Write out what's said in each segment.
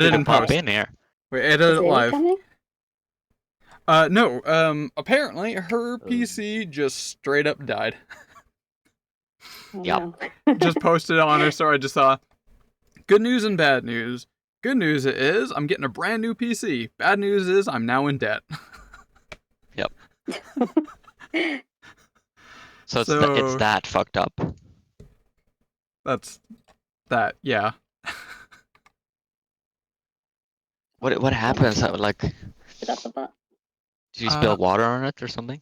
didn't pop post. in here. Wait, I did Is it Lily live. coming? No, apparently her PC just straight up died. Oh, Yep. no. Just posted on her, so I just saw, good news and bad news. Good news is, I'm getting a brand new PC. Bad news is, I'm now in debt. Yep. So it's that fucked up. That's that, yeah. What happens? Like, did Put up a bot. you spill water on it or something?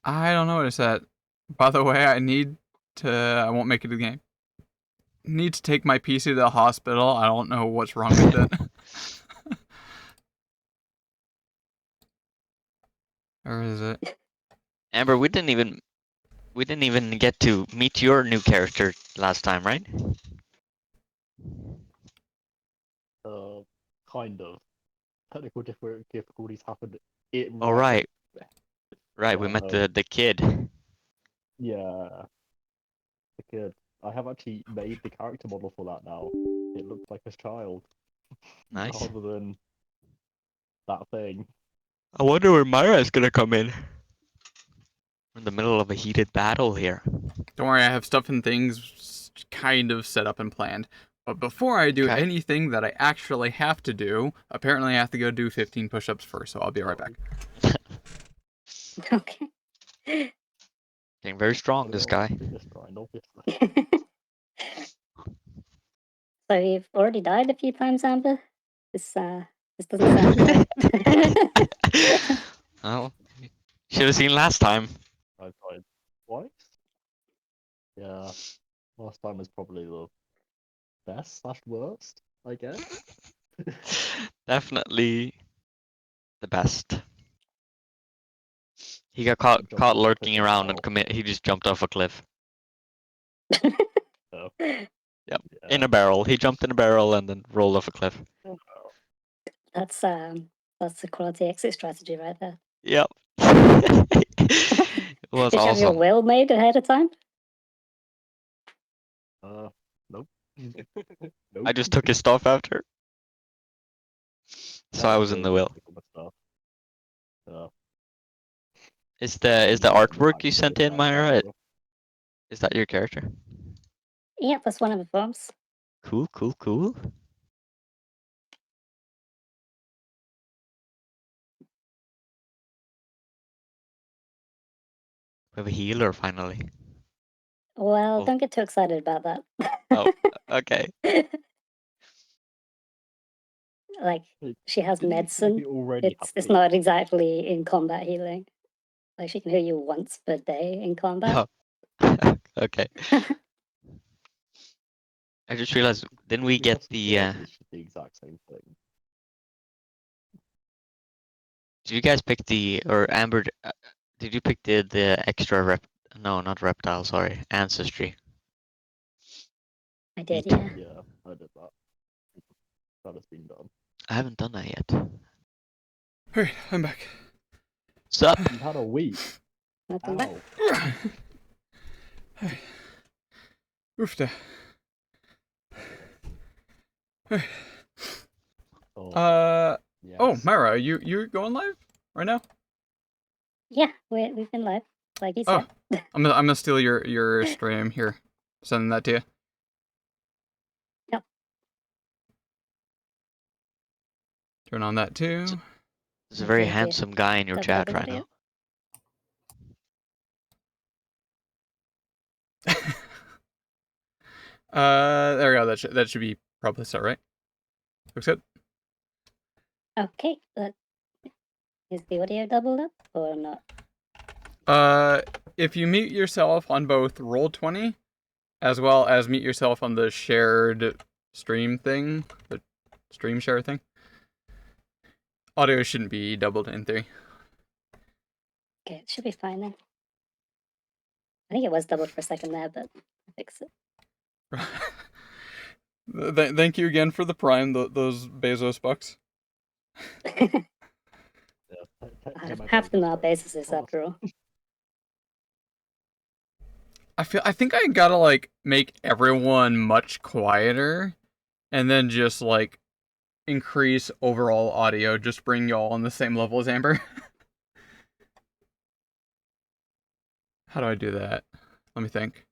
I don't notice that. By the way, I won't make it to the game. Need to take my PC to the hospital. I don't know what's wrong with it. Or is it? Amber, we didn't even get to meet your new character last time, right? Kind of. Technical difficulties happened. Oh right. Right, we met the kid. Yeah. The kid. I have actually made the character model for that now. It looks like a child. Nice. Rather than that thing. I wonder where Myra's gonna come in. We're in the middle of a heated battle here. Don't worry, I have stuff and things kind of set up and planned. But before I do anything that I actually have to do, apparently I have to go do 15 push-ups first, so I'll be right back. Okay. Getting very strong, this guy. So you've already died a few times, Amber? This doesn't sound right. Oh, should have seen last time. I died twice? Yeah. Last time was probably the best / worst, I guess. Definitely the best. He got caught lurking around and he just jumped off a cliff. Oh. Yep. Yeah. In a barrel. He jumped in a barrel and then rolled off a cliff. That's the quality exit strategy right there. Yep. It was Did you have your awesome. will made ahead of time? Nope. Nope. I just took his stuff after. So I was in the will. Is the artwork you sent in, Myra? Is that your character? Yeah, that's one of the forms. Cool, cool, cool. We have a healer finally. Well, don't get too excited about that. Oh, okay. Like, she has medicine. It's not exactly in combat healing. Like, she can heal you once per day in combat. Oh. Okay. I just realized, didn't we get the exact same thing. Did you guys pick or Amber, did you pick the extra no, not reptile, sorry, ancestry? I did, yeah. Yeah, I did that. That has been done. I haven't done that yet. Alright, I'm back. Sup? You've had a week. Nothing back. Oofta. Yes. Oh, Myra, you're going live right now? Yeah, we've been live, like you said. I'm gonna steal your stream here. Sending that to you. Yep. Turn on that too. There's a very handsome guy in your chat right now. There we go. That should be probably set, right? Looks good. Okay, is the audio doubled up or not? If you mute yourself on both Roll20, as well as mute yourself on the shared stream thing, the stream share thing, audio shouldn't be doubled in theory. Okay, it should be fine then. I think it was doubled for a second there, but I fixed it. Thank you again for the Prime, those Bezos bucks. Half them are Bezos after all. I think I gotta like make everyone much quieter, and then just like increase overall audio, just bring y'all on the same level as Amber. How do I do that? Let me think.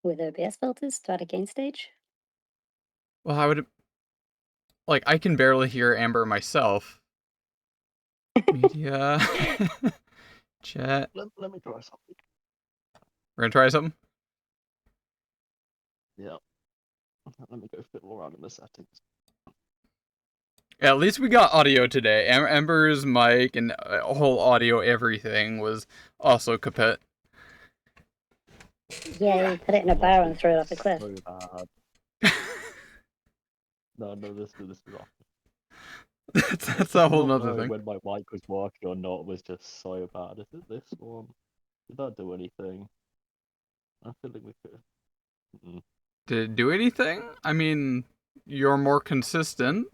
With OBS filters, to add a gain stage. Well, I would... Like, I can barely hear Amber myself. Media... Chat. Let me try something. We're gonna try something? Yeah. Let me go fiddle around in the settings. Yeah, at least we got audio today. Amber's mic and whole audio everything was also kaput. Yeah, you put it in a barrel and throw it off a cliff. So bad. No, this is off. That's a whole Not nother knowing thing. when my mic was working or not was just so bad. Is it this one? Did that do anything? I feel like we could. Did it do anything? I mean, you're more consistent,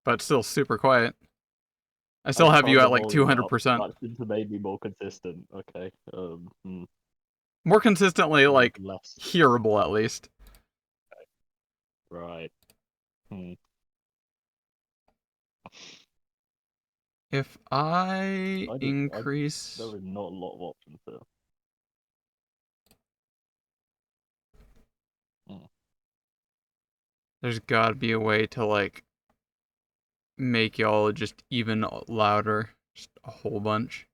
but still super quiet. I still have you at like 200%. That seems to make me more consistent. Okay. More consistently, like, less. hearable at least. Right. If I increase... There is not a lot of options there. There's gotta be a way to, like, make y'all just even louder. Just a whole bunch.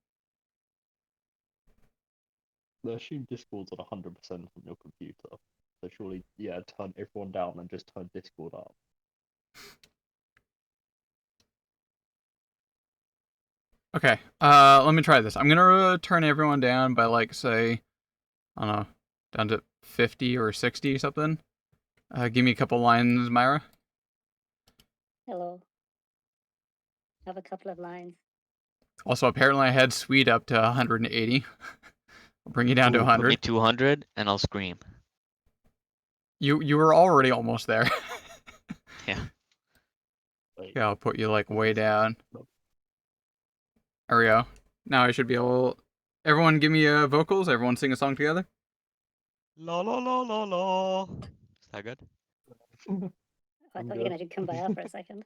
I assume Discord's at 100% from your computer. So surely, yeah, turn everyone down and just turn Discord up. Okay, let me try this. I'm gonna turn everyone down by, like, say, I don't know, down to 50 or 60 something. Give me a couple lines, Myra. Hello. I have a couple of lines. Also, apparently I had Sweet up to 180. I'll bring you down to Ooh, put me 100. 200 and I'll scream. You were already almost there. Yeah. Wait, Yeah, I'll put you, like, way down. There we go. Now I should be able... Everyone give me vocals. Everyone sing a song together. La la la la la. Is that good? Oh, I thought you were going to do Kumbaya for a second.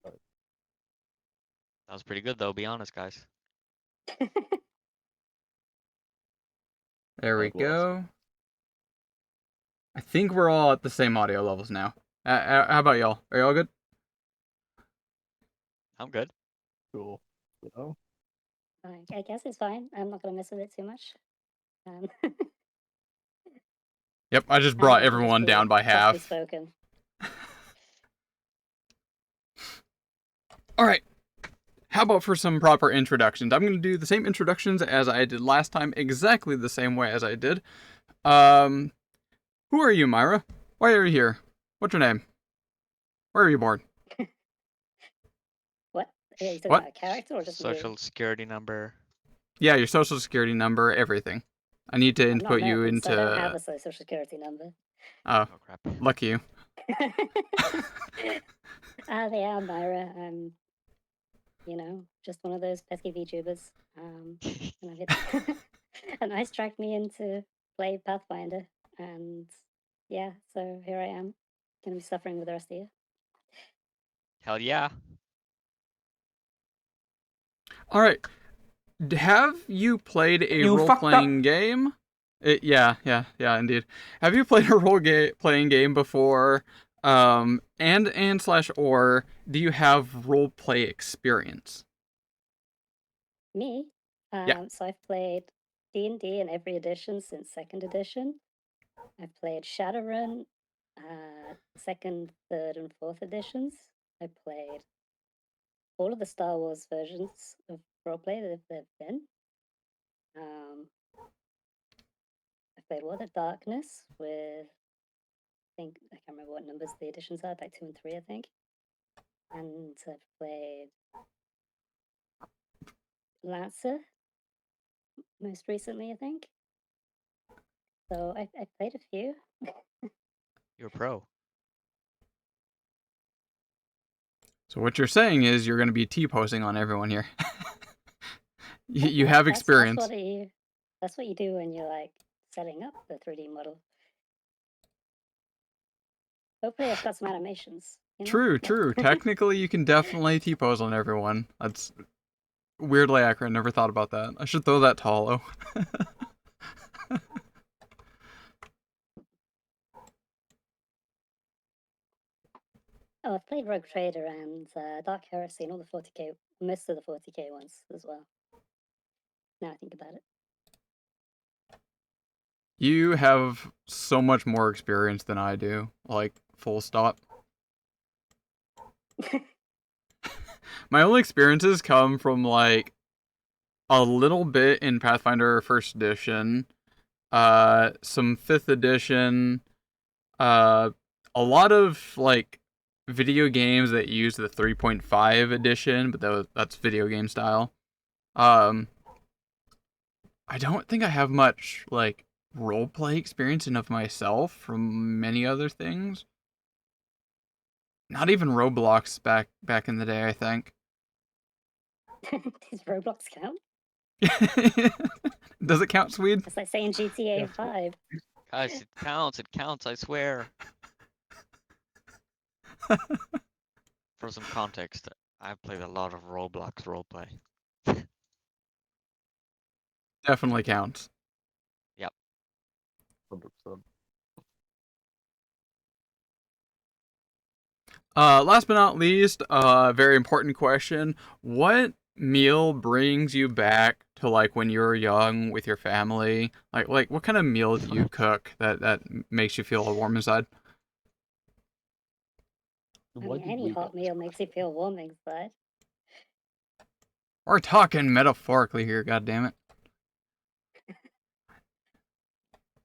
That was pretty good though, be honest, guys. There we go. I think we're all at the same audio levels now. How about y'all? Are y'all good? I'm good. Cool. You know? I guess it's fine. I'm not going to mess with it too much. Yep, I just brought everyone down by half. Spoken. Alright. How about for some proper introductions? I'm going to do the same introductions as I did last time, exactly the same way as I did. Who are you, Myra? Why are you here? What's your name? Where are you born? What? Yeah, you talking What? about a character or just Social security number. Yeah, your social security number, everything. I need to input you into... I don't have a social security number. Oh, Oh crap. lucky you. Yeah, Myra. I'm, just one of those pesky VTubers. And a nice tracked me into play Pathfinder. And yeah, so here I am. Gonna be suffering with the rest of you. Hell yeah. Alright. Have you played a role-playing game? Yeah, indeed. Have you played a role-playing game before? And/or do you have role-play experience? Me? Yeah. So I've played D&D in every edition since 2nd edition. I've played Shadowrun, 2nd, 3rd, and 4th editions. I played all of the Star Wars versions of roleplay that there have been. I played World of Darkness with, I can't remember what numbers the editions are, like 2 and 3, I think. And I've played Lancer most recently, I think. So I played a few. You're a pro. So what you're saying is you're going to be T-posing on everyone here. you have experience. That's what you do when you're like setting up the 3D model. Hopefully, I've got some animations. You know? True, Like- true. Technically, you can definitely T-pose on everyone. That's weirdly accurate. Never thought about that. I should throw that to Hollow. Oh, I've played Rogue Trader and Dark Heresy and all the 40k, most of the 40k ones as well. Now I think about it. You have so much more experience than I do. Like, full stop. My only experiences come from, like, a little bit in Pathfinder 1st edition, some 5th edition, a lot of, like, video games that use the 3.5 edition, but that's video game style. I don't think I have much, like, roleplay experience enough myself from many other things. Not even Roblox back in the day, I think. Does Roblox count? Does it count, Swede? It's like saying GTA Yeah. 5. Guys, it counts, I swear. For some context, I've played a lot of Roblox roleplay. Definitely counts. 100%. Last but not least, very important question. What meal brings you back to, like, when you were young with your family? Like what kind of meal do you cook that makes you feel warm inside? I Why mean, did any we hot get this meal makes you feel warm inside. We're talking metaphorically here, goddammit.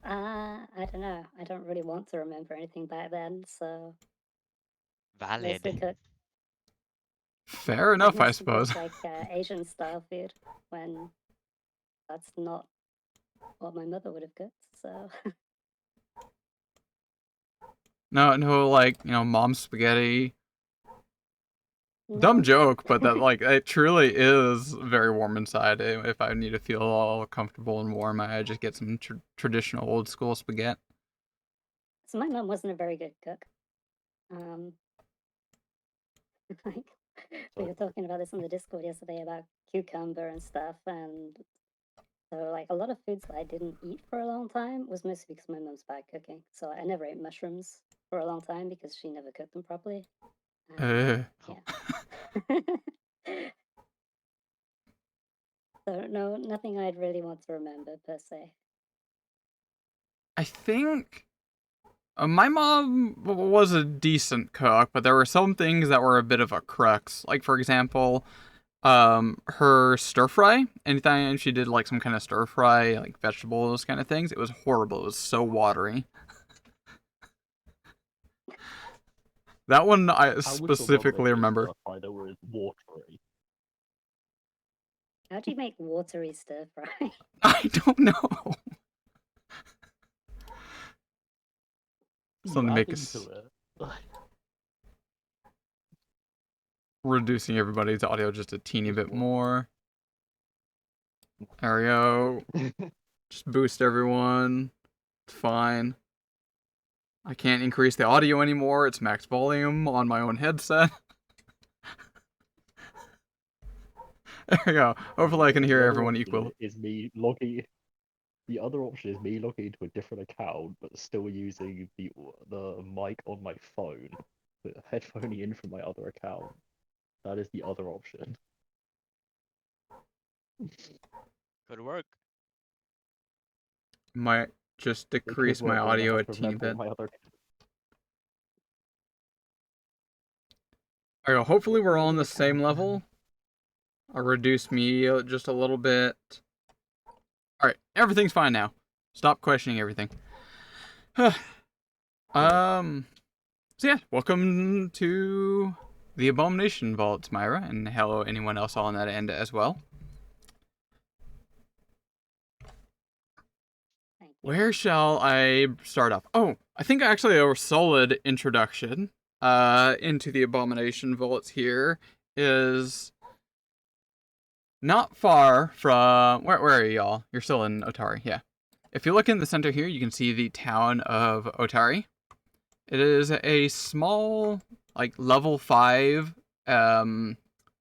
I don't know. I don't really want to remember anything back then, so mostly Valid. cook. Fair enough, I mostly cook, suppose. like Asian style food when that's not what my mother would have cooked. So No, like, mom's spaghetti. no. Dumb joke, but that, like, it truly is very warm inside. If I need to feel all comfortable and warm, I just get some traditional old school spaghetti. So my mum wasn't a very good cook. Like we were talking about this on the Discord yesterday about cucumber and stuff, and so like a lot of foods that I didn't eat for a long time was mostly because my mum's bad cooking. So I never ate mushrooms for a long time because she never cooked them properly. Uh, Yeah. So no, nothing I'd really want to remember per se. I think my mom was a decent cook, but there were some things that were a bit of a crux. Like, for example, her stir fry. Anytime she did, like, some kind of stir fry, like vegetables kind of things, it was horrible. It was so watery. That one I How would your mum specifically make a remember. stir fry that was watery? How do you make watery stir fry? I don't know. Something to make us Into it. reducing everybody's audio just a teeny bit more. There we go. Just boost everyone. It's fine. I can't increase the audio anymore. It's max volume on my own headset. There we go. Hopefully I can hear The other everyone option equal. Is me logging. The other option is me logging into a different account, but still using the mic on my phone, but headphoning in from my other account. That is the other option. Good work. Might just It could decrease my work, but then I audio a have to teeny remember bit. what my other. There we go. Hopefully we're all on the same level. I'll reduce me just a little bit. Alright, everything's fine now. Stop questioning everything. So yeah, welcome to the Abomination Vaults, Myra, and hello anyone else on that end as well. Thank you. Where shall I start off? Oh, I think actually a solid introduction into the Abomination Vaults here is not far from... Where are y'all? You're still in Otari, yeah. if you look in the center here, you can see the town of Otari. It is a small, like, level 5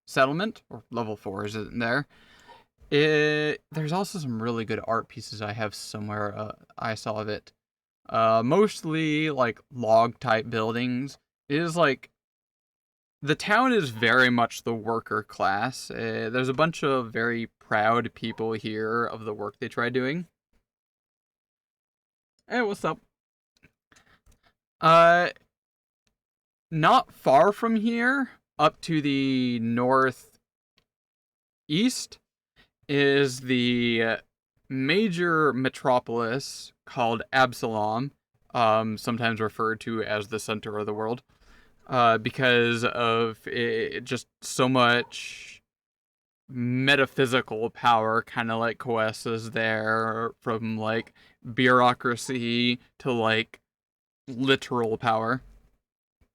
settlement, or level 4 is in there. There's also some really good art pieces I have somewhere. I saw of it. Mostly like log type buildings. It is like the town is very much the worker class. There's a bunch of very proud people here of the work they try doing. Hey, what's up? Not far from here, up to the northeast, is the major metropolis called Absalom, sometimes referred to as the center of the world, because of just so much metaphysical power kind of like coalesces there, from like bureaucracy to like literal power.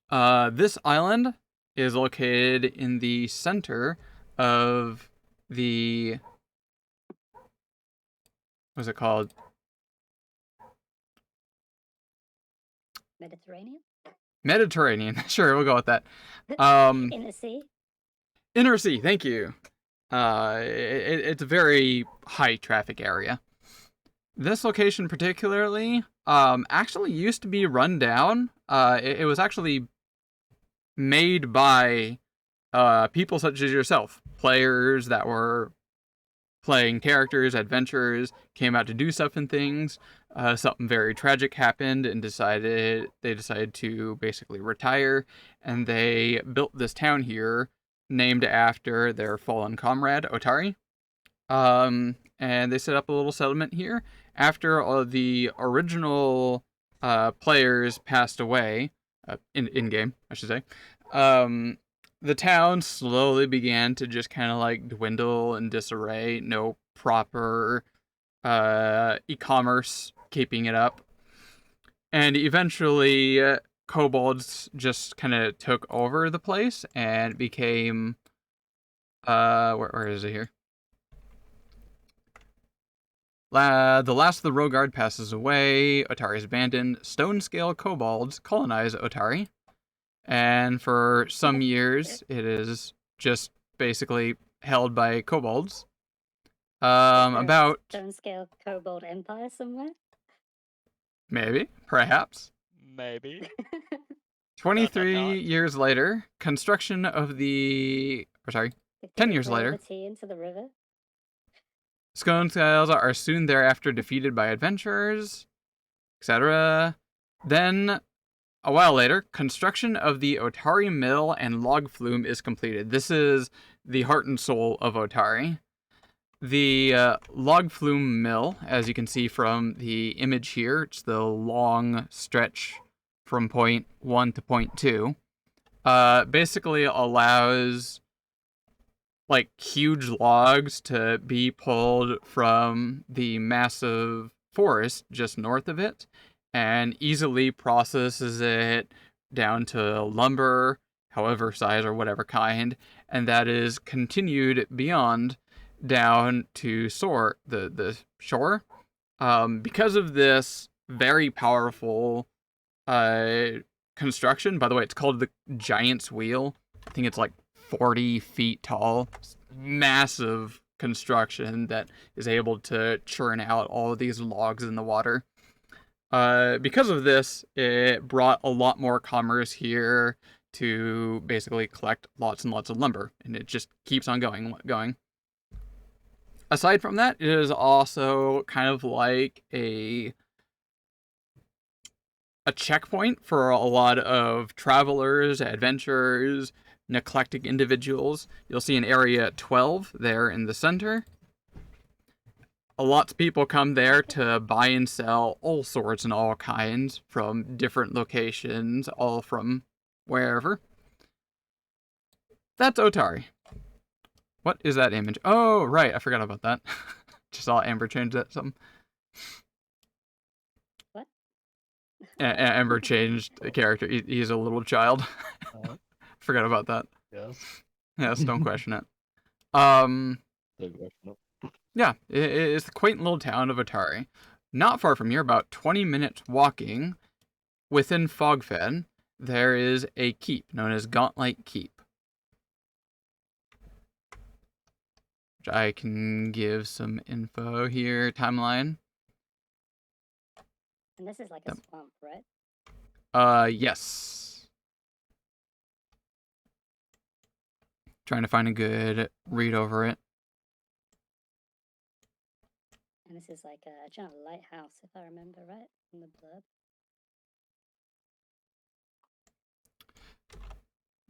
This island is located in the center of the, what's it called? Mediterranean? Mediterranean. Sure, we'll go with that. In the sea? Inner Sea, thank you. It's a very high traffic area. This location particularly, actually used to be run down. It was actually made by people such as yourself, players that were playing characters, adventurers, came out to do stuff and things. Something very tragic happened, and they decided to basically retire, and they built this town here, named after their fallen comrade Otari. And they set up a little settlement here after all of the original players passed away, in game, I should say. The town slowly began to just kind of like dwindle and disarray. No proper e-commerce keeping it up, and eventually kobolds just kind of took over the place and became where is it here? The last of the Rogard passes away. Otari is abandoned. Stone-scale kobolds colonize Otari. And for some years, it is just basically held by kobolds. About Stone scale kobold empire somewhere? maybe, perhaps, Maybe. 23 years later, construction of the, or sorry, 10 years later, The tea into the river? Stone scales are soon thereafter defeated by adventurers, etc. Then, a while later, construction of the Otari Mill and log flume is completed. This is the heart and soul of Otari. The log flume mill, as you can see from the image here, it's the long stretch from point 1 to point 2, basically allows like huge logs to be pulled from the massive forest just north of it, and easily processes it down to lumber, however size or whatever kind, and that is continued beyond down to the shore. Because of this very powerful construction, by the way, it's called the Giant's Wheel. I think it's like 40 feet tall. Massive construction that is able to churn out all of these logs in the water. Because of this, it brought a lot more commerce here to basically collect lots and lots of lumber, and it just keeps on going. Aside from that, it is also kind of like a checkpoint for a lot of travelers, adventurers, eclectic individuals. You'll see an area 12 there in the center. Lots of people come there to buy and sell all sorts and all kinds from different locations, all from wherever. That's Otari. What is that image? Oh, right, I forgot about that. Just saw Amber change that something. What? Amber changed the character. He's a little child. Forgot about that. Yes. Yes, don't question it. Don't question it. Yeah, it's the quaint little town of Otari. not far from here, about 20 minutes walking, within Fogfen, there is a keep known as Gauntlight Keep, which I can give some info here. Timeline. And this is like a swamp, right? Yes. Trying to find a good read over it. And this is like a giant lighthouse, if I remember right, from the blurb.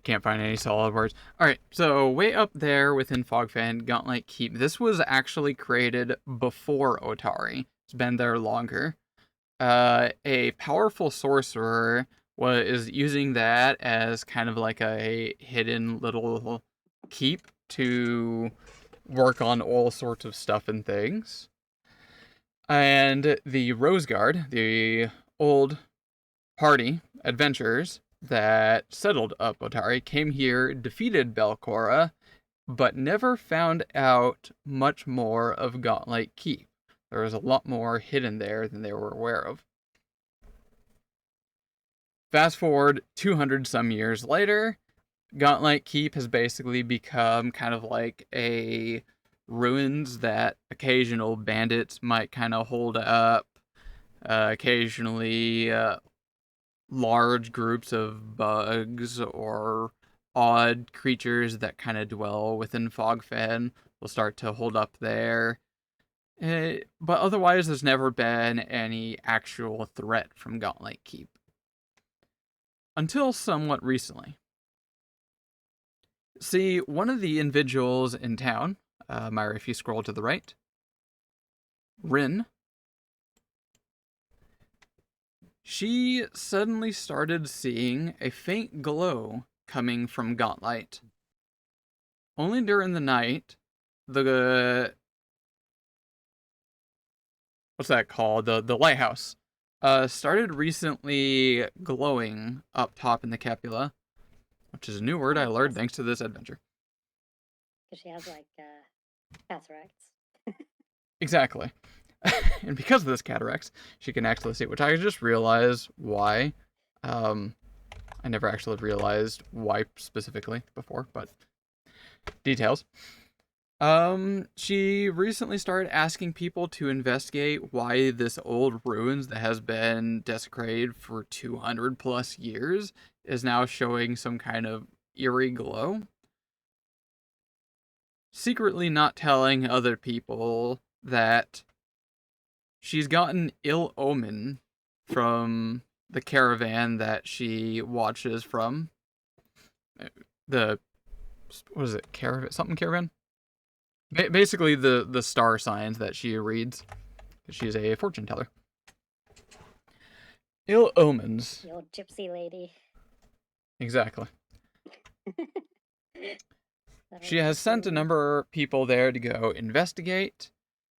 Can't find any solid words. Alright, so way up there within Fogfan, Gauntlet Keep. This was actually created before Otari. It's been there longer. A powerful sorcerer is using that as kind of like a hidden little keep to work on all sorts of stuff and things. And the Rose Guard, the old party adventurers that settled up Otari, came here, defeated Belcora, but never found out much more of Gauntlet Keep. There was a lot more hidden there than they were aware of. Fast forward 200 some years later, Gauntlet Keep has basically become kind of like a ruins that occasional bandits might kind of hold up. Occasionally, large groups of bugs or odd creatures that kind of dwell within Fogfen will start to hold up there. But otherwise, there's never been any actual threat from Gauntlet Keep. Until somewhat recently. See, one of the individuals in town, Myra, if you scroll to the right, Rin, she suddenly started seeing a faint glow coming from Gauntlet. Only during the night, the what's that called? The lighthouse started recently glowing up top in the Capula, which is a new word I learned thanks to this adventure. Because she has like cataracts. Exactly. And because of this cataracts, she can actually see, which I just realized why. I never actually realized why specifically before, but details. She recently started asking people to investigate why this old ruins that has been desecrated for 200 plus years is now showing some kind of eerie glow. Secretly not telling other people that she's gotten ill omen from the caravan that she watches from. The, what is it, caravan? Something caravan? Basically the star signs that she reads. She's a fortune teller. Ill omens. The old gypsy lady. Exactly. She has sent a number of people there to go investigate.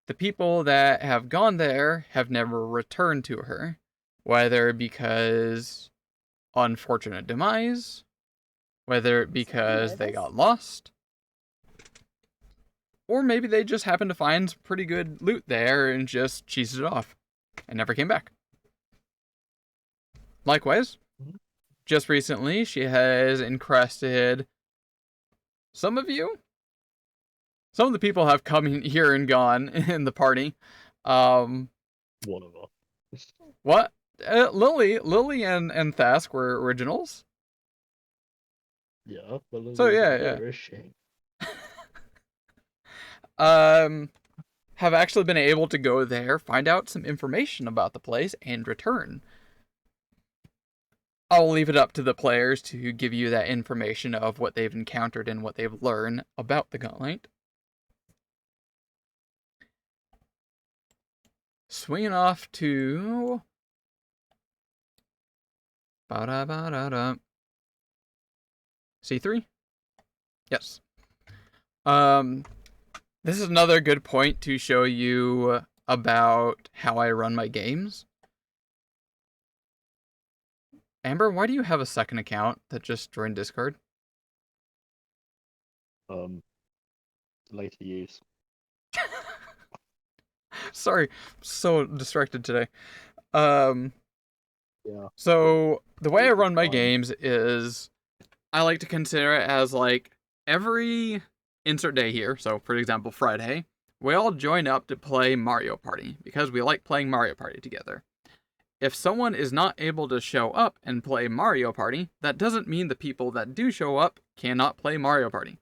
The people that have gone there have never returned to her, whether because unfortunate demise, whether because they got lost, or maybe they just happened to find some pretty good loot there and just cheesed it off and never came back. Likewise, just recently, she has encrusted some of you. Some of the people have come in here and gone in the party. One of us. What? Lily and Thask were originals. Yeah, but So yeah. Where is she? Have actually been able to go there, find out some information about the place, and return. I'll leave it up to the players to give you that information of what they've encountered and what they've learned about the Gauntlet. Swinging off to... C3? Yes. This is another good point to show you about how I run my games. Amber, why do you have a second account that just joined Discord? Later use. Sorry, so distracted today. Um, Yeah. so the way I It's run my fine. games is I like to consider it as like every insert day here. So, for example, Friday, we all join up to play Mario Party because we like playing Mario Party together. If someone is not able to show up and play Mario Party, that doesn't mean the people that do show up cannot play Mario Party.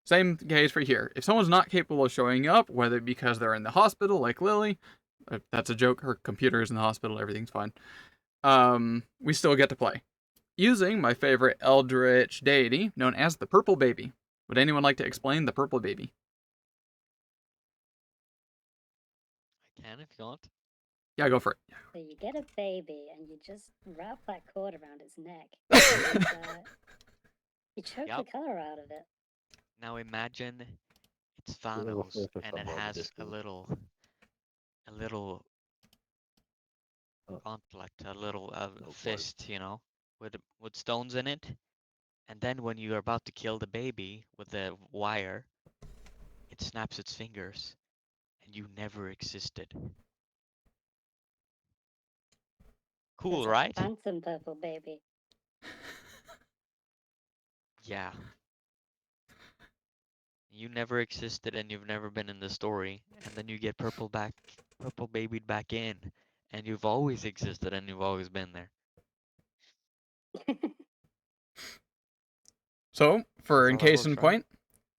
Same case for here. If someone's not capable of showing up, whether because they're in the hospital, like Lily, that's a joke, her computer is in the hospital, everything's fine, we still get to play. Using my favorite eldritch deity, known as the Purple Baby. Would anyone like to explain the Purple Baby? I can if you want. Yeah, go for it. So you get a baby and you just wrap that cord around its neck. And, you choke Yep. the color out of it. Now imagine it's There's a Thanos photo and it somewhere on the has a Discord. little Oh. gauntlet, a little boy. fist, you know, with stones in it. And then when you're about to kill the baby with the wire, it snaps its fingers, and you never existed. Cool, It's a right? phantom purple baby. Yeah. You never existed and you've never been in the story, and then you get purple babied back in, and you've always existed and you've always been there. So, for That's in how that case works, in right? point,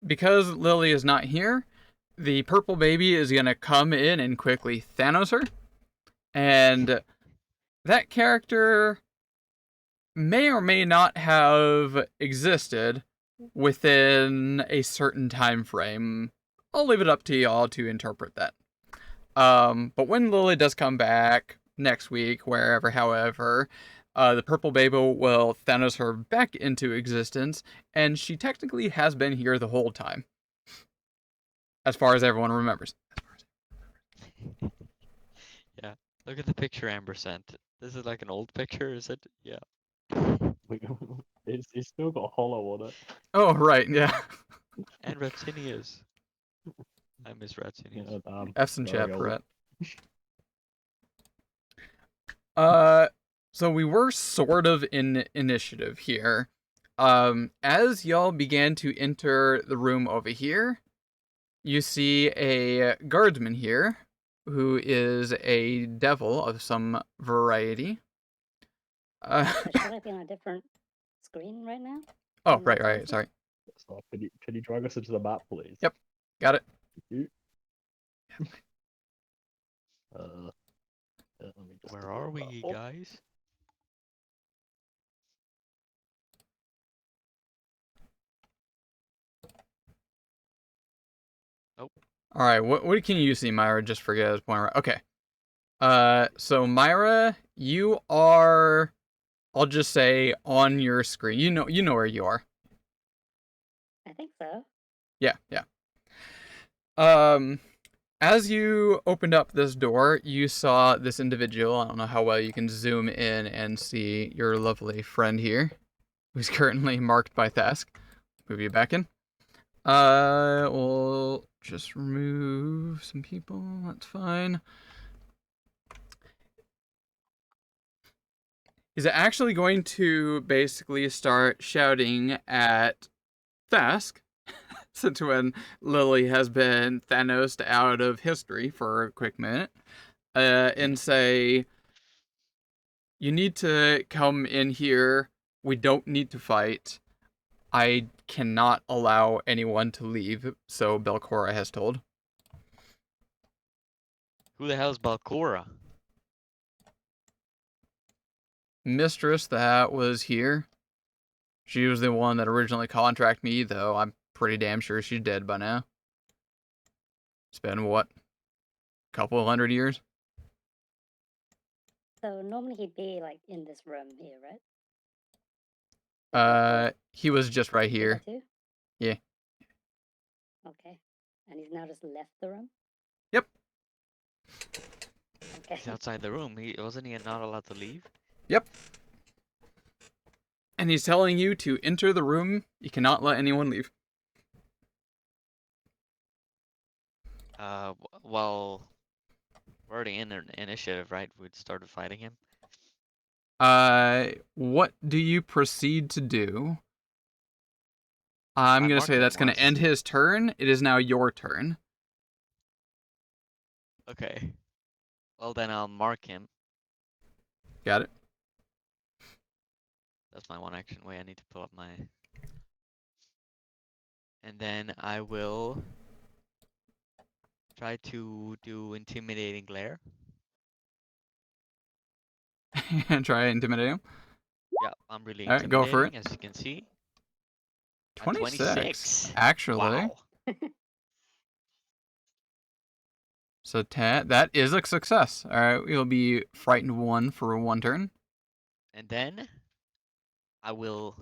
because Lily is not here, the Purple Baby is gonna come in and quickly Thanos her. And that character may or may not have existed within a certain time frame. I'll leave it up to y'all to interpret that. But when Lily does come back next week, wherever, however, the Purple Baby will Thanos her back into existence, and she technically has been here the whole time, as far as everyone remembers. Yeah. Look at the picture Amber sent. This is like an old picture, is it? Yeah. Wait, it's still got hollow on it. Oh, right, yeah. And Ratsinius. I miss Ratsinius. Yeah, damn. F's in Very chat, old. Brett. So we were sort of in initiative here. As y'all began to enter the room over here, you see a guardsman here who is a devil of some variety. So should I be on a different screen right now? Oh, Than my right, choices? sorry. So, can you drag us into the map, please? Yep. Got it. Thank you. Let me just Where delete are that we, one. guys? All right, what can you see, Myra? Just forget his point. Okay. So Myra, you are. I'll just say on your screen. You know where you are. I think so. Yeah. As you opened up this door, you saw this individual. I don't know how well you can zoom in and see your lovely friend here, who's currently marked by Thask. Move you back in. We'll just remove some people. That's fine. He's actually going to basically start shouting at Thask, since when Lily has been Thanosed out of history for a quick minute, and say, you need to come in here. We don't need to fight. I cannot allow anyone to leave, so Belcora has told. Who the hell's Balcora? Mistress that was here. She was the one that originally contracted me, though I'm pretty damn sure she's dead by now. It's been, what, a couple of 100 years? So normally he'd be like in this room here, right? He was just right Is here. that too? Yeah. Okay. And he's now just left the room? Yep. Okay. He's outside the room. Wasn't he not allowed to leave? Yep. And he's telling you to enter the room. You cannot let anyone leave. Well, we're already in an initiative, right? We'd started fighting him. What do you proceed to do? I'm I gonna marked say him that's gonna once. end his turn. It is now your turn. Okay. Well, then I'll mark him. Got it. That's my one action. Wait, I need to pull up my. And then I will try to do intimidating glare. And try to intimidate him. Yeah, I'm really All right, go for intimidating, it. as you can see. A 26, 26. actually. Wow. So that is a success. All right, you'll be frightened 1 for 1 turn. And then I will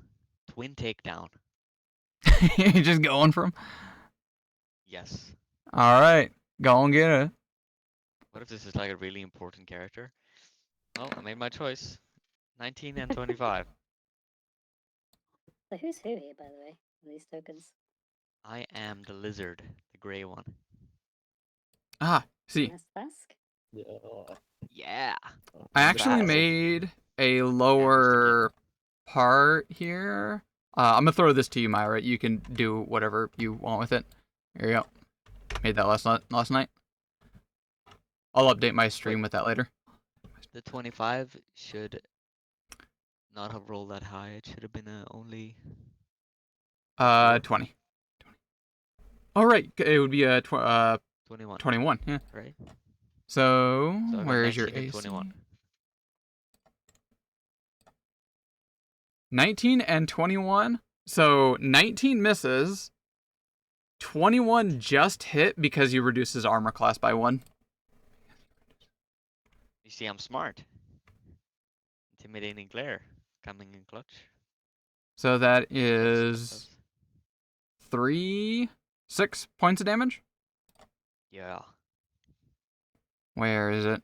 twin takedown. You're just going for him. Yes. All right, go and get it. What if this is like a really important character? Well, I made my choice. 19 and 25. So who's who here, by the way, on these tokens? I am the lizard, the gray one. Ah, see, That's Task. Yeah. Yeah. I That's actually fast. made a Amber's the king. lower part here. I'm gonna throw this to you, Myra. You can do whatever you want with it. Here you go. Made that last night. I'll update my stream Wait. with that later. The 25 should not have rolled that high. It should have been only 20. Oh right, it would be a 21, 21. Yeah. right? So So I got where is your 19 and AC? 21. 19 and 21. So 19 misses. 21 just hit because you reduce his armor class by 1. You see, I'm smart. Intimidating glare coming in clutch. So that What is 6 points of damage. Yeah. Where is it?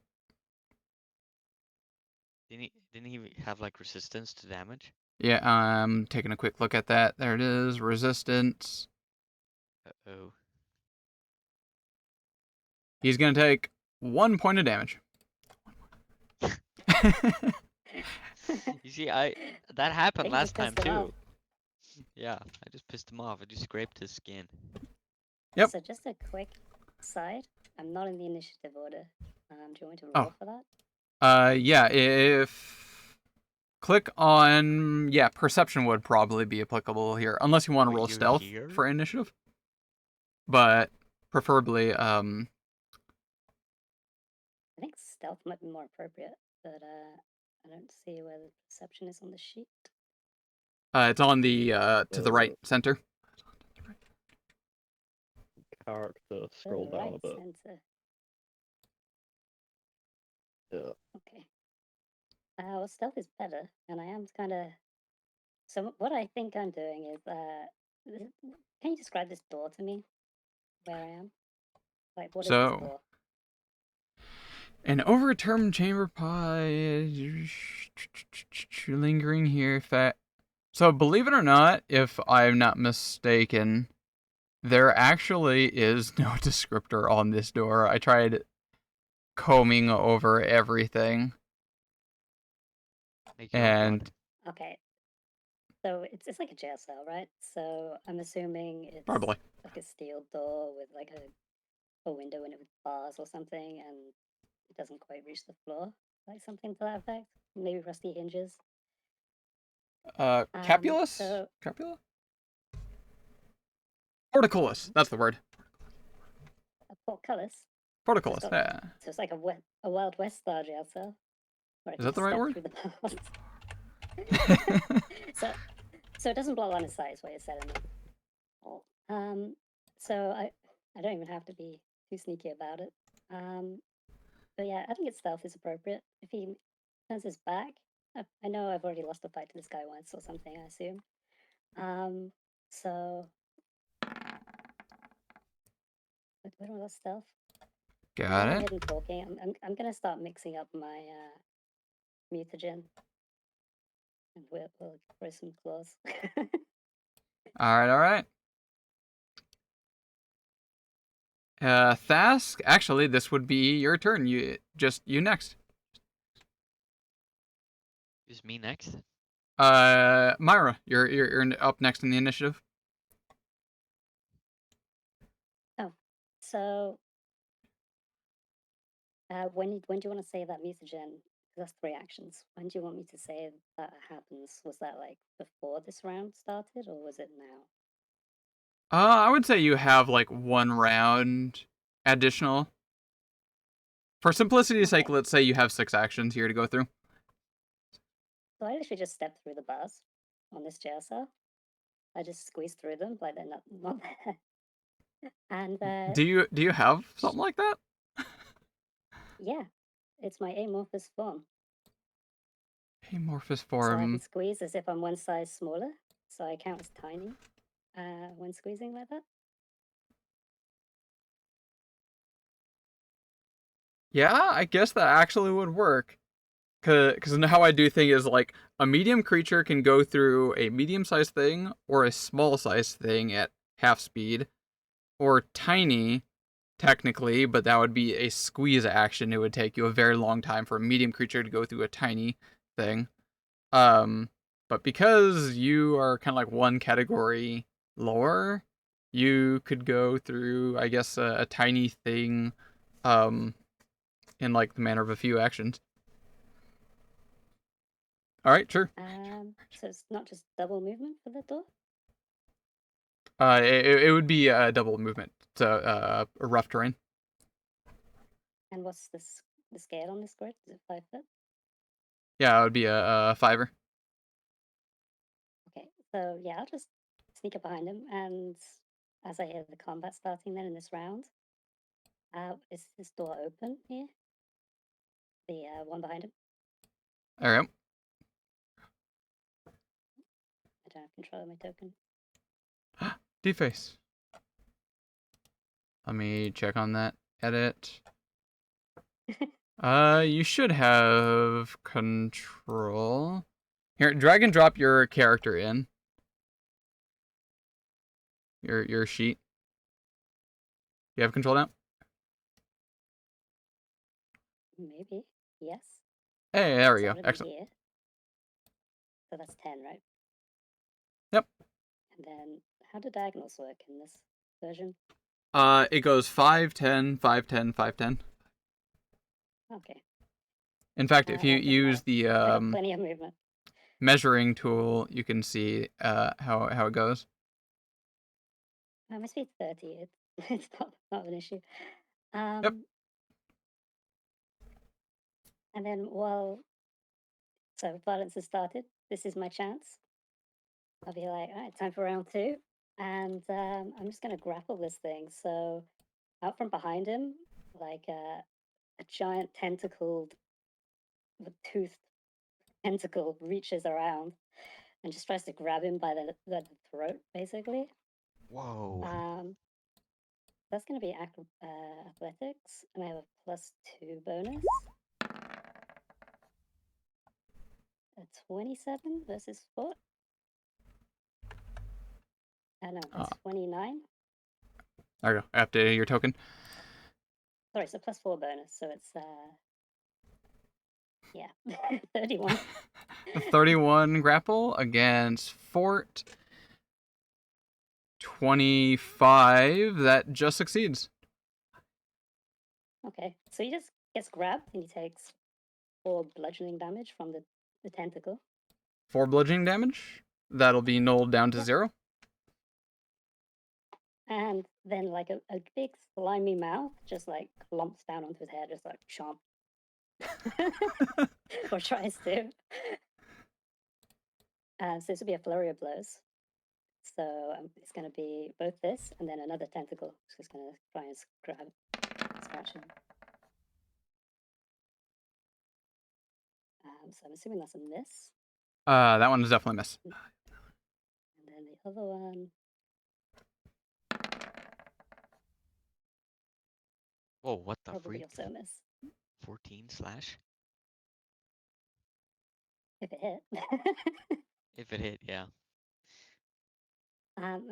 Didn't he have like resistance to damage? Yeah, I'm taking a quick look at that. There it is. Resistance. Uh-oh. He's gonna take 1 point of damage. You see, that happened Think you last time pissed him off. too. Yeah, I just pissed him off. I just scraped his skin. Yep. So just a quick side. I'm not in the initiative order. Do you want me to Oh. roll for that? Yeah, if click on perception would probably be applicable here, unless you want to Wait, roll you're stealth here? for initiative. But preferably, I think stealth might be more appropriate, but I don't see where the perception is on the sheet. it's on the to the right center. Character, scroll Oh, down right a bit. center. Yeah. Okay. Well, stealth is better, and I am kind of. So what I think I'm doing is, can you describe this door to me? Where I am? Like, what is this So door? an overturned chamber pod lingering here. So believe it or not, if I'm not mistaken, there actually is no descriptor on this door. I tried combing over everything, Make your own and god. Okay. So it's like a jail cell, right? So I'm assuming it's probably. like a steel door with like a window in it with bars or something, and it doesn't quite reach the floor, like something to that effect. Maybe rusty hinges. Capulus? So Capula? Portcullis. That's the word. a portcullis. Portcullis. got- Yeah. So it's like a Wild West style jail cell. Where I Is can that the right step word? through the bars. So it doesn't block line of sight, is what you're telling me. So I don't even have to be too sneaky about it. But yeah, I think its stealth is appropriate. If he turns his back, I know I've already lost a fight to this guy once or something, I assume. So where do I lost stealth? Got Going it. ahead and talking. I'm gonna start mixing up my mutagen, and we'll throw some claws. All right. Thask, actually, this would be your turn. You next. Is me next? Myra, you're up next in the initiative. So, when do you want to say that mutagen? 'Cause that's 3 actions. When do you want me to say that happens? Was that like before this round started, or was it now? I would say you have like 1 round additional. For simplicity's sake, Okay. let's say you have 6 actions here to go through. So I literally just step through the bars on this JSR. I just squeeze through them like they're not there. And Do you have something like that? yeah, it's my amorphous form. Amorphous So I can form. squeeze as if I'm 1 size smaller. So I count as tiny when squeezing like that. Yeah, I guess that actually would work. Because how I do things is like a medium creature can go through a medium-sized thing or a small-sized thing at half speed, or tiny, technically, but that would be a squeeze action. It would take you a very long time for a medium creature to go through a tiny thing. But because you are kind of like 1 category lower, you could go through, I guess, a tiny thing, in like the manner of a few actions. All right, sure. So it's not just double movement for the door? It would be a double movement. So a rough terrain. And what's the scale on this grid? Is it 5 foot? Yeah, it would be a 5er. Okay, so yeah, I'll just sneak up behind him, and as I hear the combat starting then in this round, is this door open here? The one behind him? All right. I don't have control of my token. Deface. Let me check on that edit. You should have control. Here, drag and drop your character in. Your sheet. You have control now? Maybe. Yes. Hey, there we So go. I'm gonna be Excellent. here. So that's 10, right? Yep. And then how do diagonals work in this version? It goes 5, 10, 5, 10, 5, 10. Okay. In fact, if you That doesn't use matter. the I got plenty of movement. measuring tool, you can see how it goes. My speed's 30. It's not an issue. Yep. And then so violence has started. This is my chance. I'll be like, all right, time for round 2. And I'm just going to grapple this thing. So out from behind him, like a giant tentacled, toothed tentacle reaches around and just tries to grab him by the throat, basically. Whoa. That's going to be athletics, and I have a +2 bonus. A 27 versus 4. No, that's 29. There you go. Update your token. Sorry, it's a +4 bonus, so it's yeah, 31. 31 grapple against Fort. 25. That just succeeds. Okay, so he just gets grabbed and he takes 4 bludgeoning damage from the tentacle. 4 bludgeoning damage. That'll be nulled down to 0. And then like a big slimy mouth just like clumps down onto his head, just like chomp. Or tries to. So this will be a flurry of blows. So it's going to be both this and then another tentacle. So it's going to try and scratch him. So I'm assuming that's a miss. That one is definitely a miss. And then the other one. Whoa, what the Probably freak? also a miss. 14 slash? If it hit. If it hit, yeah.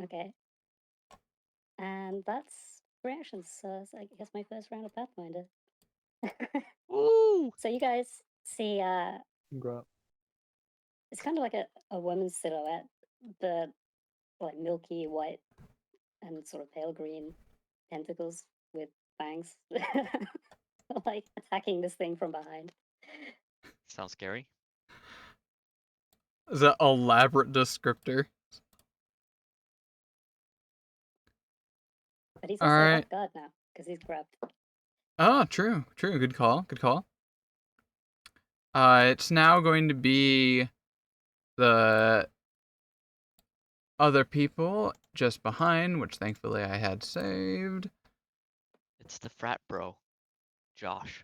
Okay. And that's reactions. So I guess my first round of Pathfinder. Ooh! So you guys see, Congrats. it's kind of like a woman's silhouette, but like milky white and sort of pale green tentacles with fangs, like attacking this thing from behind. Sounds scary. Is that elaborate descriptor? But he's All also right. off guard now because he's grabbed. Oh, true. Good call. It's now going to be the other people just behind, which thankfully I had saved. It's the frat bro, Josh.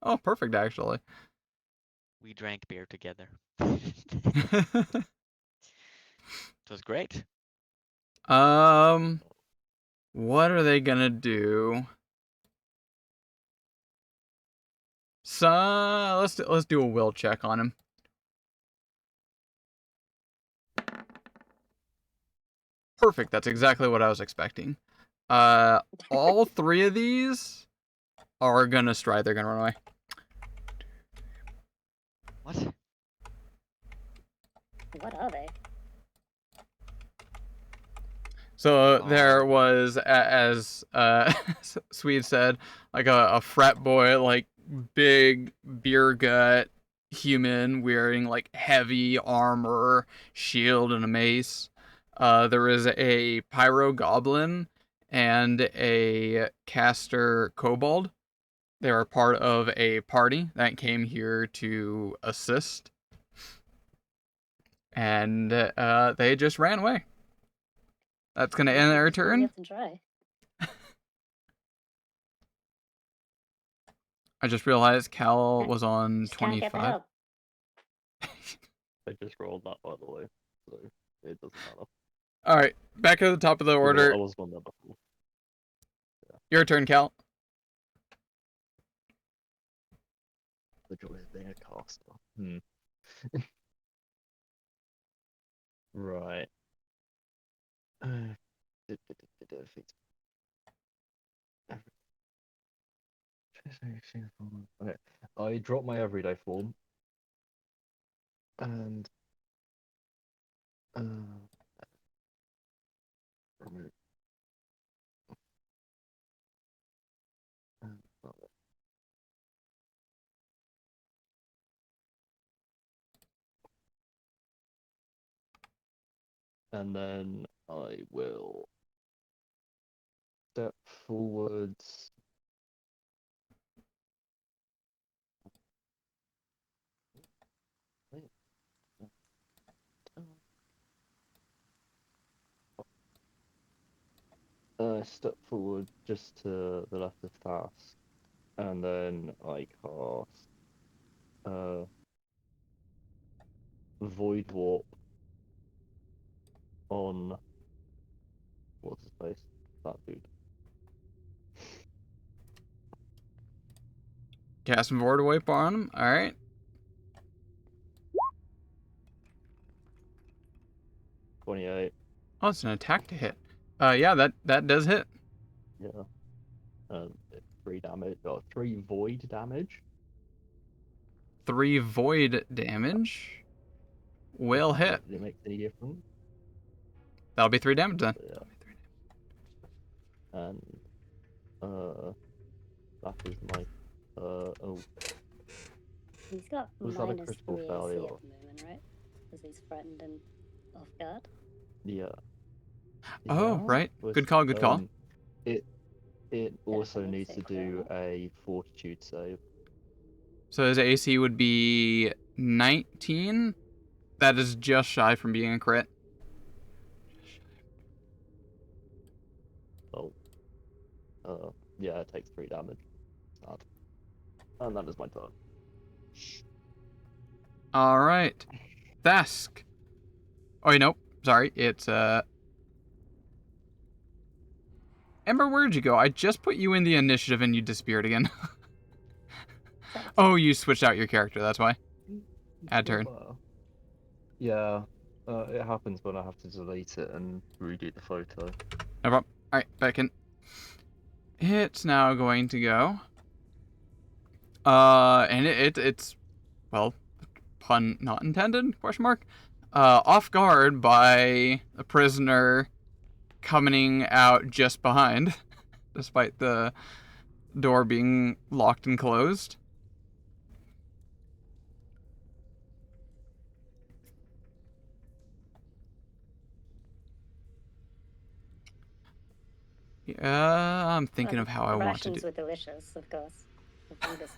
Oh, perfect, actually. We drank beer together. It was great. What are they gonna do? So let's do a will check on him. Perfect. That's exactly what I was expecting. All three of these are gonna stride. They're gonna run away. What? What are they? So there was, as Swede said, like a frat boy, like big beer gut human wearing like heavy armor, shield, and a mace. There was a pyro goblin and a caster kobold. They were part of a party that came here to assist, and they just ran away. That's gonna end their turn. Yet to try. I just realized Cal was on Just can't get the 25. help. I just rolled that, by the way, so it doesn't matter. All right, back at the top of the I order. was on there before. Your turn, Cal. The joy of being a caster. Right. Okay. I drop my everyday form and remove. And then I will step forwards. Step forward just to the left of Thas, and then I cast Void Warp on what's his face? That dude. Cast some Void Wipe on him. All right. 28. Oh, it's an attack to hit. Yeah, that does hit. Yeah. 3 damage, or 3 void damage. 3 void damage. Will hit. Did it make any difference? That'll be 3 damage then. Yeah. And that is my oh. He's got Was that a minus critical 3 AC failure? at the moment, right? Because he's frightened and off guard. Yeah. Oh, Yeah? right. Was- Good call. Good call. It also Definitely needs to safe do right a fortitude save. So his AC would be 19. That is just shy from being a crit. Oh. Yeah, it takes 3 damage. Sad. And that is my turn. All right. Thask. Oh, nope. Sorry. It's Ember, where'd you go? I just put you in the initiative and you disappeared again. Oh, you switched out your character. That's why. Add turn. Yeah. It happens when I have to delete it and redo the photo. No problem. Alright, back in. It's now going to go. And it's, well, pun not intended, question mark, off guard by a prisoner coming out just behind, despite the door being locked and closed. Yeah, I'm thinking Well, of how I the want to rations do. were delicious, of course. The fungus.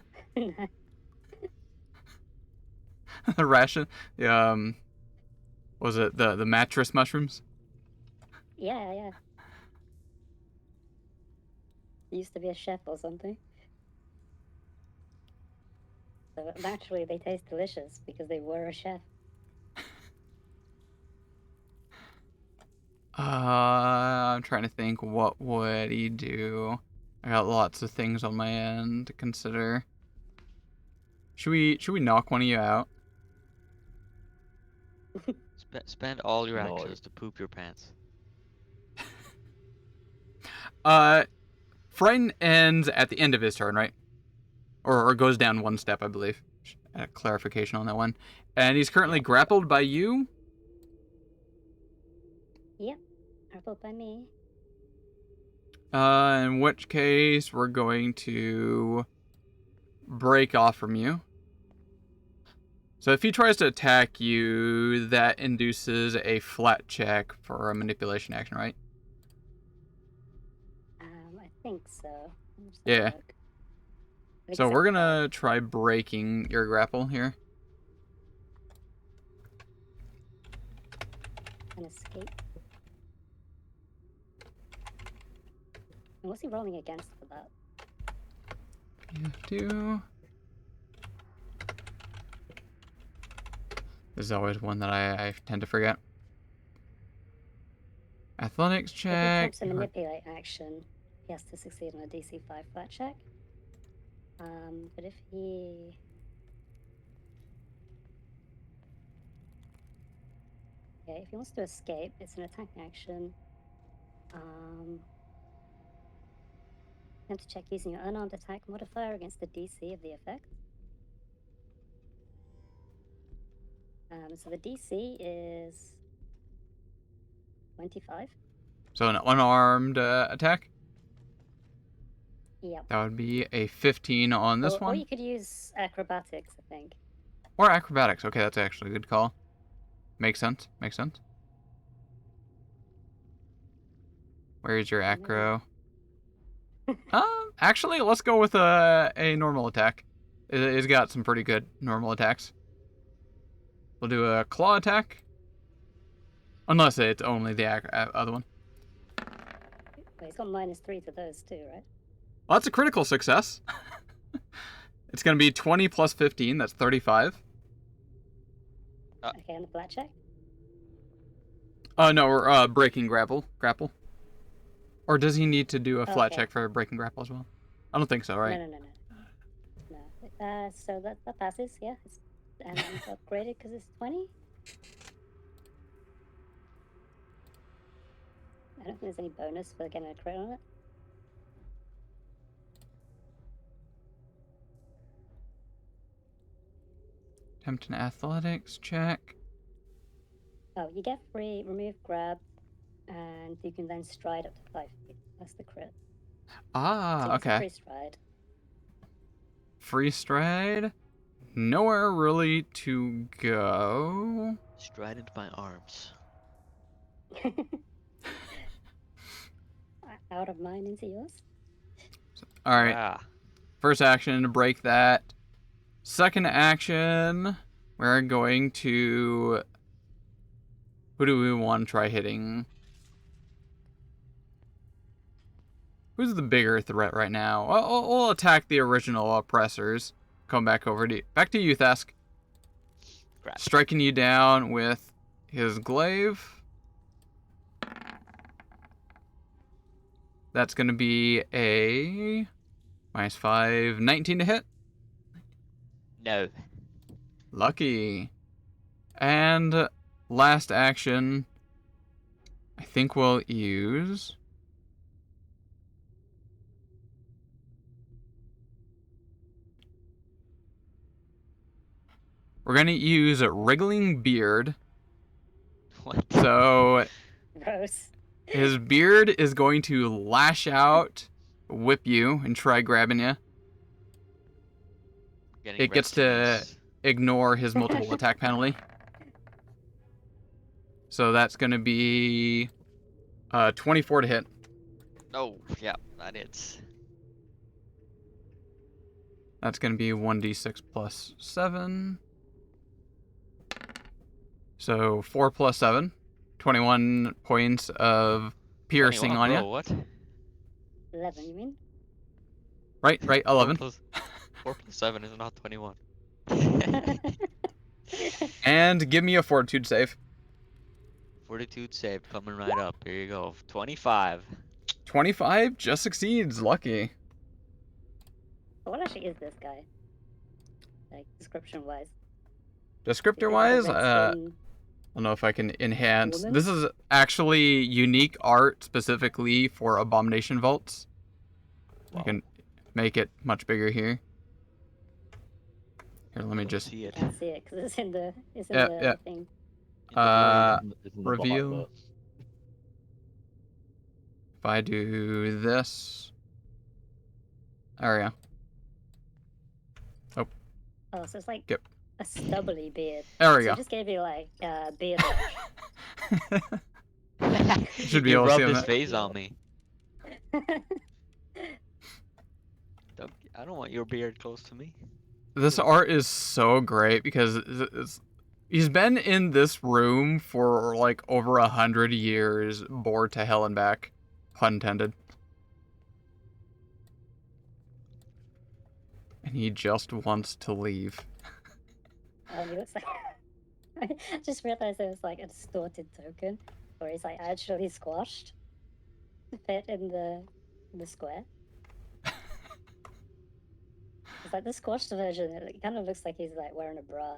The ration, was it the mattress mushrooms? Yeah, yeah. He used to be a chef or something. So naturally, they taste delicious because they were a chef. I'm trying to think, what would he do? I got lots of things on my end to consider. Should we knock one of you out? Spend all your No. actions to poop your pants. Frighten ends at the end of his turn, right? Or goes down one step, I believe. Clarification on that one. And he's currently Yeah. grappled by you. Yep, grappled by me. In which case, we're going to break off from you. So if he tries to attack you, that induces a flat check for a manipulation action, right? I think so. Let's have a Yeah. look. I think So it's we're like gonna try breaking your grapple here. an escape. And what's he rolling against for that? You have to. This is always one that I tend to forget. Athletics If he check. attempts a manipulate action, he has to succeed on a DC 5 flat check. But if he... Yeah, if he wants to escape, it's an attack action. Attempt to check using your unarmed attack modifier against the DC of the effect. So the DC is 25. So an unarmed attack. Yep. That would be a 15 on this Or one. you could use acrobatics, I think. Or acrobatics. Okay, that's actually a good call. Makes sense. Makes sense. Where is your acro? Actually, let's go with a normal attack. It's got some pretty good normal attacks. We'll do a claw attack. Unless it's only the other one. Well, he's got -3 to those too, right? Well, that's a critical success. It's going to be 20 plus 15. That's 35. Okay, and the flat check? No, we're breaking grapple. Or does he need to do a flat Okay. check for breaking grapple as well? I don't think so, right? No. So that passes, yeah. And it's upgraded because it's 20. I don't think there's any bonus for getting a crit on it. Attempt an athletics check. Oh, you get free remove grab, and you can then stride up to 5 feet. That's the crit. So Okay. free stride. Free stride. Nowhere really to go. Stride into my arms. Out of mine into yours. All right. Ah. First action to break that. Second action, we're going to. Who do we want to try hitting? Who's the bigger threat right now? We'll attack the original oppressors. Come back over to you, Thesk. Crap. Striking you down with his glaive. That's going to be a -5, 19 to hit. No. Lucky. And last action, I think we'll use... We're going to use a Wriggling Beard. What? So Gross. his beard is going to lash out, whip you, and try grabbing you. Getting It gets to reptilians. ignore his multiple attack penalty. So that's going to be 24 to hit. Oh, yeah, that hits. That's going to be 1d6 plus 7. So 4 plus 7. 21 points of piercing 21, on bro, you. what? 11, you mean? Right, 11. 4 plus 7 is not 21. And give me a fortitude save. Fortitude save coming right up. Here you go. 25. 25 just succeeds. Lucky. What actually is this guy? Like, description-wise? Descriptor-wise, I I don't know if I can enhance. Woman? This is actually unique art specifically for Abomination Vaults. I Wow. can make it much bigger here. Here, let me Don't just... see it. Can't see it because it's in the Yeah. thing. Isn't the Reveal. behind If I do this... There we go. Oh, so it's like Yep. a stubbly beard. There we So go. he just gave you like beard Should be He able to see rubbed on his that. face on me. wash. I don't want your beard close to me. This art is so great because he's been in this room for like over 100 years, bored to hell and back, pun intended. And he just wants to leave. Oh, he looks like. I just realized there was like a distorted token where he's like actually squashed, fit in the square. It's like the squashed version. It kind of looks like he's like wearing a bra,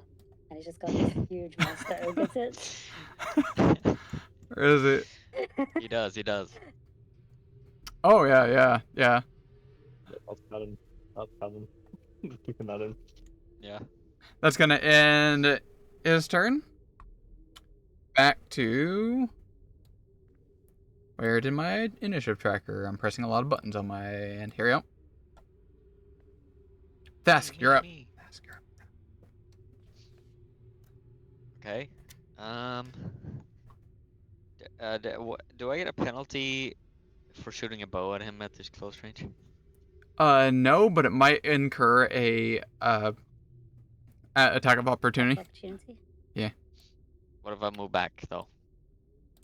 and he's just got these huge monster ogre tits. Or is it? He does, he does. Oh, yeah. That's canon. That's canon. Keeping that in. Yeah. That's gonna end his turn. Back to... Where did my initiative tracker? I'm pressing a lot of buttons on my end. Here we go. Thask, you're up. Me. Thask, you're up. Okay. Do I get a penalty for shooting a bow at him at this close range? No, but it might incur a attack of opportunity. Opportunity. What if I move back though?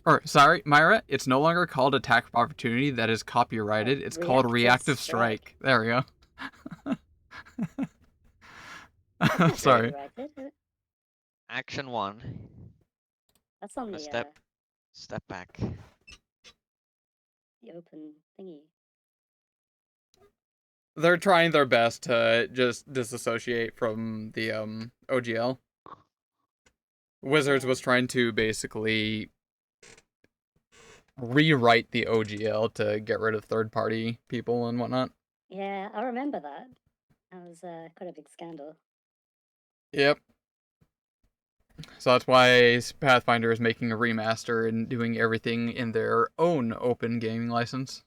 Or sorry, Myra, it's no longer called attack of opportunity. That is copyrighted. It's called reactive Reactive strike. There we go. That's Sorry. copyrighted. Action 1. That's on A the step back. the open thingy. They're trying their best to just disassociate from the OGL. Wizards was trying to basically rewrite the OGL to get rid of third-party people and whatnot. Yeah, I remember that. That was quite a big scandal. Yep. So that's why Pathfinder is making a remaster and doing everything in their own open gaming license.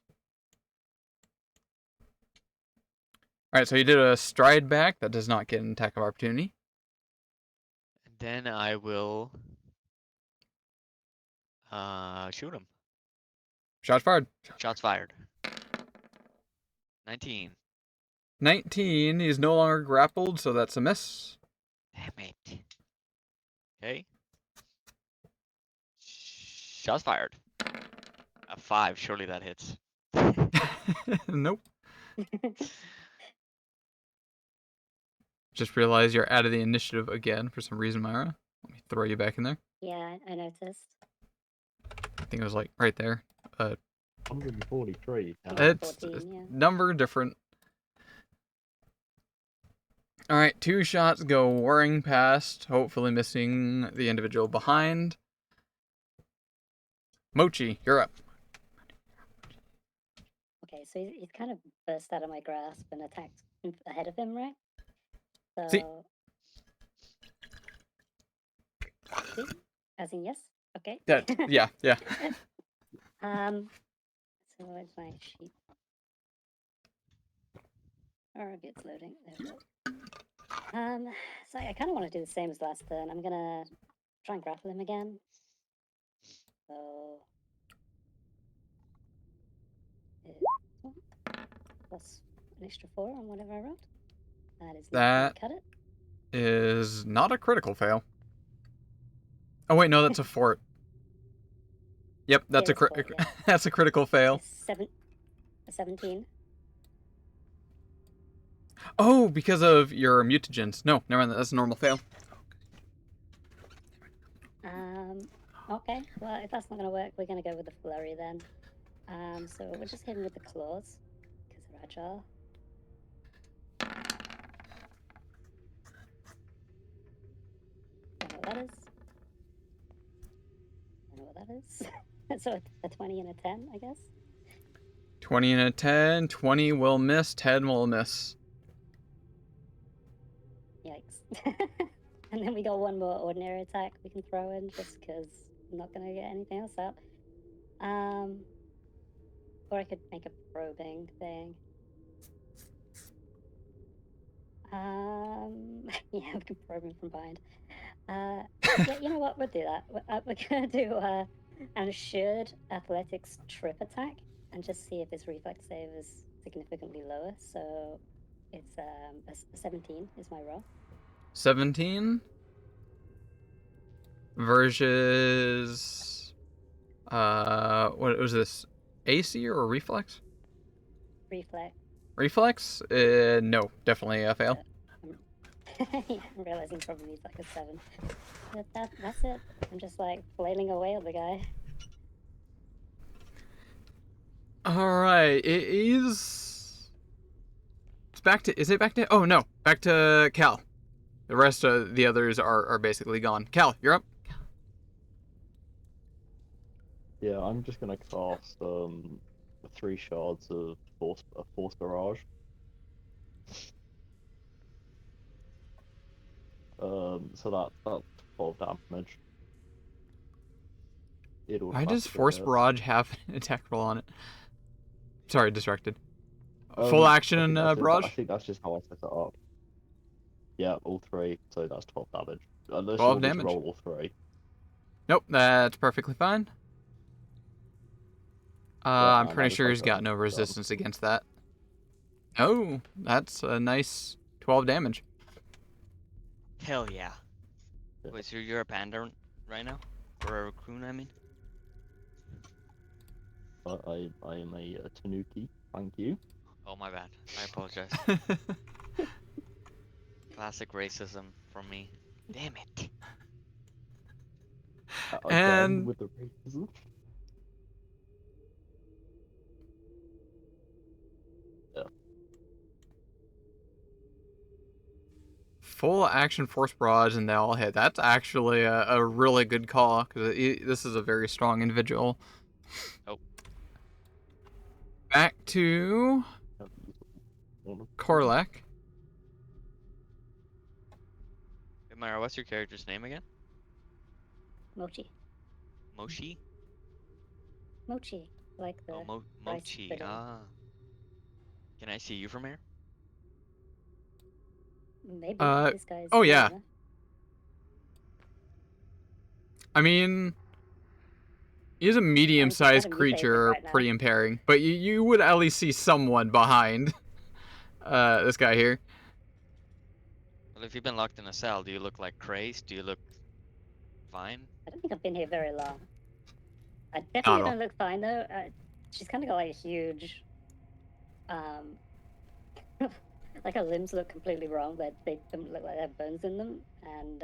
Alright, so you did a stride back. That does not get an attack of opportunity. And then I will shoot him. Shots fired. Shots fired. 19. 19. He's no longer grappled, so that's a miss. Damn it. Okay. Shots fired. A 5, surely that hits. Nope. Just realized you're out of the initiative again for some reason, Myra. Let me throw you back in there. Yeah, I noticed. I think it was like right there. 143. It's 14, yeah. number different. Alright, 2 shots go whirring past, hopefully missing the individual behind. Mochi, you're up. Okay, so he's kind of burst out of my grasp and attacked ahead of him, right? See. So. See? As in yes? Okay. Yeah. So where's my sheet? Oh, maybe it's loading. There we go. So I kind of want to do the same as last turn. I'm gonna try and grapple him again. So. Plus an extra 4 on whatever I rolled. That is not That gonna cut it. is not a critical fail. Oh wait, no, that's a fort. Yep, that's Yeah, that's a fort, yeah. that's a critical fail. A 17. Oh, because of your mutagens. No, never mind. That's a normal fail. Okay. Well, if that's not gonna work, we're gonna go with the flurry then. So we'll just hit him with the claws because they're agile. Don't know what that is. Don't know what that is. So a 20 and a 10, I guess. 20 and a 10. 20 will miss. 10 will miss. Yikes. And then we got one more ordinary attack we can throw in just because I'm not gonna get anything else out. Or I could make a probing thing. Yeah, we can probe him from behind. Yeah, you know what? We'll do that. We're gonna do an assured athletics trip attack and just see if his reflex save is significantly lower. So it's a 17 is my roll. 17 versus what was this? AC or reflex? Reflex. Reflex? No, definitely a fail. Yeah, I'm realizing probably needs like a 7. But that's it. I'm just like flailing away at the guy. All right, it is. It's back to. Is it back to? Oh no, back to Cal. The rest of the others are basically gone. Cal, you're up. Yeah, I'm just gonna cast 3 shards of force barrage. So that's 12 damage. It Why does automatically Force hits. Barrage have an attack roll on it? Sorry, distracted. Full action barrage? I think that's just how I set it up. Yeah, all 3. So that's 12 damage. Unless you 12 want me to damage. roll all 3. Nope, that's perfectly fine. Yeah, I'm and pretty that was sure my he's got turn. no Done. resistance against that. Oh, that's a nice 12 damage. Hell yeah. Yeah. Wait, so you're a panda right now? Or a raccoon, I mean? I am a tanuki. Thank you. Oh, my bad. I apologize. Classic racism from me. Damn it. Again And with the racism. Yeah. full action Force Barrage and they all hit. That's actually a really good call because this is a very strong individual. Oh. Back to Korlek. Hey, Myra, what's your character's name again? Mochi. Moshi? Mochi. Like the Oh, rice Mochi. pudding. Ah. Can I see you from here? Maybe this guy's oh yeah. enough. I mean, he's a medium-sized kinda mutated creature, right now. pretty impairing, but you would at least see someone behind this guy here. Well, if you've been locked in a cell, do you look like crazed? Do you look fine? I don't think I've been here very long. I Not definitely at all. don't look fine though. She's kind of got like a huge, like her limbs look completely wrong. They don't look like they have bones in them, and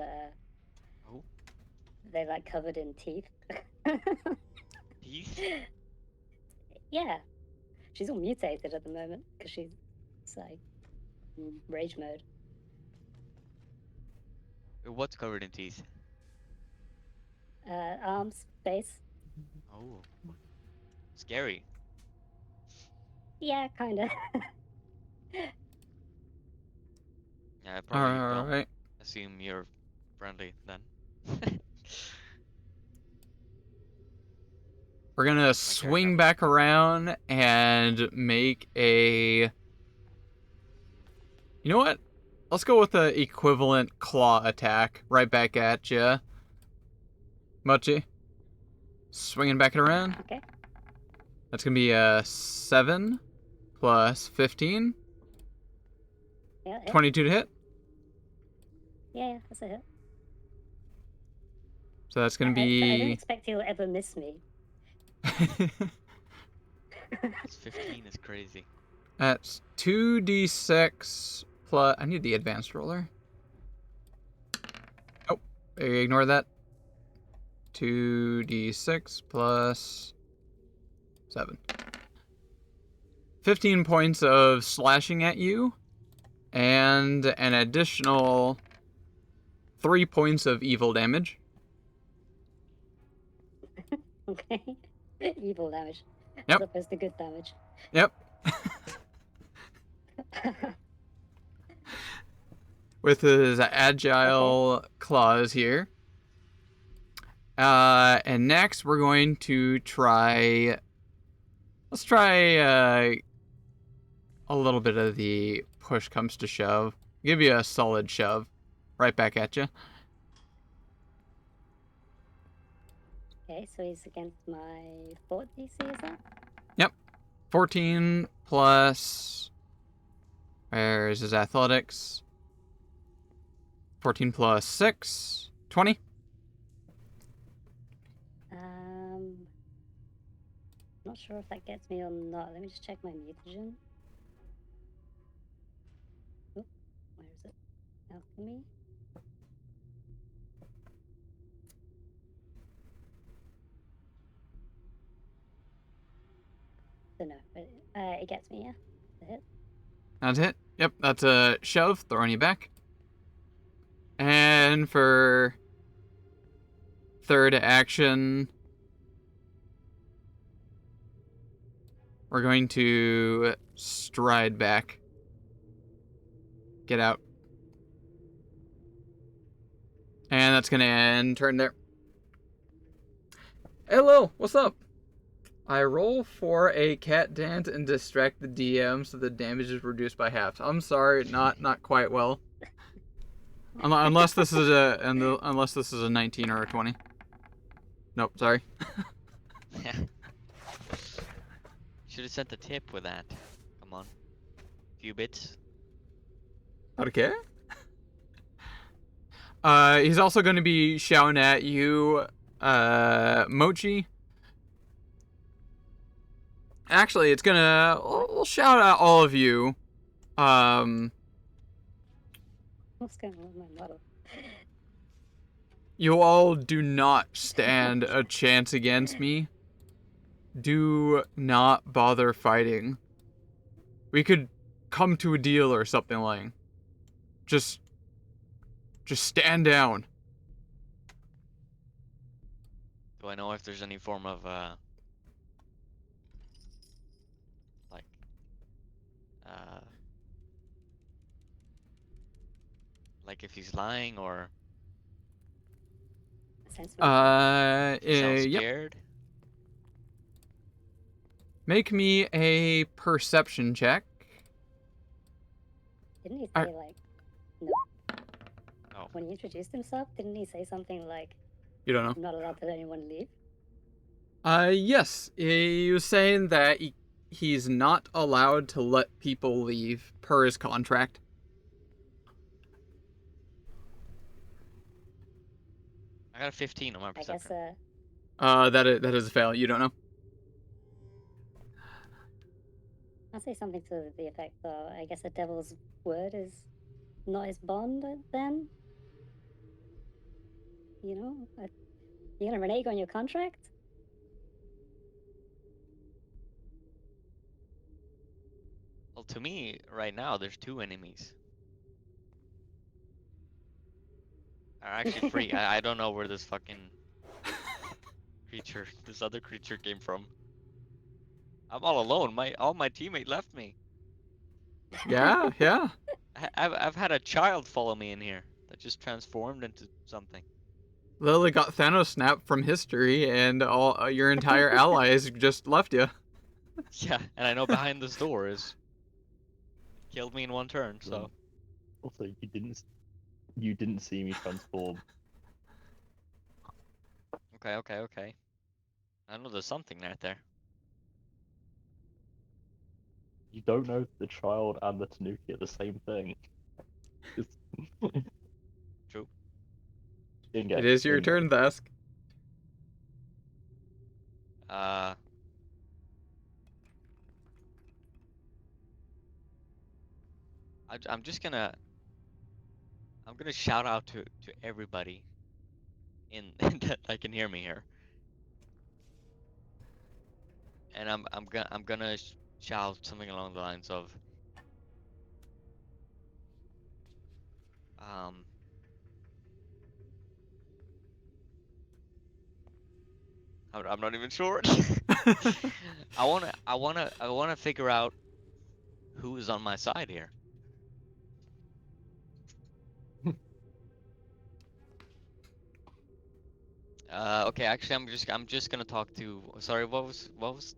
Oh. they're like covered in teeth. Teeth? Yeah, she's all mutated at the moment because she's like in rage mode. What's covered in teeth? Arms, face. Oh, scary. Yeah, kind of. Yeah, I All probably don't right. assume you're friendly then. We're gonna My swing character. back around and make a. You know what? Let's go with the equivalent claw attack right back at ya, Mochi. Swinging back it around. Okay. That's gonna be a 7 plus 15. Yeah, hit. 22 to hit. Yeah, that's a hit. So that's gonna I don't be. expect he'll ever miss me. This 15 is crazy. That's 2d6 plus. I need the advanced roller. Oh, ignore that. 2d6 plus 7. 15 points of slashing at you, and an additional 3 points of evil damage. Okay. Evil damage. Yep. As opposed to good damage. Yep. With his agile claws here. And next we're going to try. Let's try a little bit of the push comes to shove. Give you a solid shove, right back at you. Okay, so he's against my fort DC, is that? 14 plus. Where's his athletics? 14 plus 6. 20. Not sure if that gets me or not. Let me just check my mutagen. Oop, where is it? Alchemy. So no, it gets me, yeah. The hit. That's it. Yep, that's a shove, throwing you back. And for third action, we're going to stride back. Get out. And that's going to end turn there. Hello, what's up? I roll for a cat dance and distract the DM so the damage is reduced by half. I'm sorry, not quite well. Unless this is a 19 or a 20. Nope, sorry. Should have sent a tip with that. Come on. Few bits. Okay. He's also going to be shouting at you, Mochi. Actually, it's gonna. We'll shout at all of you. What's going on with my model? You all do not stand a chance against me. Do not bother fighting. We could come to a deal or something like. Just stand down. Do I know if there's any form of like like if he's lying or Sounds if he sounds Yep. scared? Make me a perception check. Didn't he say, I- like, no? Oh. When he introduced himself, didn't he say something like, You don't know. I'm not allowed to let anyone leave? Yes. He was saying that he's not allowed to let people leave per his contract. I got a 15 on my I guess, perception. That is a fail. You don't know. I'll say something to the effect, though. I guess a devil's word is not his bond, then? You know? You're gonna renege on your contract? Well, to me, right now, there's 2 enemies. Are actually free. I don't know where this fucking creature this other creature came from. I'm all alone. All my teammate left me. Yeah, yeah. I've had a child follow me in here that just transformed into something. Lily got Thanos snapped from history, and all your entire allies just left you. Yeah, and I know behind this door is killed me in one turn. So Also, you didn't see me transform. okay. I know there's something right there. You don't know the child and the Tanuki are the same thing. It's True. in It game. is your In game. turn, Thesk. Uh, I'm just gonna shout out to everybody in that can hear me here, and I'm gonna shout something along the lines of um. I'm not even sure. I wanna figure out who is on my side here. Okay, actually, I'm just gonna talk to. Sorry, what was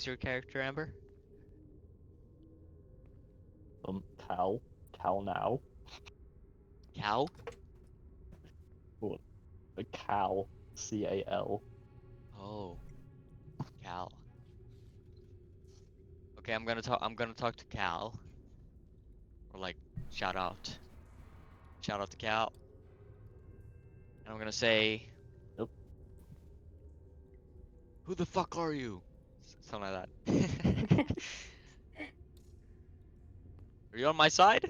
your character, Amber? Cal. Cal now. Cal? Or a Cal. Cal. Oh, Cal. Okay, I'm gonna talk to Cal, or like shout out, shout out to Cal, and I'm gonna say, Yep. "Who the fuck are you?" Something like that. Are you on my side?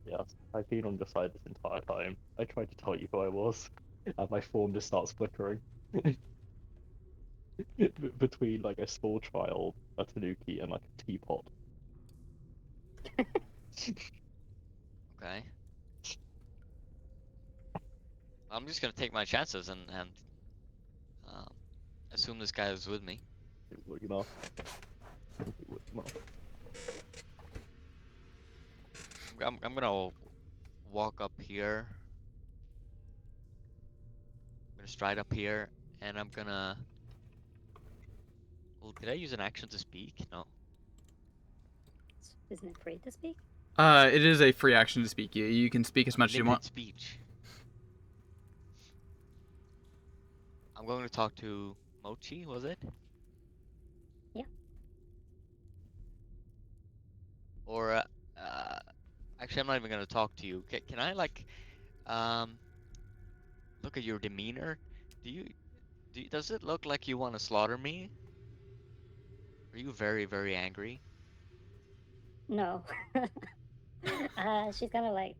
Yes, I've been on your side this entire time. I tried to tell you who I was, and my form just starts flickering. Between like a small child, a Tanuki, and like a teapot. Okay. I'm just gonna take my chances and um, assume this guy is with me. What you know? What you know? I'm gonna walk up here. I'm gonna stride up here, and I'm gonna. Well, did I use an action to speak? No. Isn't it free to speak? It is a free action to speak. You can speak as much as you want. Unlimited speech. I'm going to talk to Mochi, was it? Yeah. Or uh, actually, I'm not even gonna talk to you. Can I like um look at your demeanor? Do you does it look like you want to slaughter me? Are you very, very angry? No. She's kind of like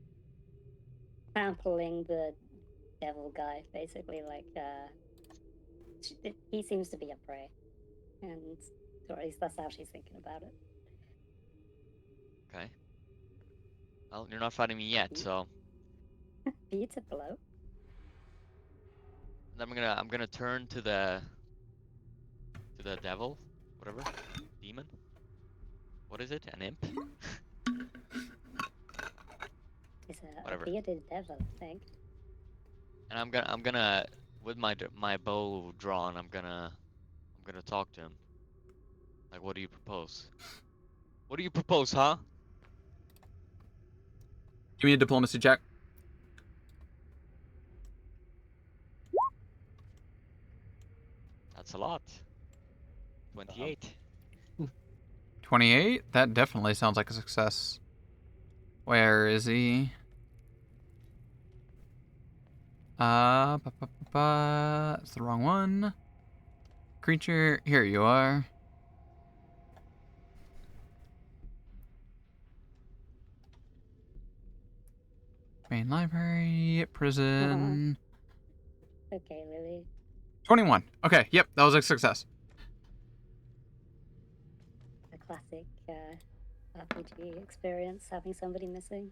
trampling the devil guy, basically. Like, he seems to be a prey, and or at least that's how she's thinking about it. Okay. Well, you're not fighting me yet, Beat, so beat to blow. I'm gonna turn to the devil, whatever, demon. What is it? An imp? It's a Whatever. bearded devil, I think. And I'm gonna with my bow drawn, I'm gonna talk to him. Like, what do you propose? What do you propose, huh? Give me a diplomacy check. That's a lot. Damn. 28. 28? That definitely sounds like a success. Where is he? That's the wrong one. Creature, here you are. Main library, prison. Okay, Lily. 21. Okay, yep, that was a success. A classic RPG experience, having somebody missing.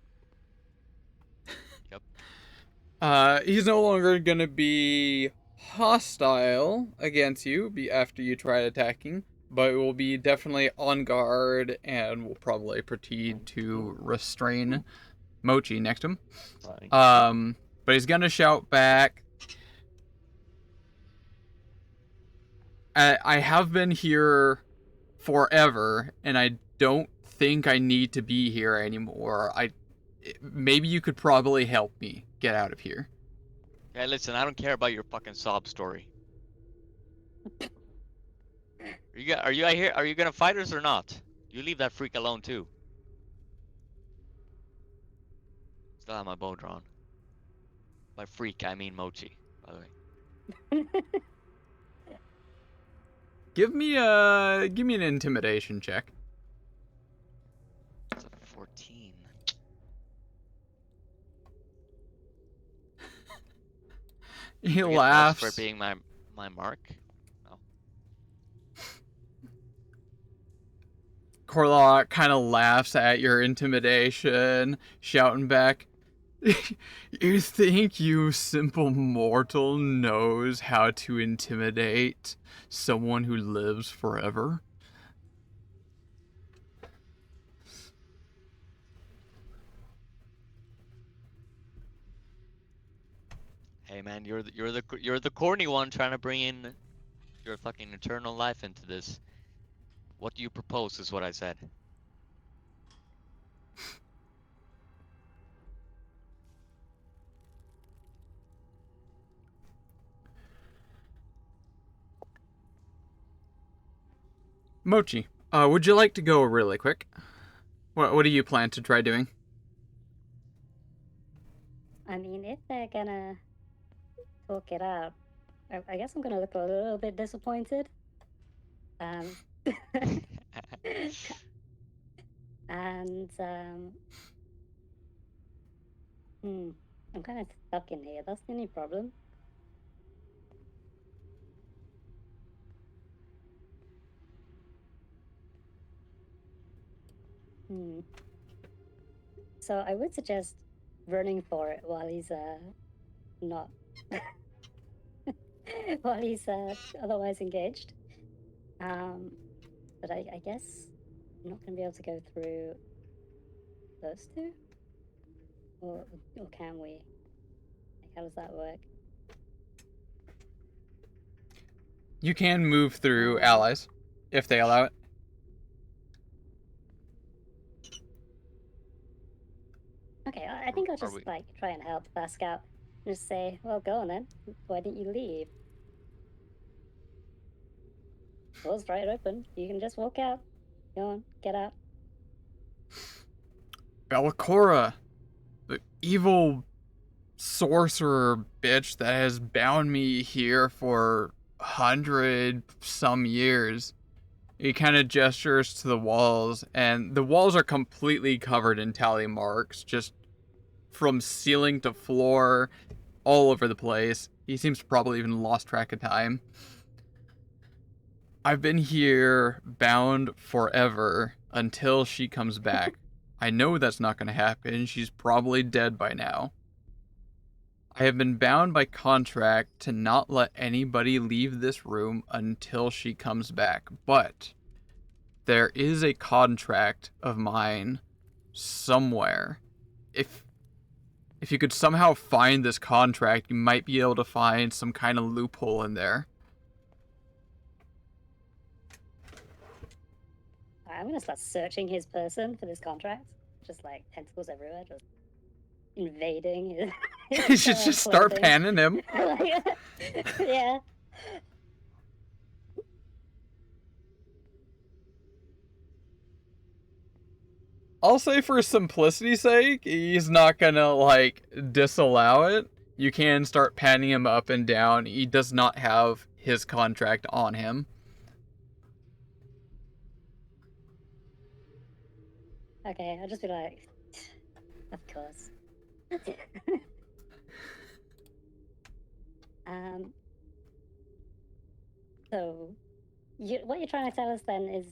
Yep. He's no longer gonna be hostile against you after you try attacking, but will be definitely on guard and will probably proceed to restrain Mochi next to him. Thank But he's gonna shout back. I have been here forever, and I don't think I need to be here anymore. Maybe you could probably help me get out of here. Okay, listen, I don't care about your fucking sob story. Are you out here? Are you gonna fight us or not? You leave that freak alone too. Still have my bow drawn. By freak, I mean Mochi, by the way. Give me an intimidation check. It's a 14. He Do I get plus for laughs. being my mark? No. Corlock kind of laughs at your intimidation, shouting back, "You think you simple mortal knows how to intimidate someone who lives forever?" Hey man, you're the corny one trying to bring in your fucking eternal life into this. What do you propose is what I said. Mochi, would you like to go really quick? What do you plan to try doing? I mean, if they're gonna talk it out, I guess I'm gonna look a little bit disappointed. Um, and I'm kind of stuck in here. That's the only problem. So I would suggest running for it while he's not while he's otherwise engaged. But I guess I'm not gonna be able to go through those two, or can we? Like, how does that work? You can move through allies if they allow it. Okay, I think I'll just we- like try and help Fast Scout. Just say, well, go on then. Why didn't you leave? Door's right open. You can just walk out. Go on, get out. Bellicora, the evil sorcerer bitch that has bound me here for 100 some years. He kind of gestures to the walls, and the walls are completely covered in tally marks, just from ceiling to floor, all over the place. He seems to probably even lost track of time. I've been here bound forever until she comes back. I know that's not going to happen. She's probably dead by now. I have been bound by contract to not let anybody leave this room until she comes back. But there is a contract of mine somewhere. If you could somehow find this contract, you might be able to find some kind of loophole in there. I'm gonna start searching his person for this contract. Just like tentacles everywhere, just invading his You should just start clothing. panning him. Yeah. I'll say for simplicity's sake, he's not gonna, like, disallow it. You can start panning him up and down. He does not have his contract on him. Okay, I'll just be like, of course. So, what you're trying to tell us then is,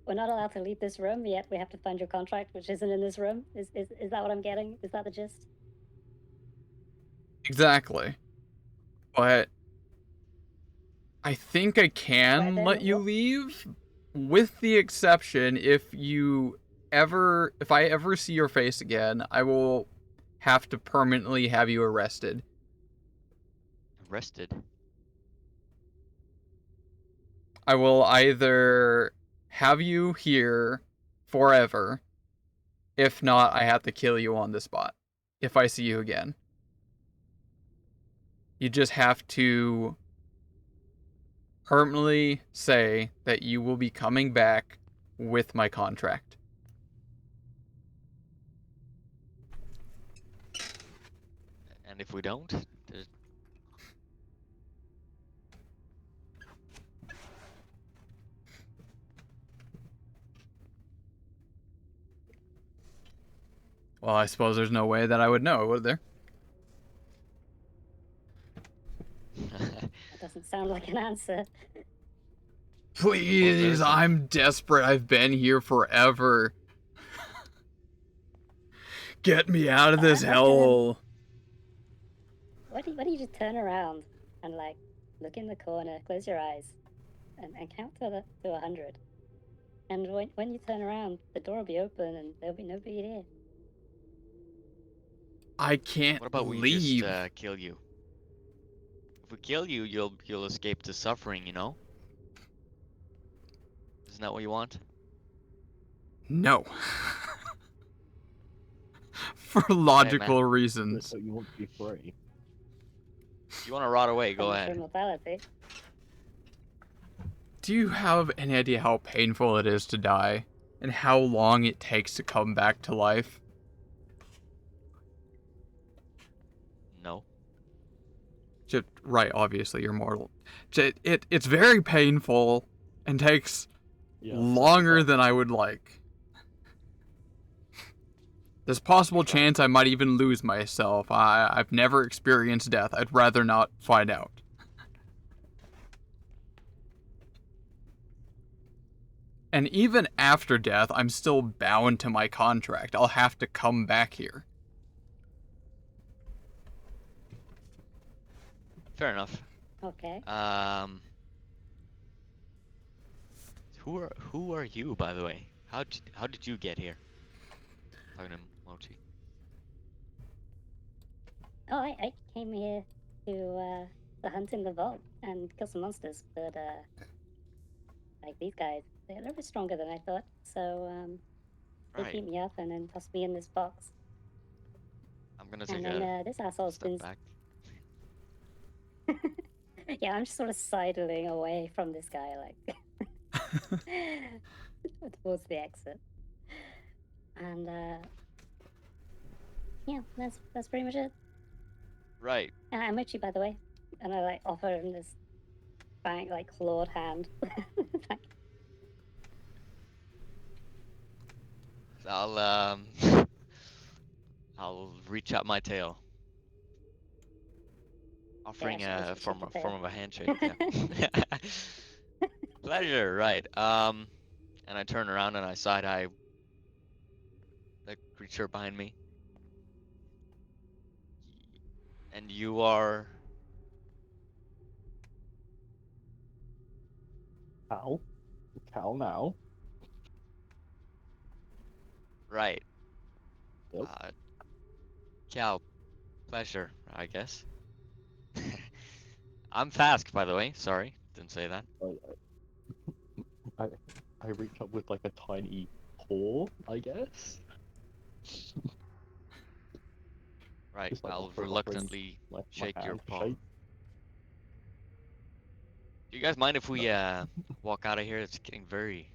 we're not allowed to leave this room, yet we have to find your contract, which isn't in this room. Is that what I'm getting? Is that the gist? Exactly. But I think I can then let you what- leave, with the exception if I ever see your face again, I will have to permanently have you arrested. Arrested. I will either have you here forever, if not, I have to kill you on the spot if I see you again. You just have to permanently say that you will be coming back with my contract. And if we don't, there's... Well, I suppose there's no way that I would know, would there? That doesn't sound like an answer. Please, I'm desperate. I've been here forever. Get me out of this I'm just gonna- hell. Why do you just turn around and like look in the corner, close your eyes, and count to 100? And when you turn around, the door will be open and there'll be nobody here. I can't What about we leave. just kill you? If we kill you, you'll escape the suffering, you know? Isn't that what you want? No. For logical reasons. So you want to be free. If you want to rot away, go Thanks for ahead. immortality. Do you have any idea how painful it is to die? And how long it takes to come back to life? No. Right, obviously you're mortal. It's very painful and takes longer than I would like. There's possible chance I might even lose myself. I've never experienced death. I'd rather not find out. And even after death, I'm still bound to my contract. I'll have to come back here. Fair enough. Okay. Who are you, by the way? How did you get here? Talking to Mochi. Oh, I came here to hunt in the vault and kill some monsters, but like these guys, they're a little bit stronger than I thought. So they Right. beat me up and then tossed me in this box. I'm gonna And take then a this asshole's step been. back. Yeah, I'm just sort of sidling away from this guy, like towards the exit. And yeah, that's pretty much it. Right. And I'm Mochi, by the way. And I like offer him this bang, like clawed hand. I'll I'll reach out my tail. Offering Yeah, a shake the tail. form of a handshake. Yeah. Pleasure, right. And I turn around and I side eye the creature behind me. And you are Cal now. right. Yep. Cal, pleasure, I guess. I'm Fask, by the way. Sorry, didn't say that. I reach up with like a tiny paw, I guess. Right, Just like I'll offering reluctantly my shake your hand paw. shake. Do you guys mind if we walk out of here? It's getting very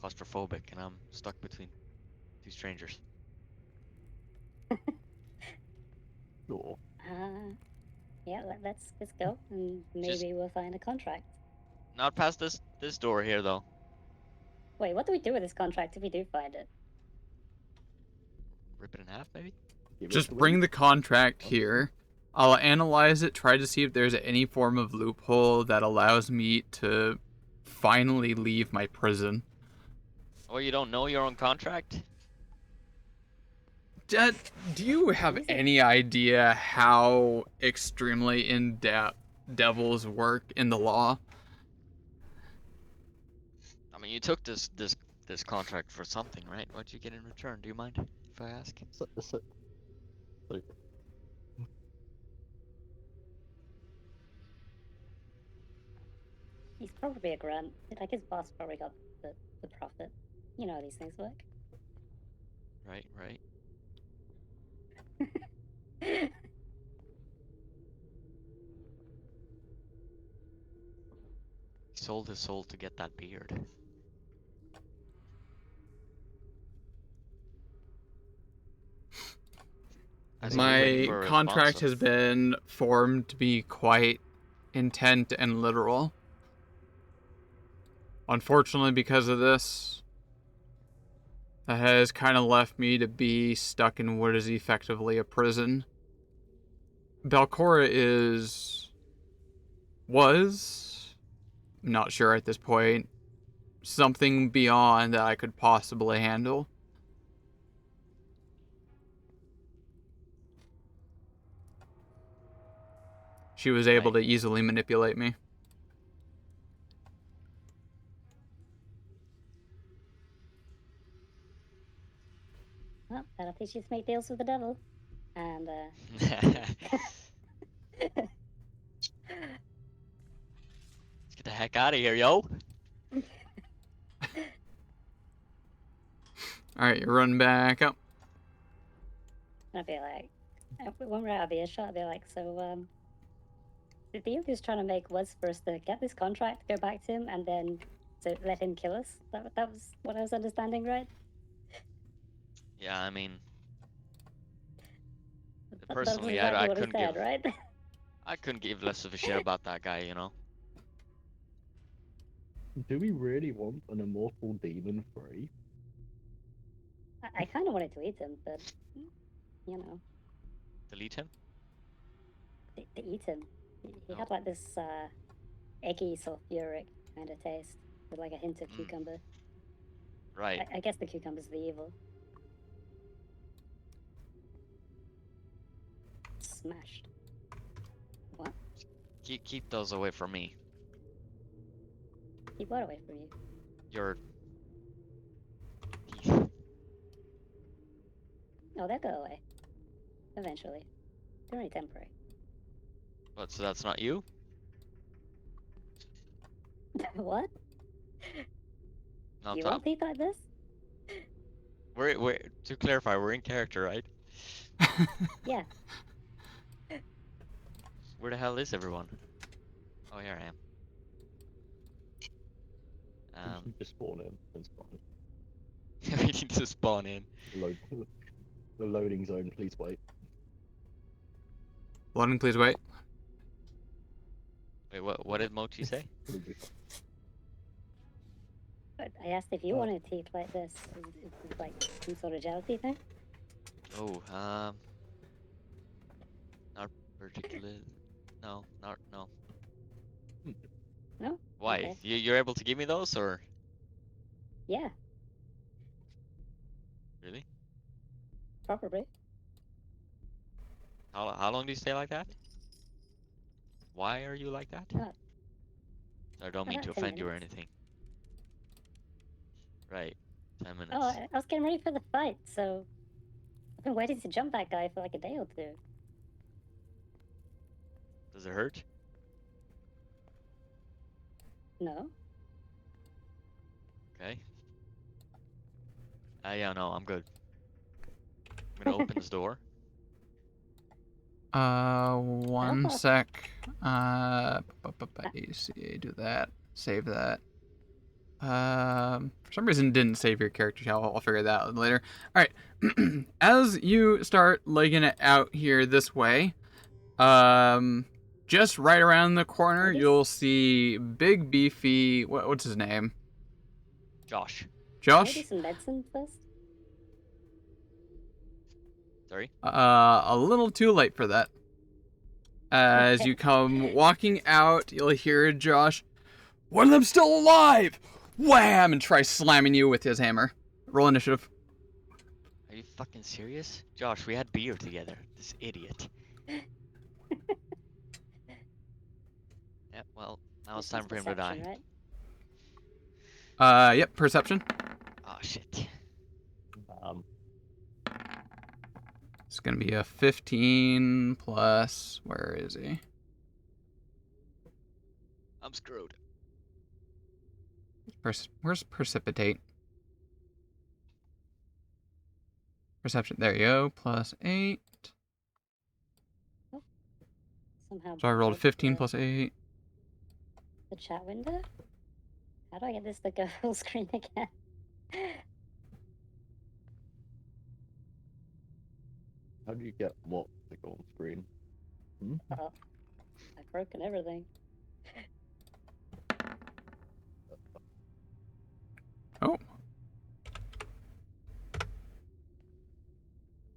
claustrophobic, and I'm stuck between two strangers. Sure. Yeah, let's go, and maybe we'll find a contract. Not past this door here, though. Wait, what do we do with this contract if we do find it? Rip it in half, maybe? Just bring the contract here. I'll analyze it, try to see if there's any form of loophole that allows me to finally leave my prison. Oh, you don't know your own contract? Do you have Is it? any idea how extremely in-depth devils work in the law? I mean, you took this contract for something, right? What'd you get in return? Do you mind if I ask? So, He's probably a grunt. Like his boss probably got the profit. You know how these things work. Right, right. He sold his soul to get that beard. As he waited My for a response contract has of, been formed to be quite intent and literal. Unfortunately, because of this, that has kind of left me to be stuck in what is effectively a prison. Belcora was, not sure at this point, something beyond that I could possibly handle. She was able right. to easily manipulate me. Well, that'll teach you to make deals with the devil. And Let's get the heck out of here, yo. Alright, you're running back up. I'd be like, when we're out of earshot, I'd be like, so the deal he was trying to make was for us to get this contract, go back to him, and then to let him kill us. That was what I was understanding, right? Yeah, I mean, That was personally, exactly I what he couldn't said, give right? I couldn't give less of a shit about that guy, you know. do we really want an immortal demon free? I kind of wanted to eat him, but you know, Delete him. to eat him. He No. had like this eggy sulfuric kind of taste with like a hint of Mm. cucumber. Right. I guess the cucumber's the evil. Smashed. What? Keep those away from me. Keep what away from you? Your Oh, they'll go away. Eventually. They're only temporary. What? So that's not you? What? No, You Tom. want teeth like this? We're to clarify, we're in character, right? Yeah. Where the hell is everyone? Oh, here I am. You just spawn in. It's fine. We need to spawn in. Load, the loading zone, please wait. Loading, please wait. Wait, what did Mochi say? It'll be fine. But I asked if you Oh. wanted teeth like this. Is it like some sort of jealousy thing? Oh, not particularly. No, no. No? Why? Okay. You're able to give me those, or Yeah, really? probably. How long do you stay like that? Why are you like that? I don't mean About to 10 offend you or minutes. anything. Right, 10 minutes. Oh, I was getting ready for the fight, so I've been waiting to jump that guy for like a day or two. Does it hurt? No? Okay. Yeah, no, I'm good. I'm gonna open this door. One Oh. sec. ACA, do that. Save that. For some reason didn't save your character sheet. I'll figure that out later. Alright. As you start legging it out here this way, just right around the corner, Notice? you'll see big beefy, what's his name? Josh. Can I do Josh? some medicine first? Sorry. A little too late for that. As Okay. you come walking out, you'll hear Josh, "One of them still alive! wham, and tries slamming you with his hammer. Roll initiative. Are you fucking serious? Josh, we had beer together. This idiot. Yeah, well, now it's This is time for him to die. perception, right? Yep, perception. Oh shit. It's gonna be a 15 plus. Where is he? I'm screwed. Where's precipitate? Perception. There you go. Plus 8. Somehow. So I rolled a broke 15 the, plus 8. the chat window. How do I get this to go full screen again? How do you get what to go on screen? Oh, I've broken everything. Oh.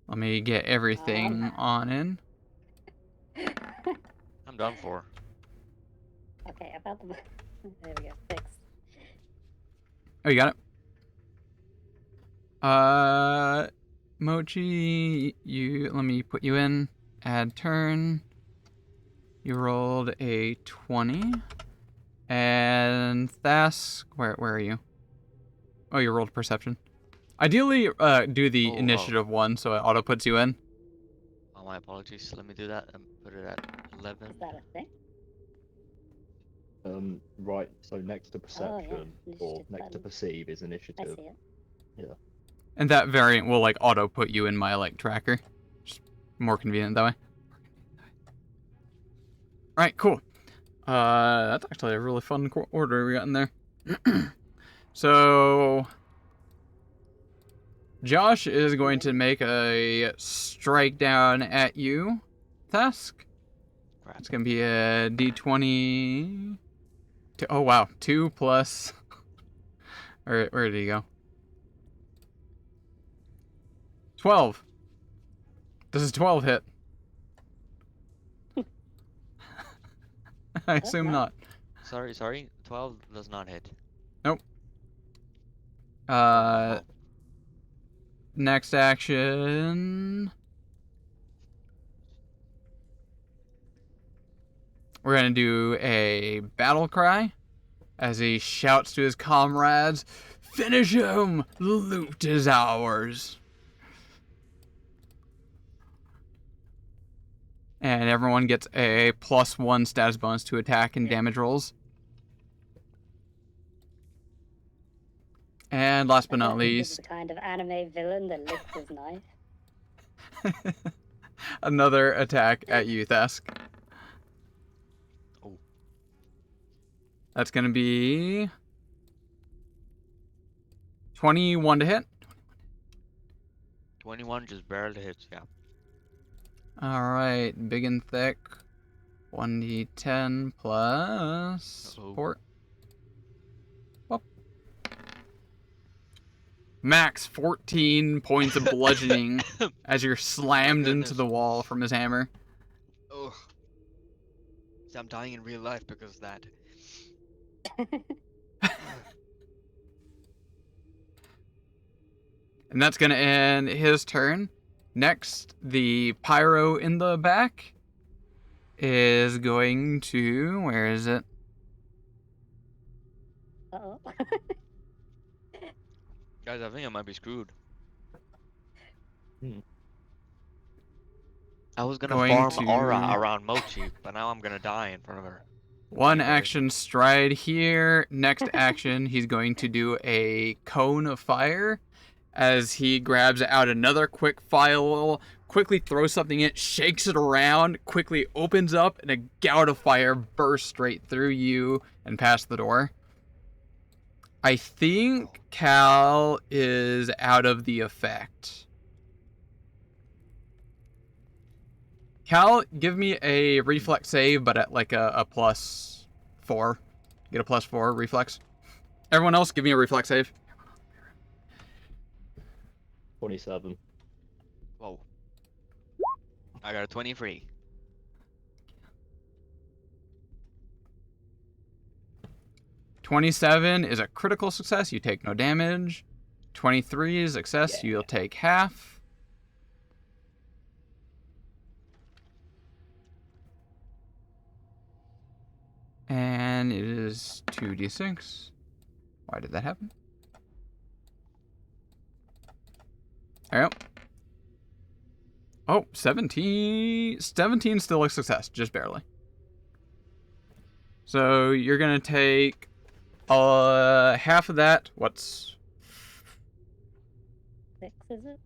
Let me get everything on in. I'm done for. Okay, about the. There we go. Fixed. Oh, you got it? Mochi, let me put you in. Add turn. You rolled a 20. And Thask, where are you? Oh, you rolled perception. Ideally, do the Oh. initiative one so it auto puts you in. Oh, my apologies. Let me do that and put it at 11. Is that a thing? Right. So next to perception or Initiative next to button. perceive is I initiative. see it. Yeah. And that variant will like auto put you in my like tracker. Just more convenient that way. Alright, cool. That's actually a really fun order we got in there. So Josh is going to make a strike down at you, Thask. Crap. It's gonna be a d20. Oh wow, 2 plus. Where did he go? 12. Does a 12 hit? I assume no. not. Sorry. 12 does not hit. Nope. Oh. Next action. We're gonna do a battle cry as he shouts to his comrades, "Finish him! The loot is ours!" And everyone gets a +1 status bonus to attack and damage rolls. And last but not This is least, the kind of anime villain that licks his knife. another attack at you, Thask. Oh. That's gonna be 21 to hit. 21 just barely hits, yeah. Alright, big and thick. 1d10 plus Uh-oh. 4. Whoop. Max 14 points of bludgeoning as you're slammed into the wall from his hammer. Oh. See, I'm dying in real life because of that. And that's going to end his turn. Next, the pyro in the back is going to... Where is it? Uh-oh. Guys, I think I might be screwed. I was gonna Going farm to- aura around Mochi, but now I'm gonna die in front of her. One Anyway. action stride here. Next action, he's going to do a cone of fire as he grabs out another quick file, quickly throws something in, shakes it around, quickly opens up, and a gout of fire bursts straight through you and past the door. I think Cal is out of the effect. Cal, give me a reflex save, but at like a +4. Get a +4 reflex. Everyone else, give me a reflex save. 27. Whoa. I got a 23. 27 is a critical success. You take no damage. 23 is success. Yeah. You'll take half. And it is 2d6. Why did that happen? There you go. Oh, 17. 17 still a success, just barely. So you're gonna take half of that. What's 6, is it?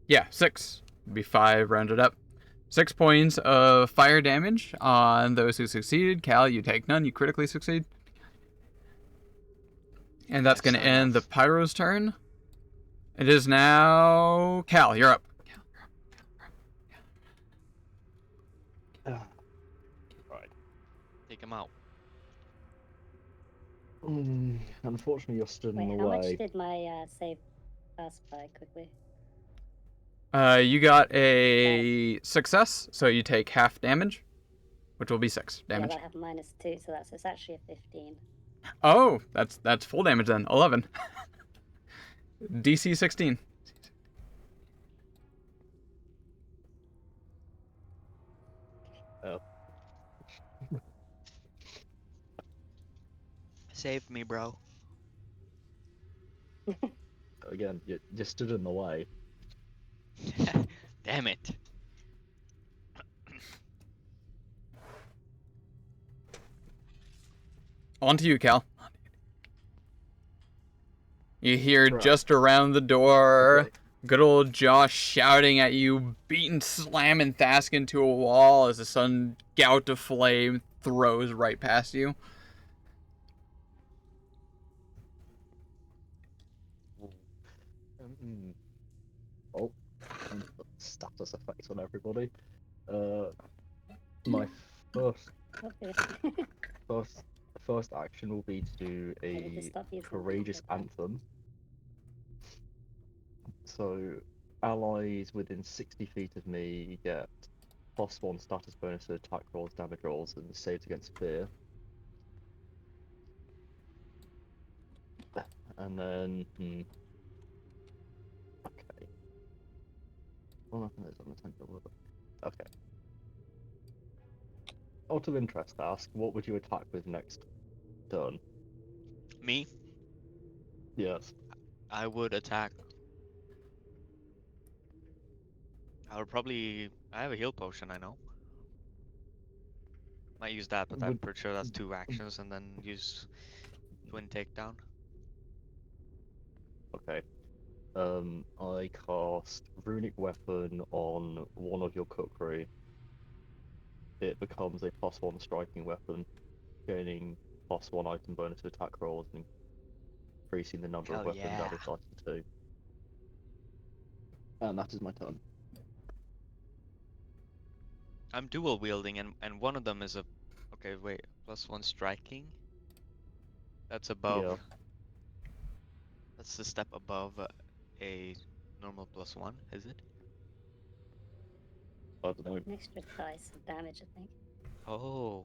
Yeah, 6. It'd be 5 rounded up. 6 points of fire damage on those who succeeded. Cal, you take none. You critically succeed. And that's going to Fair end the enough. Pyro's turn. It is now Cal, you're up. Right. Take him out. Unfortunately, you're stood in Wait, the how way. much did my save pass by quickly? You got a success, so you take half damage, which will be 6 damage. Yeah, but I have -2, so it's actually a 15. Oh, that's full damage then. 11. DC 16. Oh, Save me, bro. again, you stood in the way. Damn it. On to you, Cal. You hear Right. just around the door, Okay. good old Josh shouting at you, beating, slamming Thask into a wall as the sun gout of flame throws right past you. Oh, and the status effects on everybody. My first Okay. first first action will be to do I need to a stop using courageous that. anthem. So, allies within 60 feet of me get +1 status bonus to attack rolls, damage rolls, and saves against fear. And then, okay. Well, nothing is on the central. Okay. Out of interest, ask, what would you attack with next turn? Me? Yes. I would attack. I would probably. I have a heal potion, I know. Might use that, but I'm Would pretty sure that's 2 actions, and then use twin takedown. okay. I cast Runic Weapon on one of your cookery. It becomes a +1 striking weapon, gaining +1 item bonus to attack rolls and increasing the number of Hell weapon yeah. damage dice to 2. And that is my turn. I'm dual wielding, and one of them is a. Okay, wait. +1 striking? That's above. Yeah, That's the step above a normal +1, is it? I don't know. An extra dice of damage, I think. Oh.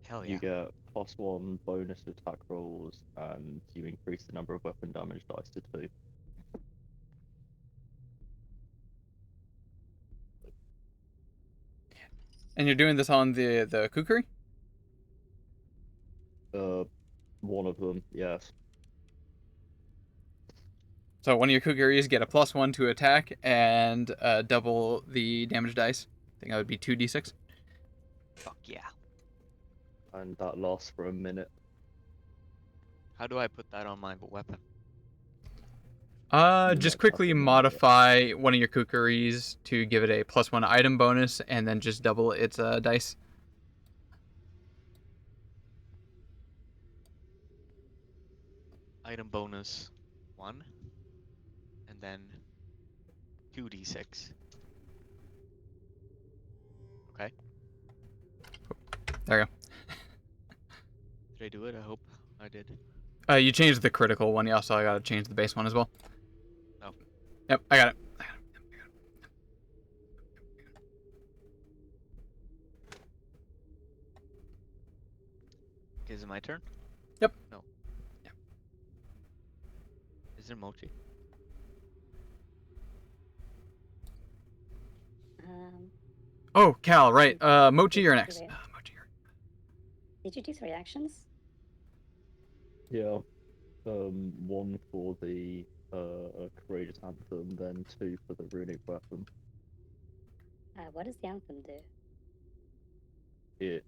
Hell You yeah. get +1 bonus to attack rolls, and you increase the number of weapon damage dice to 2. And you're doing this on the kukri? One of them, yes. So one of your kukuris get a +1 to attack and double the damage dice. I think that would be 2d6. Fuck yeah. And that lasts for a minute. How do I put that on my weapon? Just Might quickly have to modify one of your kukuris to give it a +1 item bonus, and then just double its dice. Item bonus 1, and then 2d6. Okay. There you Did I do it? I hope I did. go. You changed the critical one. You also got to change the base one as well. Oh. Yep, I got it. Because my turn? Yep. No. Yep. Is it Mochi? Oh, Cal, right. Mochi, you're Did next. you- Mochi, you're... Did you do 3 actions? Yeah. One for the courageous anthem, then 2 for the runic weapon. What does the anthem do? It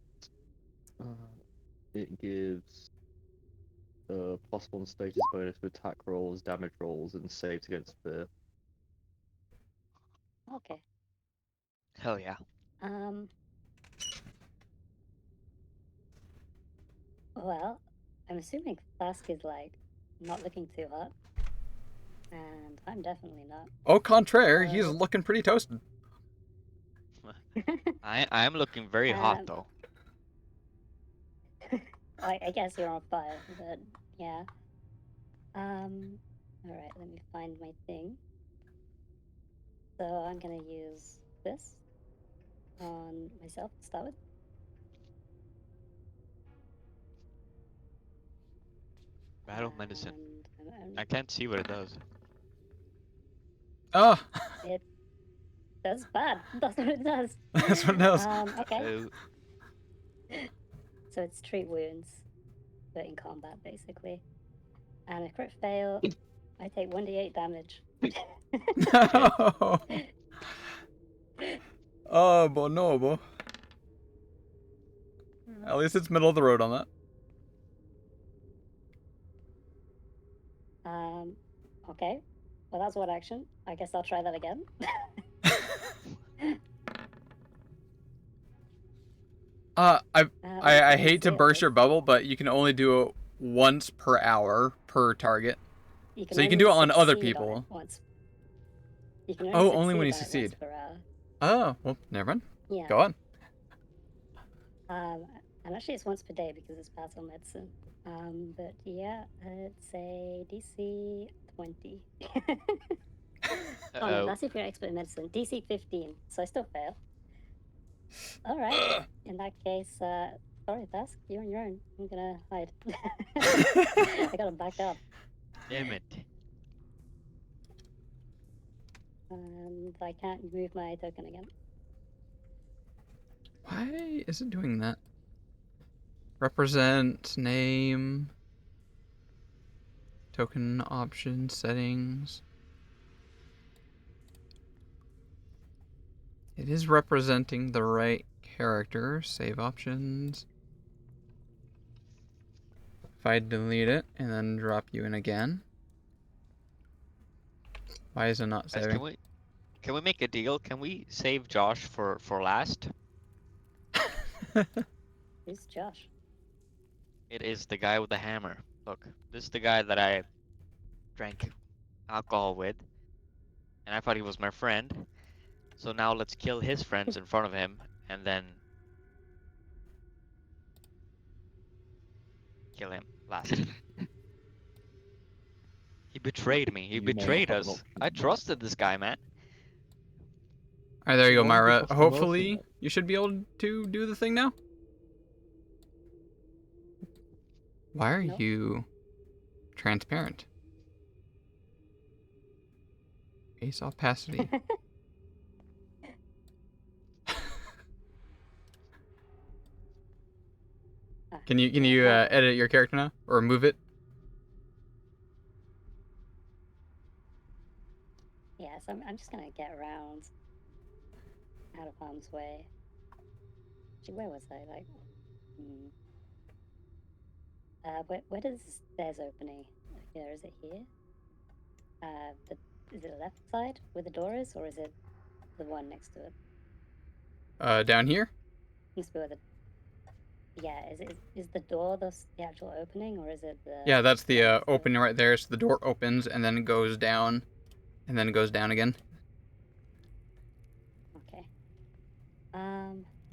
it gives +1 status bonus to attack rolls, damage rolls, and saves against fear. Okay. Hell yeah. Well, I'm assuming Flask is like not looking too hot, and I'm definitely not. Au contraire, he's So- looking pretty toasted. I'm looking very hot though. I guess you're on fire, but yeah. All right, let me find my thing. So I'm gonna use this on myself to start with. Battle medicine. And I can't see what it does. Oh, it does bad. That's what it does. that's what it does. Okay. Oh, So it's treat wounds, but in combat basically. And a crit fail, I take 1d8 damage. No. Oh, bonobo. At least it's middle of the road on that. Okay. Well, that's one action. I guess I'll try that again. I hate to see it burst your as- bubble, but you can only do it once per hour per target. So you can only do it on other succeed on people. it once. You can Oh, only when you on it once succeed. per hour. Oh, well, never mind. Yeah. Go on. And actually it's once per day because it's battle medicine. But yeah, it's a DC 20. Oh no, that's if you're expert in medicine. DC 15, so I still fail. All right. In that case, sorry, Task, you're on your own. I'm gonna hide. I gotta back up, damn it. and I can't move my token again. Why is it doing that? Represent, name, token option, settings. It is representing the right character. Save options. If I delete it and then drop you in again. Why is it not Guys, saving? can we make a deal? Can we save Josh for last? Who's Josh? It is the guy with the hammer. Look, this is the guy that I drank alcohol with, and I thought he was my friend. So now let's kill his friends in front of him, and then kill him last. He betrayed me. He You may betrayed have an us. option I on that. trusted this guy, man. Alright, there you go, Why would you Myra. trust the mercenary? Hopefully, you should be able to do the thing now. Why are Nope. you transparent? Ace opacity. Can you edit your character now or move it? Yeah, so I'm just gonna get around out of harm's way. Actually, where was I? Like, where does the stairs opening appear? Is it here? Is it the left side where the door is, or is it the one next to it? Down here? Must be where the yeah. Is the door the actual opening, or is it the Yeah, that's the one next to it? opening right there. So the door opens and then it goes down, and then it goes down again. Okay.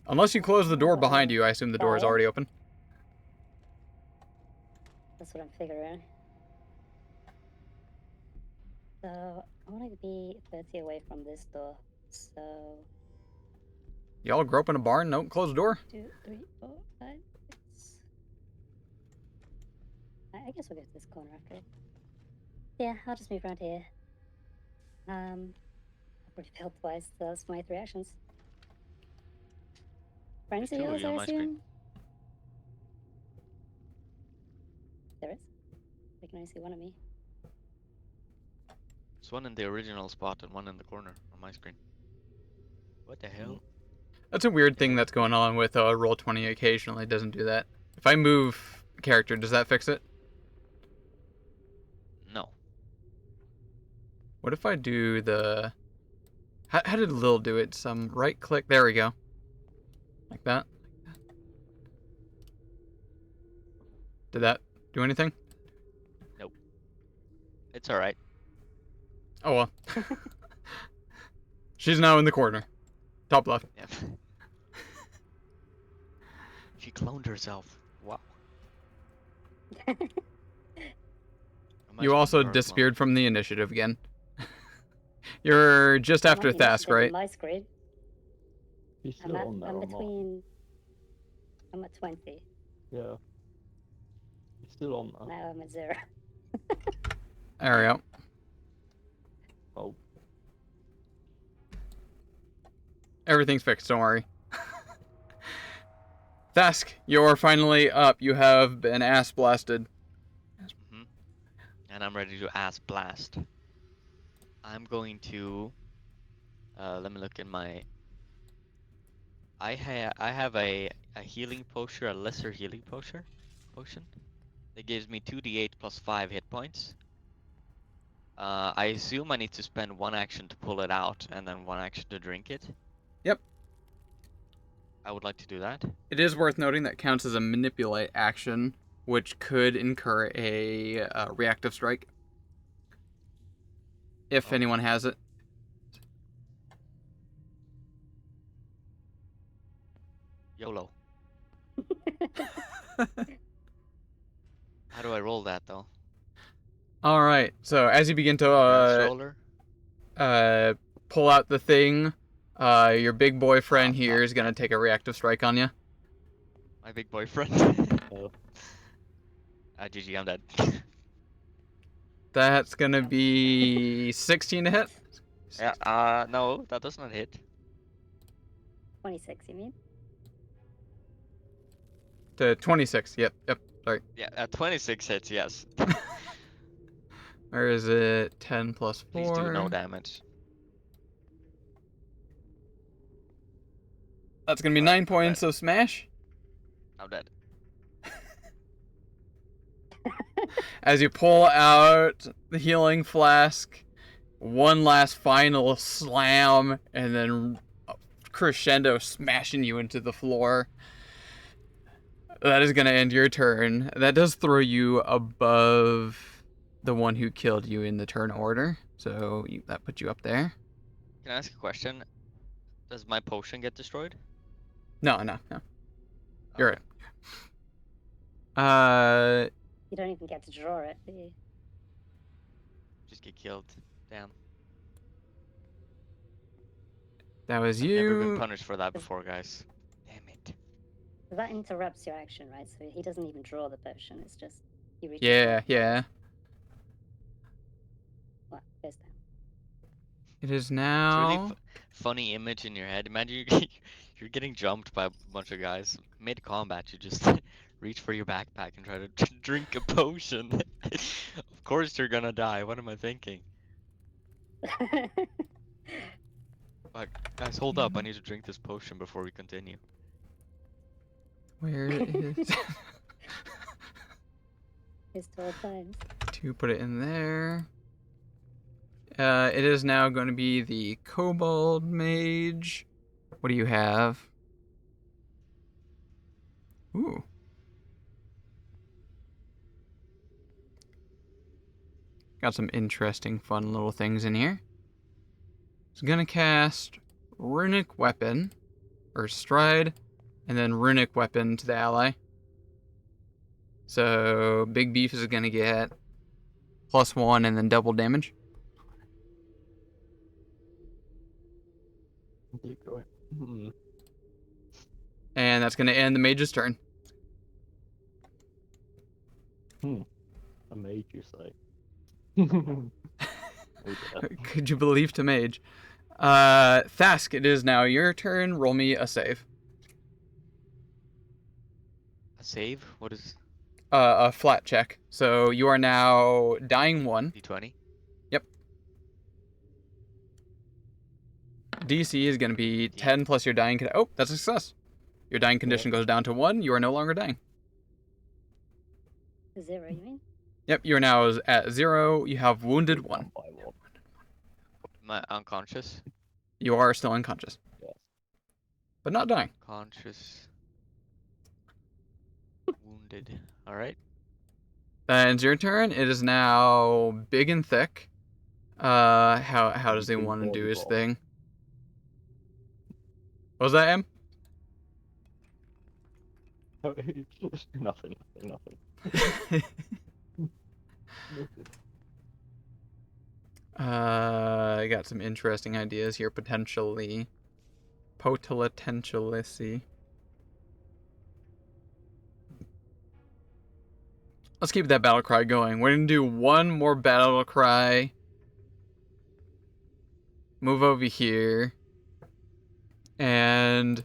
Unless you close the door behind you, I assume the door is Fire. already open. That's what I'm figuring. So I want to be 30 away from this door. So Y'all grope in a barn, don't close the door. 2, 3, 4, 5, 6. I guess we'll go to this corner after it. Yeah, I'll just move around here. I've already failed twice, so that's my 3 actions. Friends of There's 2 of yours, you I on my screen. assume? There is? I can only see one of me. There's one in the original spot and one in the corner on my screen. What the hell? That's a weird They thing look- that's going on with Roll20 occasionally. It doesn't do that. If I move a character, does that fix it? No. What if I do the... How did Lil do it? Some right click. There we go. Like that. Did that do anything? It's alright. Oh well. She's now in the corner. Top left. Yeah. She cloned herself. Wow. On my You screen, also are a clone. disappeared from the initiative again. You're just I'm after on the Thask, initiative on right? my screen. He's still on there I'm or not? between. I'm at 20. Yeah. He's still on there. Now I'm at 0. There we go. Oh, Everything's fixed, don't worry. Thask, you're finally up. You have been ass blasted. And I'm ready to ass blast. I'm going to. Let me look in my. I have a healing potion, a lesser healing potion, that gives me 2d8 plus 5 hit points. I assume I need to spend 1 action to pull it out and then 1 action to drink it. Yep. I would like to do that. It is worth noting that counts as a manipulate action, which could incur a reactive strike. If Oh. anyone has it. YOLO. How do I roll that though? Alright, so as you begin Dice to roller. pull out the thing, your big boyfriend Oh, here fuck is going to take a reactive strike on you. My big boyfriend. oh. GG, I'm dead. That's going to be 16 to hit. Yeah, no, that does not hit. 26, you mean? To 26, yep, sorry. Yeah, 26 hits, yes. Where is it? 10 plus 4. Please do no damage. That's going to be Alright, 9 points of smash. I'm dead. As you pull out the healing flask, one last final slam, and then crescendo smashing you into the floor. That is going to end your turn. That does throw you above the one who killed you in the turn order. So that puts you up there. Can I ask a question? Does my potion get destroyed? No. You're Okay. right. You don't even get to draw it, do you? Just get killed. Damn. That was I've never been you. punished for that before, guys. Damn it. So that interrupts your action, right? So he doesn't even draw the potion, it's just he reaches Yeah. What goes down. It is It's now. really funny image in your head. Imagine you're getting jumped by a bunch of guys. Mid-combat, you just reach for your backpack and try to drink a potion. Of course you're gonna die. What am I thinking? But guys, hold up. I need to drink this potion before we continue. Where is His 12 times. to put it in there? It is now going to be the Kobold Mage. What do you have? Ooh. Got some interesting, fun little things in here. It's gonna cast Runic Weapon, or Stride, and then Runic Weapon to the ally. So Big Beef is gonna get +1 and then double damage. Keep going. Hmm. And that's gonna end the mage's turn. A mage, you say? Oh dear. Could you believe to mage? Thask, it is now your turn. Roll me a save. A save? What is A flat check. So you are now dying 1. D20? DC is going to be 15. 10 plus your dying. Oh, that's a success. Your dying condition goes down to 1. You are no longer dying. 0, you mean? Yep, you are now at 0. You have wounded 1. Down by 1. Am I unconscious? You are still unconscious, Yes. but not dying. Conscious. Wounded. Alright. Then it's your turn. It is now big and thick. How does he Big want to do his volleyball. thing? What was that, Em? Nothing. I got some interesting ideas here, potentially. Potentially. Let's keep that battle cry going. We're gonna do one more battle cry. Move over here. And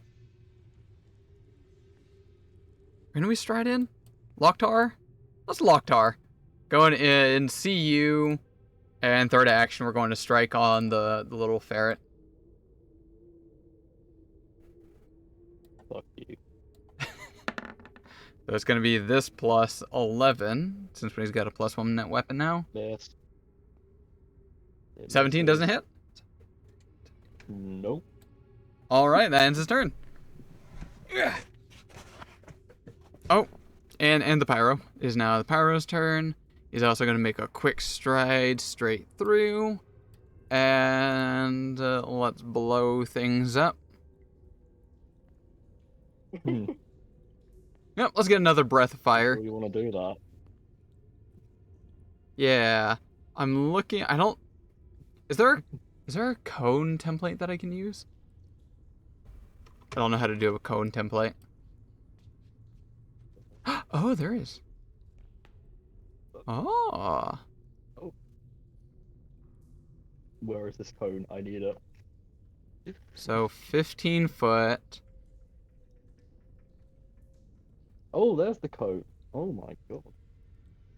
when do we stride in? Locktar? Let's Locktar. Going in CU. And third action, we're going to strike on the little ferret. Fuck you. So it's going to be this plus 11, since he's got a plus 1 net weapon now. Yes. 17 doesn't hit? Nope. Alright, that ends his turn. Oh, and the Pyro is now the Pyro's turn. He's also going to make a quick stride straight through. And let's blow things up. Yep, let's get another breath of fire. Do you want to do that? Yeah, I'm looking. I don't. Is there a cone template that I can use? I don't know how to do a cone template. Oh, there is. Oh. Where is this cone? I need it. So 15 foot. Oh, there's the cone. Oh my god.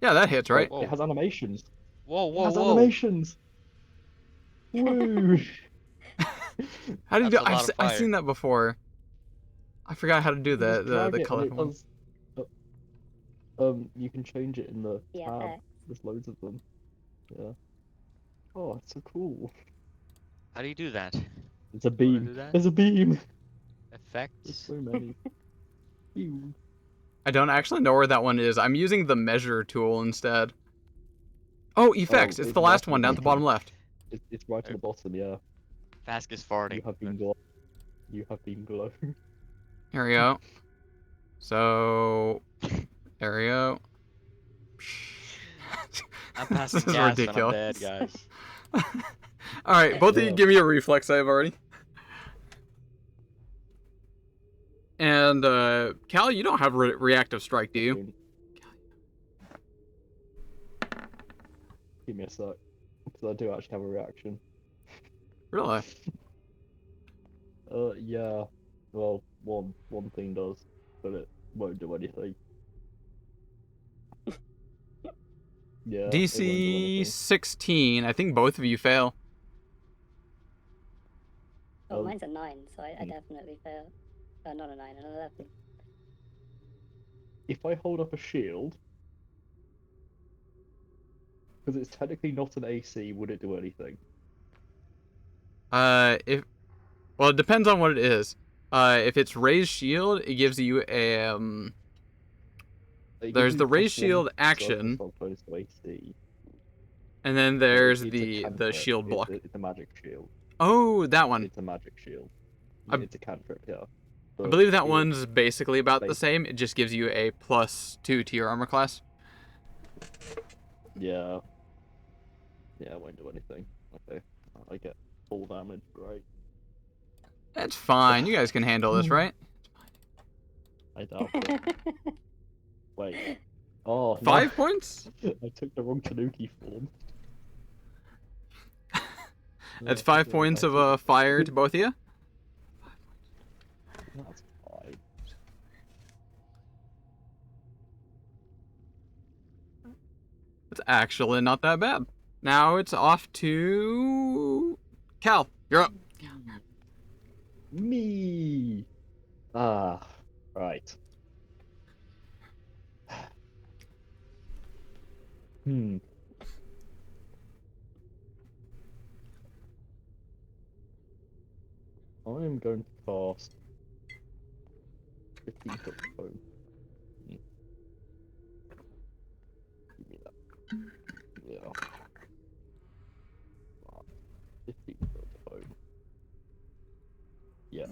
Yeah, that hits, right? Whoa. It has animations. Whoa, It whoa, has whoa. animations. Woo! How do you do? That's a lot of I've fire. seen that before. I forgot how to do You just the drag it and color it one. does. You can change it in the Yeah, tab. thanks. There's loads of them. Yeah. Oh, it's so cool. How do you do that? It's a You wanna do beam. that? There's a beam. There's Effects? so many. Ew. I don't actually know where that one is. I'm using the measure tool instead. Oh, effects. Oh, it's it's the last right one down at at the the bottom left. It's right at the bottom, yeah. Fask is farting. You have been glow. You have been glow. Here we go. So, there we go. I'm passing This is gas ridiculous. and I'm dead, guys. Alright, both of you Yeah. give me a reflex save already. And, Cal, you don't have reactive strike, do you? Give me a sec. Because I do actually have a reaction. Really? Yeah. Well, one thing does, but it won't do anything. Yeah. it won't do DC anything. 16. I think both of you fail. Oh, Oh. mine's a 9, so I Hmm. definitely fail. Not a 9, an 11. If I hold up a shield, because it's technically not an AC, would it do anything? Well, it depends on what it is. If it's raised shield, it gives you a, It there's gives the me raised +1 shield circle action, spell bonus to AC. and then but there's it's a the cantrip. shield block. It's a magic shield. Oh, that one. It's a magic shield. I- It's a cantrip, yeah. I But believe that it- one's basically about the basi- same. It just gives you a +2 to your armor class. Yeah. Yeah, it won't do anything. Okay. I get full damage, right? That's fine. You guys can handle this, right? I doubt it. Wait. Oh, no. 5 points? I took the wrong Tanuki form. That's Yeah, 5 yeah, points I of took- fire to both of you. That's fine. It's actually not that bad. Now it's off to Cal. You're up. Me. Ah, right. Hmm. I am going to cast 15-foot cone. Hmm, give me that. Yeah. 15-foot cone. Yes.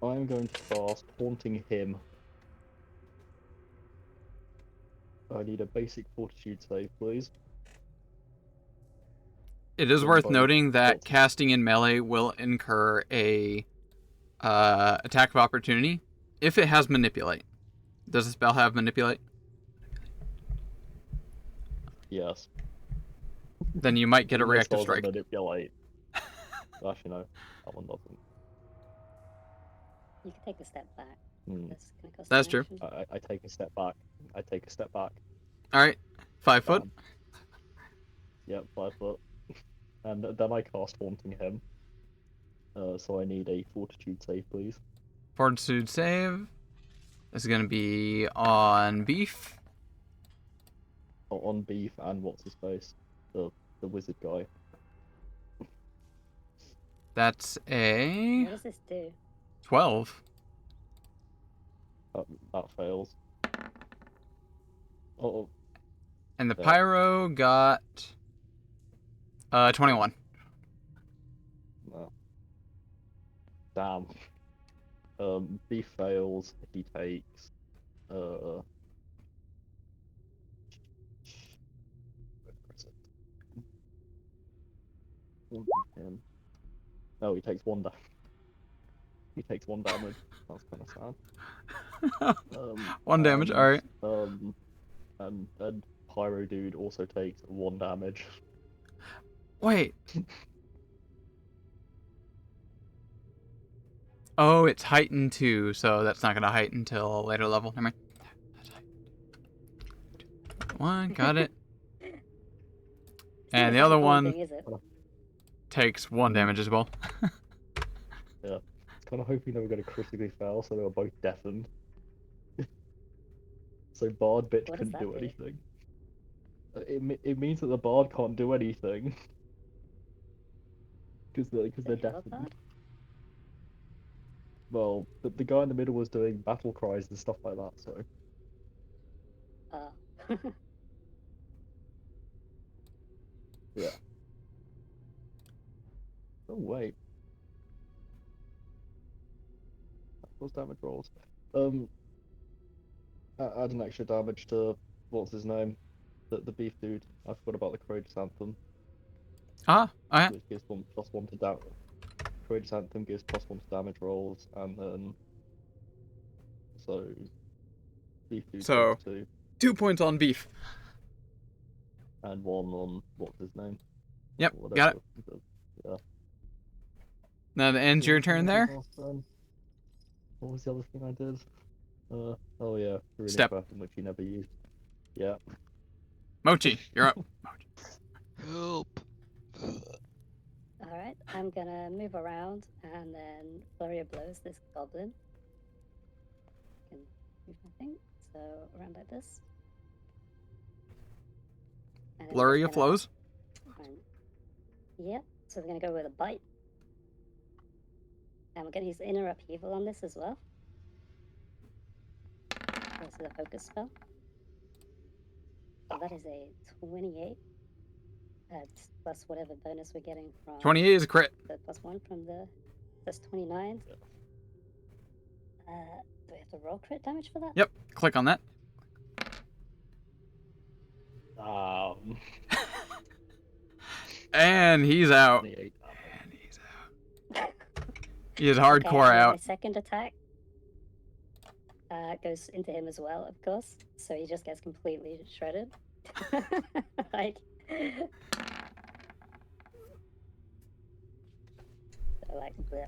I am going to cast Haunting Him. I need a basic fortitude save, please. It is From worth both noting that what's casting in melee will incur a attack of opportunity if it has manipulate. Does the spell have manipulate? yes. Then you might get a All my reactive spells are strike. manipulate. Actually, no, that one doesn't. You can take a step back. Hmm. That's gonna cost That's an true. action. I take a step back. I take a step back. All right, 5 foot. Bam. Yep, 5 foot. And then I cast Haunting Him. So I need a fortitude save, please. Fortitude save. This is gonna be on beef. On beef and what's his face? The wizard guy. That's a What does this do? 12. That fails. Oh, And the yeah. pyro got 21. No. Damn. Beef fails. He takes where is it? Haunting Him. No, he takes one damage. He takes 1 damage. That's kind of sad. 1 damage. All right. And Pyro Dude also takes 1 damage. Wait. Oh, it's heightened too, so that's not gonna heighten until a later level. Never mind. One, got it. It's not And the as other one daunting, is it? takes 1 damage as well. Yeah. It's kind of hoping they were going to critically fail, so they were both deafened. So Bard bitch What does couldn't that do do? anything. It means that the Bard can't do anything because they're The other deafened. part? Well, the guy in the middle was doing battle cries and stuff like that. So Oh. yeah. Oh wait, what's damage rolls? Add an extra damage to what's his name, the beef dude. I forgot about the Courageous Anthem, Ah, alright. which gives +1 to damage. Courageous Anthem gives +1 to damage rolls, and then so beef dude So, takes 2, 2 points on beef. and 1 on what's his name. Yep, Whatever. got it. Yeah. Now that ends your turn there. What was the other thing I did? Oh yeah, runic Step. weapon, which you never used. Yeah. Mochi, you're up. Help. Alright, I'm gonna move around and then flurry of blows this goblin. Can move my thing, so around like this. And then we're Flurry just of gonna flows. try and- Yep, so we're gonna go with a bite. And we're gonna use inner upheaval on this as well. This is a focus spell. So that is a 28. Plus whatever bonus we're getting from 28 is a crit. the +1 from the. That's 29. Do we have to roll crit damage for that? Yep, click on that. And he's out. 28 And he's out. He is hardcore Okay, and then out. my second attack. goes into him as well, of course. So he just gets completely shredded. Like, so like, bleh.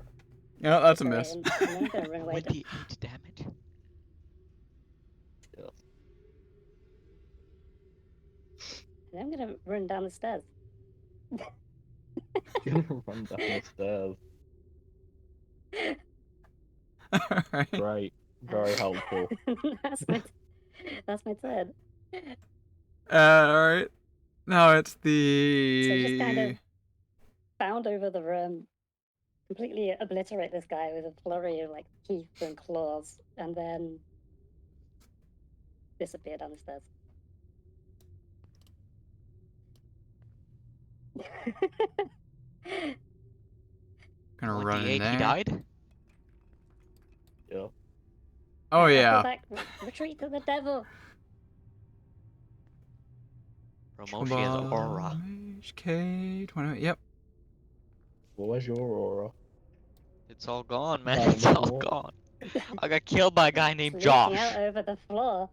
Yeah, that's a So miss. and then I'm gonna run away. 28 damage. Yes. And I'm gonna run down the stairs. Gonna run down the stairs. Alright. Great. Very helpful. That's my turn. Alright. Now it's So just kind of the... bound over the room, completely obliterate this guy with a flurry of like teeth and claws, and then disappear down the stairs. Gonna run in 28, he there. died? Yeah. Oh Pull yeah. back, retreat to the devil. Romoshi has aura. K20. Yep. Well, where's your aura? It's all gone, man. Down on It's the all floor. gone. I got killed by a guy named Leaking out Josh. over the floor.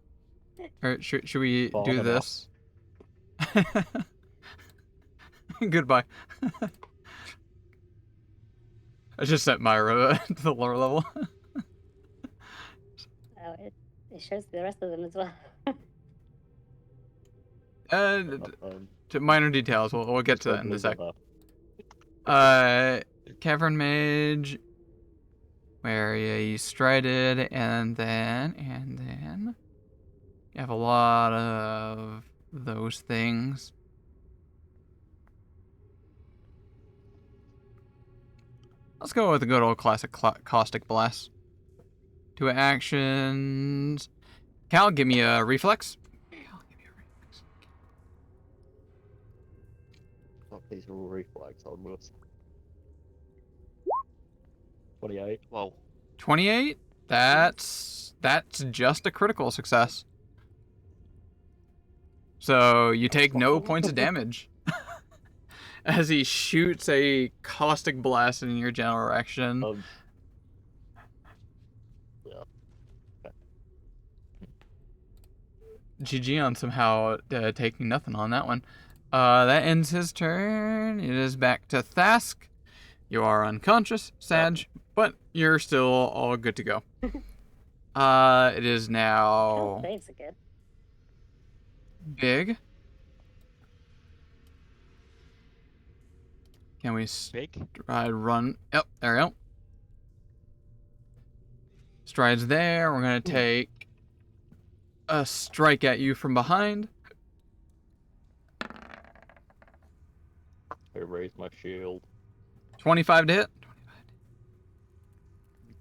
Alright, should we Far do enough. this? Goodbye. I just sent Myra to the lower level. Oh, it shows the rest of them as well. To minor details, we'll get to that in a sec. Cavern Mage, where you strided, and then you have a lot of those things. Let's go with the good old classic Caustic Blast. 2 actions. Cal, give me a reflex. Oh, these are all reflex almost. 28. Whoa. 28? That's just a critical success. So you take no points of damage. As he shoots a caustic blast in your general direction. Yeah. GG on somehow taking nothing on that one. That ends his turn. It is back to Thask. You are unconscious, Sag, but you're still all good to go. It is Oh, now saves are good. Big. Can we Big? stride run? Yep, there we go. Strides there. We're gonna take a strike at you from behind. I raise my shield. 25 to hit.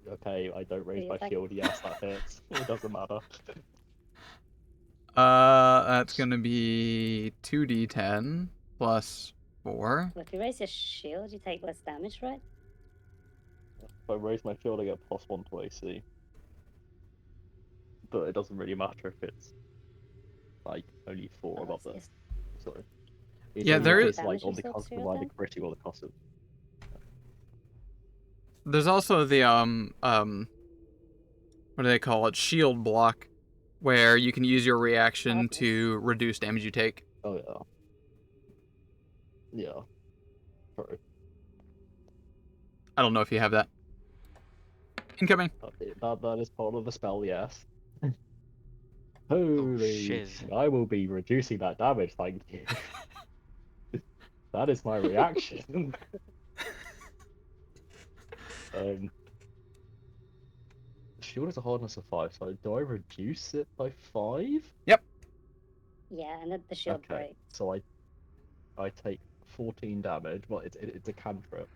Okay, I don't raise my attack. shield. Yes, that hits. It doesn't matter. That's gonna be 2d10 plus 4. Well, if you raise your shield, you take less damage, right? If I raise my shield, I get +1 to AC. But it doesn't really matter if it's like only 4 Oh, above the. it's Sorry. Yeah, only there if is- it's like damage on the yourself cusp to of your either turn? critical or the cusp of. There's also the what do they call it? Shield block, where you can use your reaction Hardness. to reduce damage you take. Oh yeah. Yeah. Sorry. I don't know if you have that. Incoming. That is part of the spell, yes. Holy! shiz. I will be reducing that damage, thank you. That is my reaction. Shield is a hardness of 5, so do I reduce it by 5? Yeah, and then the shield Okay, breaks. so I take 14 damage. Well, it's a cantrip.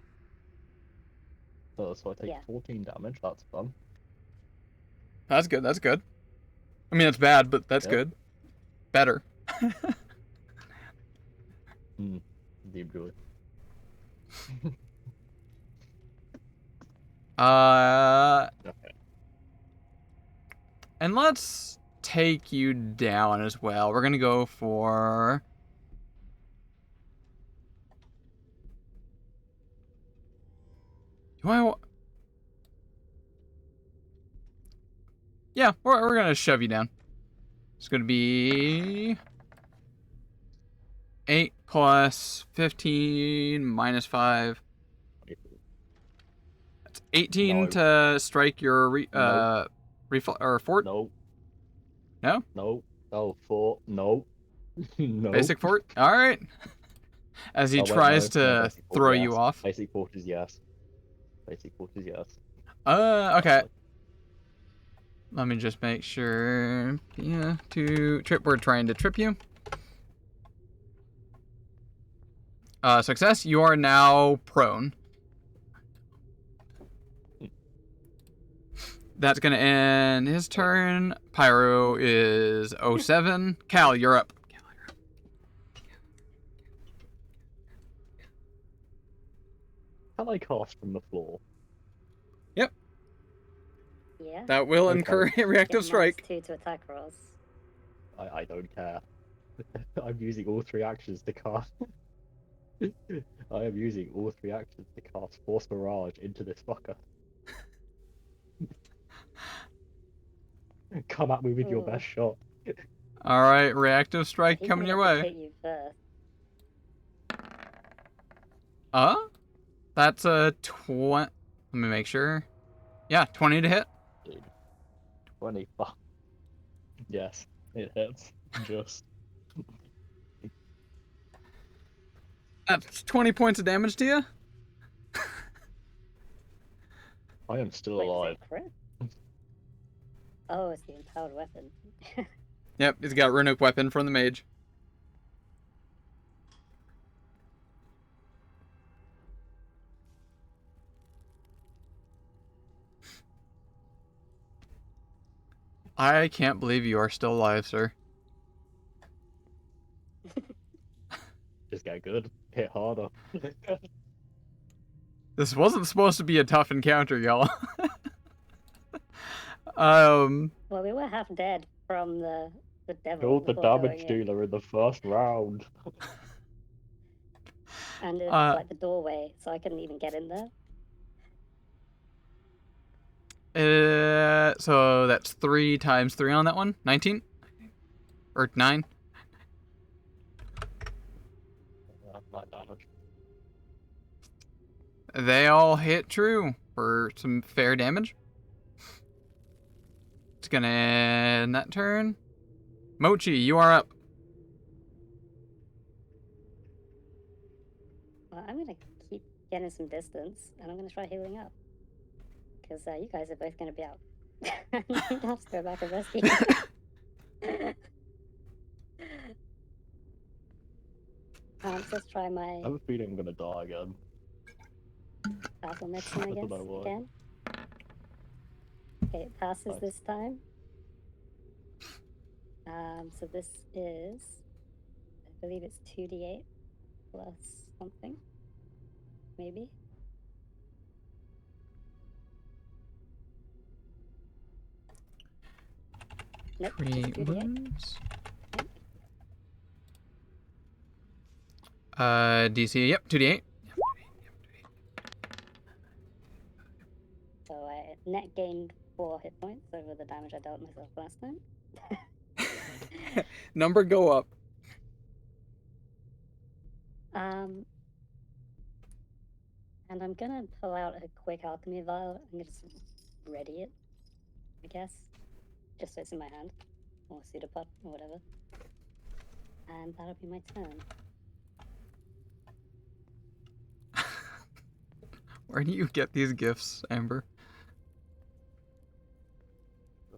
So I take Yeah. 14 damage. That's fun. That's good. That's good. I mean, it's bad, but that's Yep. good. Better. Deep joy. Okay. And let's take you down as well. We're gonna go for... Yeah, we're gonna shove you down. It's gonna be 8 plus 15 minus 5. That's 18 No. to strike your No. fort. No. No? No. Oh, 4. No. No. Basic fort? Alright. As he Oh, wait, tries no. to Basic fort, throw you yes. off. Basic fort is yes. Basic fort is yes. Okay. Let me just make sure. Yeah, we're trying to trip you. Success. You are now prone. That's gonna end his turn. Pyro is 07. Cal, you're up. Can I cast from the floor? Yep. Yeah. That will Okay. incur a Get reactive strike. -2 to attack rolls. I don't care. I'm using all 3 actions to cast. I am using all 3 actions to cast Force Mirage into this fucker. Come at me with your Ooh. best shot. Alright, reactive strike He's coming gonna your have to way. hit you first. That's a 20. Let me make sure. Yeah, 20 to hit. 25. Yes, it hits. Just. That's 20 points of damage to you. I am still Wait, is alive. it crit? Oh, it's the empowered weapon. Yep, he's got runic weapon from the mage. I can't believe you are still alive, sir. Just get good. Hit harder. This wasn't supposed to be a tough encounter, y'all. Well, we were half dead from the devil Killed the before damage going in. dealer in the first round. And it's Uh, like the doorway, so I couldn't even get in there. So that's 3 times 3 on that one. 19? Or 9? 9 damage. They all hit true for some fair damage. It's gonna end that turn. Mochi, you are up. Well, I'm gonna keep getting some distance, and I'm gonna try healing up. Because you guys are both gonna be out. I'm gonna have to go back and rescue you. So let's try I my have a feeling I'm gonna die again. battle medicine, I I don't guess, know why. again. Okay, it passes Nice. this time. So this is, I believe it's 2d8 plus something, maybe. Nope, just 3 2d8. wounds. DC, yep, 2d8. So I net gained 4 hit points over the damage I dealt myself last time. Number go up. And I'm gonna pull out a quick alchemy vial and just ready it, I guess. Just so it's in my hand. Or pseudopod, or whatever. And that'll be my turn. Where do you get these gifts, Amber?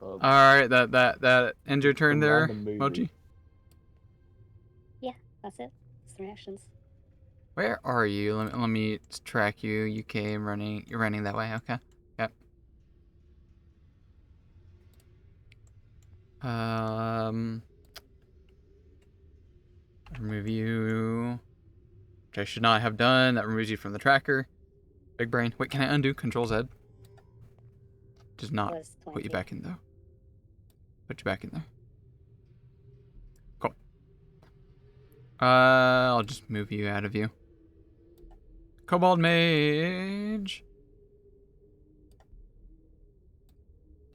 Um, Alright, that ends your turn some there, random movie. Mochi. Yeah, that's it. It's 3 actions. Where are you? Let me track you. You came running. You're running that way. Okay. Yep. Remove you. Which I should not have done. That removes you from the tracker. Big brain. Wait, can I undo Control Z? Does not Was put you 20. back in though. Put you back in there. Cool. I'll just move you out of you. Kobold Mage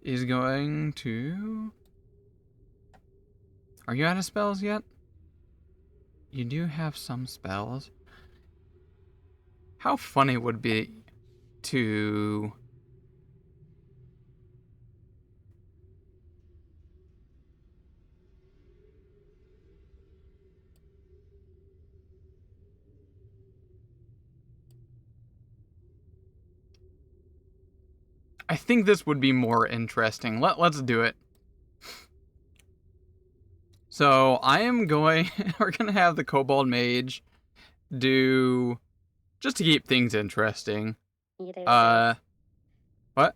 is going to... Are you out of spells yet? You do have some spells. How funny would it be to... I think this would be more interesting. Let's do it. So I am going... We're going to have the Kobold Mage do... Just to keep things interesting. You do What?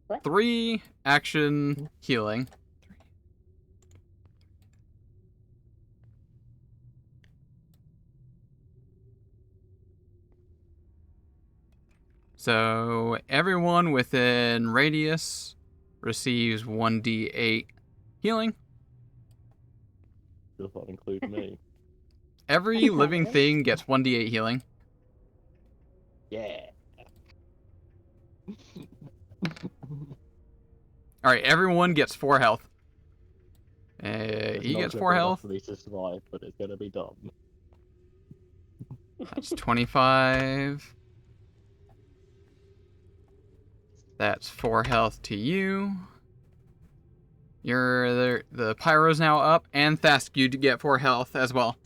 What? 3 action healing. So everyone within radius receives 1d8 healing. Does that include me? Every living Really? thing gets 1d8 healing. Yeah. Alright, everyone gets 4 health. It's He not gets gonna 4 be enough health. for me to survive, but it's gonna be done. That's 25. That's 4 health to you. The pyro's now up, and Thask, you get 4 health as well.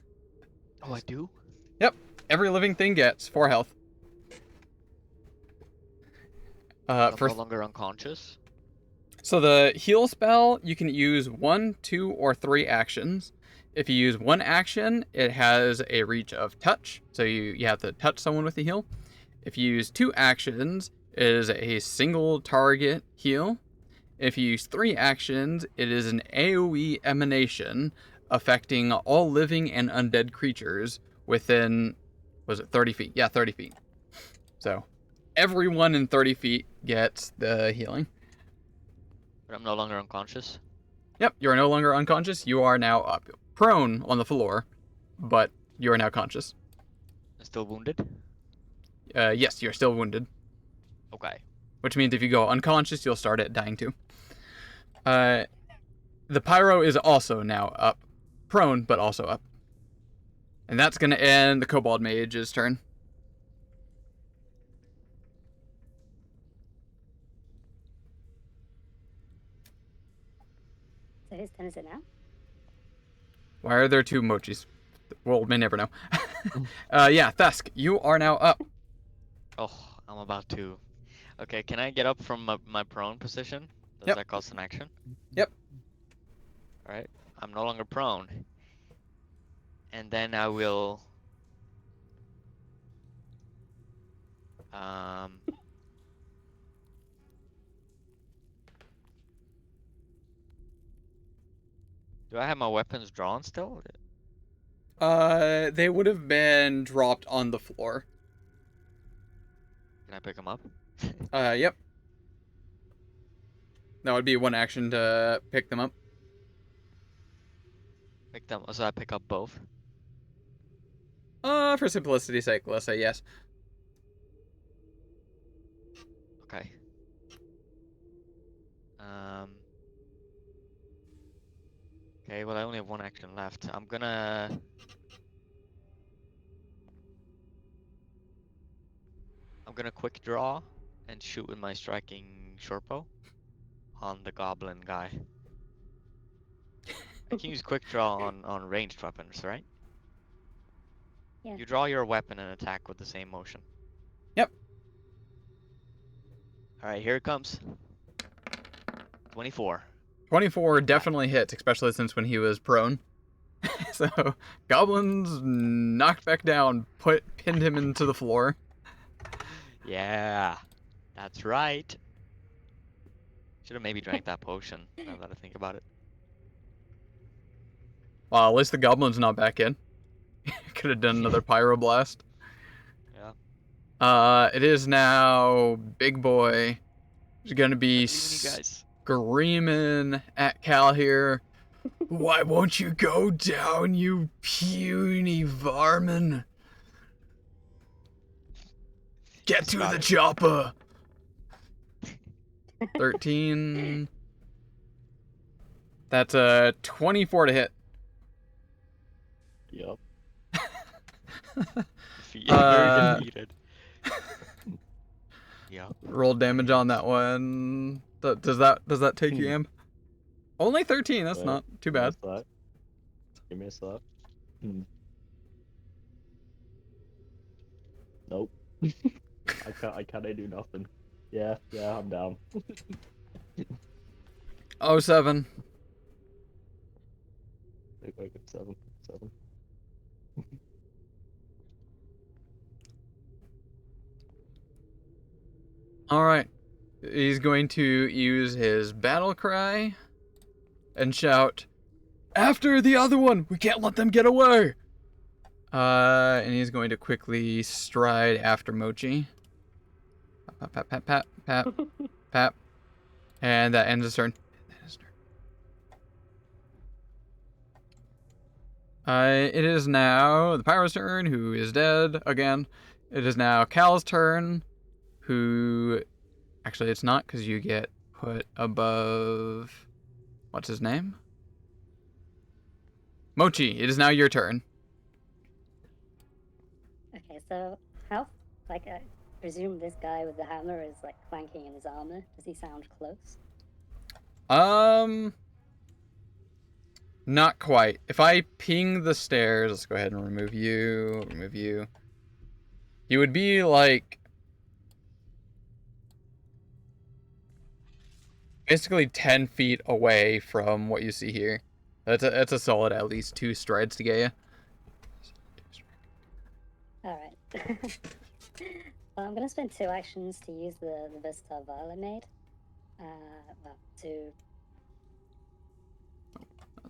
Oh, I do? Every living thing gets 4 health. I'm For no longer unconscious. So the heal spell, you can use 1, 2, or 3 actions. If you use 1 action, it has a reach of touch, so you have to touch someone with the heal. If you use 2 actions, it is a single target heal. If you use 3 actions, it is an AoE emanation affecting all living and undead creatures within, was it 30 feet? Yeah, 30 feet. So everyone in 30 feet gets the healing. But I'm no longer unconscious. Yep, you are no longer unconscious. You are now up, prone on the floor, but you are now conscious. I'm still wounded. Yes, you're still wounded, Okay. which means if you go unconscious, you'll start at dying too. The pyro is also now up, prone, but also up. And that's going to end the Kobold Mage's turn. So whose turn is it now? Why are there 2 emojis? Well, may never know. Yeah, Thask, you are now up. Oh, I'm about to. Okay, can I get up from my prone position? Does Yep. that cost an action? Yep. Alright, I'm no longer prone. And then I will... Do I have my weapons drawn still? They would have been dropped on the floor. Can I pick them up? Yep. That would be 1 action to pick them up. Pick them. So I pick up both. For simplicity's sake, let's say yes. Okay. Okay, well I only have 1 action left. I'm gonna quick draw and shoot with my striking shortbow on the goblin guy. I can use quick draw on ranged weapons, right? Yeah. You draw your weapon and attack with the same motion. Yep. Alright, here it comes. 24. 24 definitely hits, especially since when he was prone. So, goblins knocked back down, pinned him into the floor. Yeah, that's right. Should have maybe drank that potion, now that I think about it. Well, at least the goblin's not back in. Could have done another pyroblast. Yeah. It is now Big Boy. He's gonna be Leaving you guys. screaming at Cal here. Why won't you go down, you puny varmin? Get to the chopper. 13. That's a 24 to hit. Yep. Very defeated. Yeah. Roll damage on that one. Does that take you, Am? Only 13. That's not too bad. Missed that. You missed that. Nope. I can't do nothing. Yeah, I'm down. 07. Okay, 7. All right. He's going to use his battle cry and shout, "After the other one! We can't let them get away!" And he's going to quickly stride after Mochi. Pat, pat, pat, pat, pat. And that ends his turn. It is now the Pyro's turn, who is dead again. It is now Cal's turn, who... Actually, it's not, because you get put above... What's his name? Mochi, it is now your turn. Okay, so how, like, I presume this guy with the hammer is, like, clanking in his armor. Does he sound close? Not quite. If I ping the stairs, let's go ahead and remove you. You would be, like... basically 10 feet away from what you see here. That's a solid at least 2 strides to get you. Alright. Well, I'm gonna spend 2 actions to use the versatile vial I made. Well, to...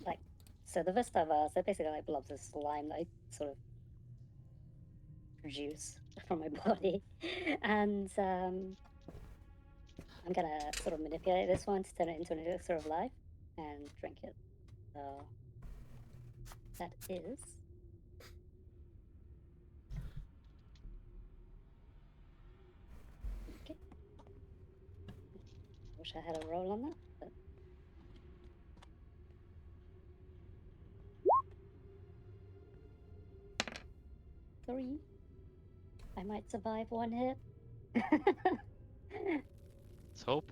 like... So the versatile vials, they're basically like blobs of slime that I sort of produce from my body. And, I'm gonna sort of manipulate this one to turn it into an elixir of life and drink it. So that is okay. Wish I had a roll on that, but 3. I might survive 1 hit. Let's hope.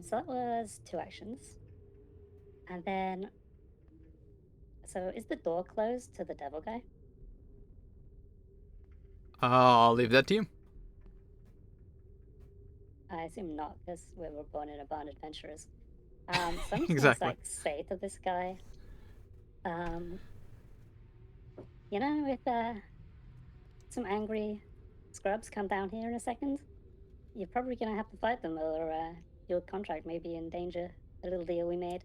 So that was 2 actions. And then... So is the door closed to the devil guy? I'll leave that to you. I assume not, because we were born in a barn adventurers. So I'm just Exactly. gonna, like, say to this guy, you know, if some angry scrubs come down here in a second, you're probably gonna have to fight them, or your contract may be in danger. A little deal we made.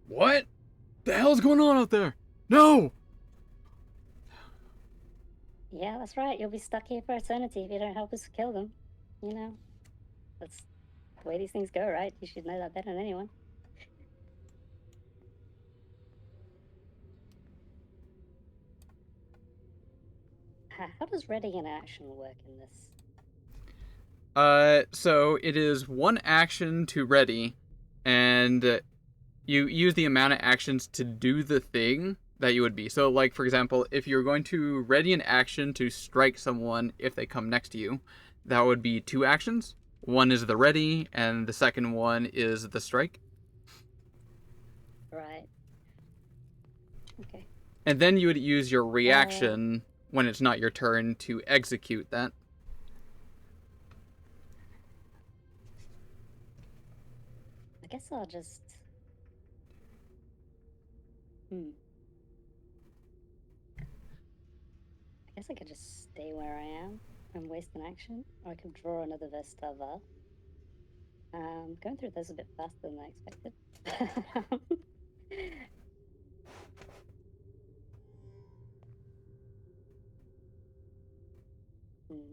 What the hell's going on out there? No! Yeah, that's right. You'll be stuck here for eternity if you don't help us kill them. You know, that's the way these things go, right? You should know that better than anyone. How does ready in action work in this? So it is 1 action to ready, and you use the amount of actions to do the thing that you would be. So, like, for example, if you're going to ready an action to strike someone if they come next to you, that would be 2 actions. One is the ready, and the second one is the strike. Right. Okay. And then you would use your reaction when it's not your turn to execute that. I guess I'll just... I guess I could just stay where I am and waste an action, or I could draw another versatile vial. Going through this a bit faster than I expected.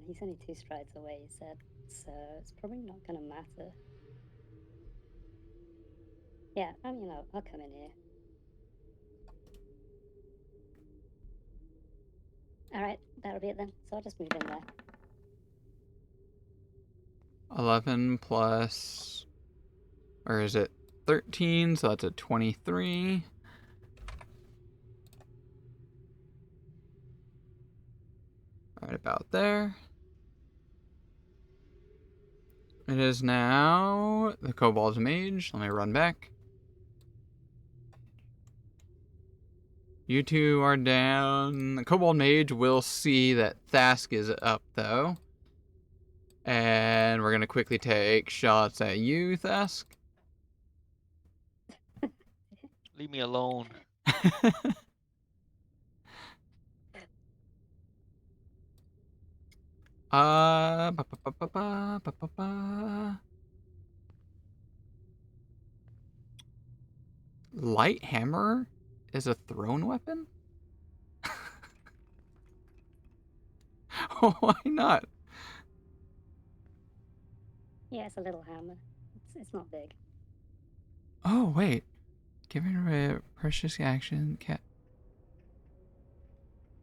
He's only 2 strides away, he said, so it's probably not gonna matter. Yeah, I mean, I'll come in here. Alright, that'll be it then. So I'll just move in there. 11 plus, or is it 13? So that's a 23. Right about there. It is now the Kobold's Mage. Let me run back. You two are down. The Kobold Mage will see that Thask is up, though. And we're going to quickly take shots at you, Thask. Leave me alone. Ba, ba, ba, ba, ba, ba, ba, ba. Light hammer is a thrown weapon? Why not? Yeah, it's a little hammer. It's not big. Oh, wait. Giving away precious action.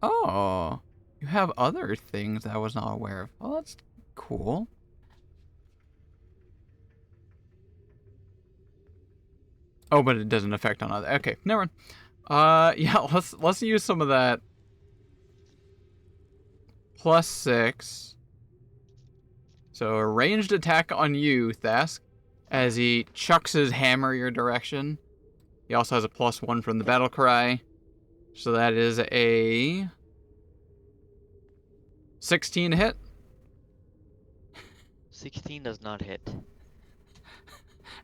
Oh, you have other things I was not aware of. Oh, that's cool. Oh, but it doesn't affect on other. Okay, never mind. Yeah, let's use some of that. +6. So a ranged attack on you, Thask, as he chucks his hammer your direction. He also has a +1 from the battle cry. So that is a 16 to hit. 16 does not hit.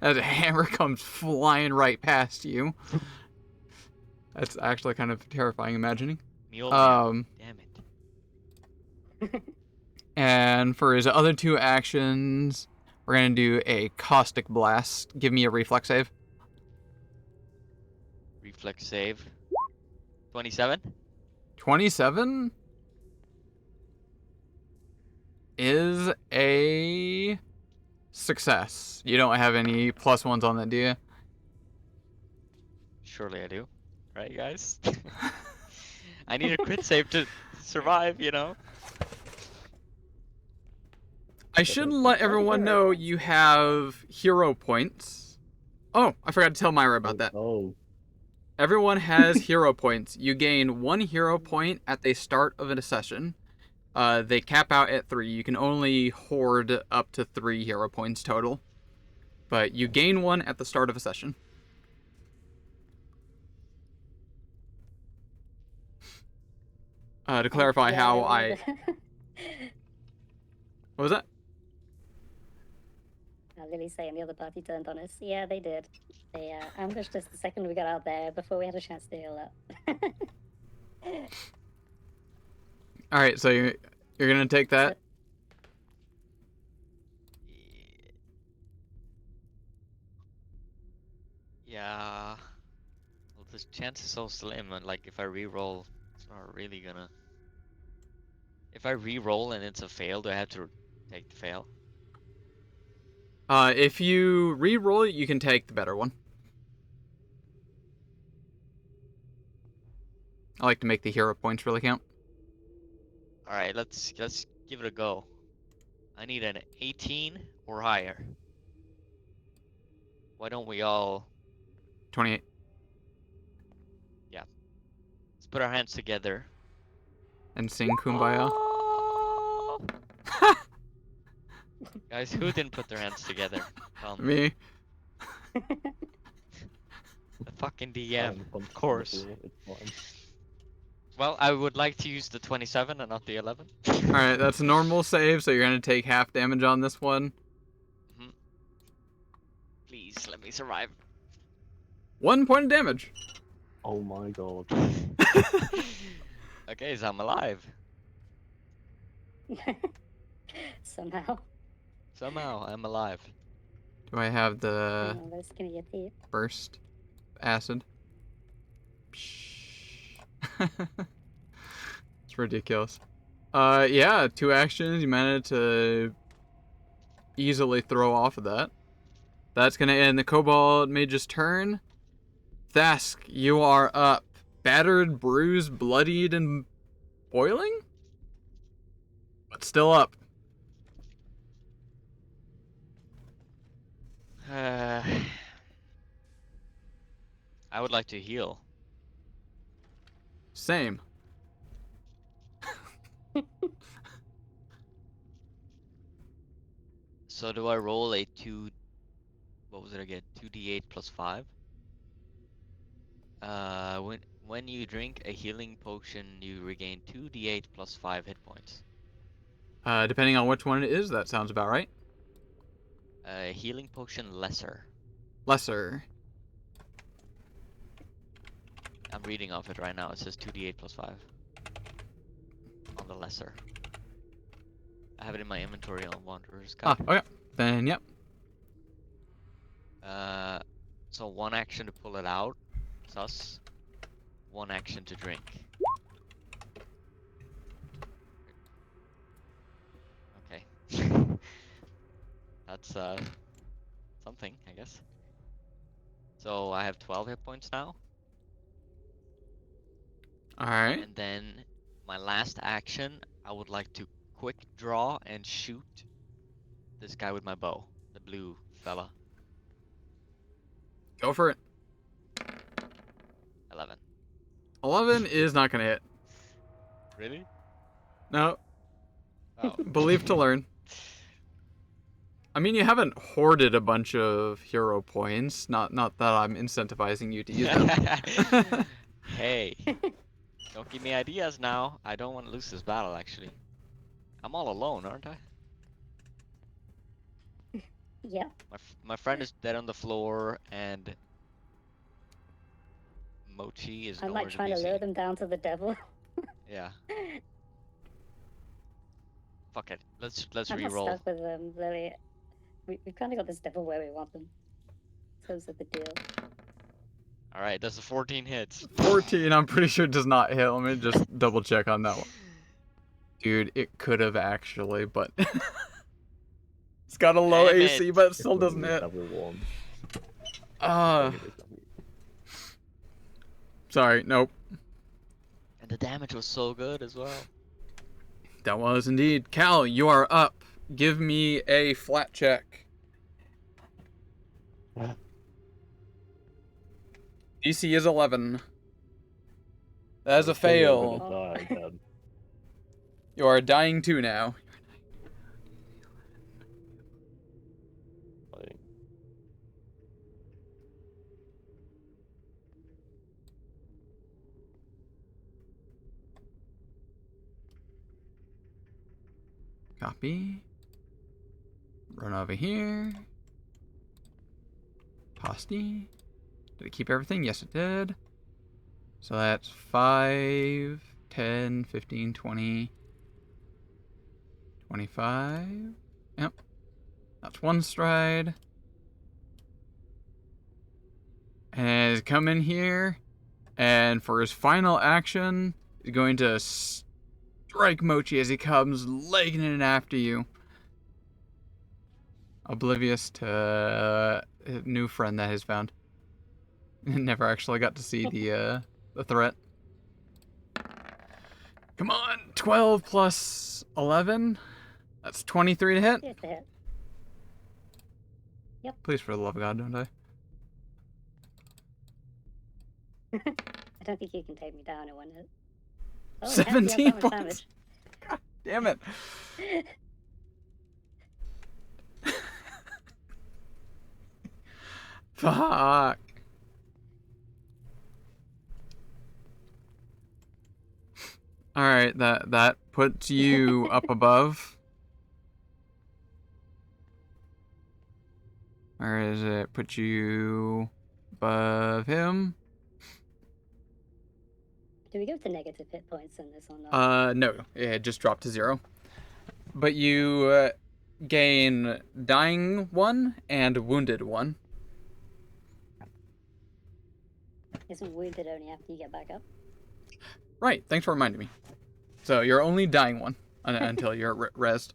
As a hammer comes flying right past you. That's actually kind of terrifying imagining. Damn it. And for his other two actions, we're going to do a Caustic Blast. Give me a reflex save. Reflex save. 27? 27 is a success. You don't have any +1s on that, do you? Surely I do. Right, guys? I need a crit save to survive, you know? I shouldn't let everyone know you have hero points. Oh, I forgot to tell Myra about that. Oh, Everyone has hero points. You gain 1 hero point at the start of a session. They cap out at 3. You can only hoard up to 3 hero points total. But you gain 1 at the start of a session. To clarify Yeah, how remember. What was that? Lily's saying the other party turned on us. Yeah, they did. They ambushed us the second we got out there before we had a chance to heal up. Alright, so you're going to take that? Yeah. Well, the chance is so slim, and like if I re-roll, it's not really gonna. If I re-roll and it's a fail, do I have to take the fail? If you re-roll it, you can take the better one. I like to make the hero points really count. All right, let's give it a go. I need an 18 or higher. Why don't we all 28. let's put our hands together And sing Kumbaya. Oh! Guys, who didn't put their hands together? Me. The fucking DM, of course. It's fine. Well, I would like to use the 27 and not the 11. Alright, that's a normal save, so you're going to take half damage on this one. Please, let me survive. 1 point of damage. Oh my god. Okay, so I'm alive. Somehow. Somehow, I'm alive. Do I have the Oh, those skin of your teeth. burst acid? It's ridiculous. Yeah, 2 actions. You managed to easily throw off of that. That's gonna end the Kobold Mage's turn. Thask, you are up. Battered, bruised, bloodied, and boiling? It's still up. I would like to heal. Same. So do I roll a 2... What was it again? 2d8 plus 5? When you drink a healing potion, you regain 2d8 plus 5 hit points. Depending on which one it is, that sounds about right. Healing potion lesser. Lesser. I'm reading off it right now. It says 2d8 plus 5 on the lesser. I have it in my inventory on Wanderer's Ah, Guide. okay. Then, yep. So 1 action to pull it out. Sus. 1 action to drink. Okay. That's something, I guess. So I have 12 hit points now. Alright. And then my last action, I would like to quick draw and shoot this guy with my bow. The blue fella. Go for it. 11. 11 is not gonna hit. Really? No. Oh. Believe to learn. I mean, you haven't hoarded a bunch of hero points. Not that I'm incentivizing you to use them. Hey. Don't give me ideas now. I don't want to lose this battle, actually. I'm all alone, aren't I? Yeah. My friend is dead on the floor, and Mochi is I'm nowhere like to trying be to lure seen. them down to the devil. Yeah. Fuck it. Let's I'm not re-roll. stuck with them, Lily. We've kind of got this devil where we want them. Those are the deal. All right, that's a 14 hits. 14, I'm pretty sure does not hit. Let me just double check on that one. Dude, it could have actually, but it's got a low Damn AC, it. but it still doesn't hit. Level 1. Uh, sorry, nope. And the damage was so good as well. That was indeed. Cal, you are up. Give me a flat check. DC is 11. That is a fail. Die again. You are dying too now. Like, Copy. Run over here. Posty. Did it keep everything? Yes, it did. So that's 5, 10, 15, 20, 25. Yep. That's one stride. And he's come in here, and for his final action, he's going to strike Mochi as he comes legging in after you. Oblivious to a new friend that he's found. Never actually got to see the threat. Come on, 12 plus 11. That's 23 to hit. It's a hit. Yep. Please, for the love of God, don't die. I don't think you can take me down in one hit. Oh, 17 yeah, that much points. God damn it. Fuck. Alright, that puts you up above. Or is it put you above him? Do we go to negative hit points in this or not? No, it just dropped to 0. But you gain dying 1 and wounded 1. Isn't wounded only after you get back up? Right, thanks for reminding me. So you're only dying 1 until you're rezzed.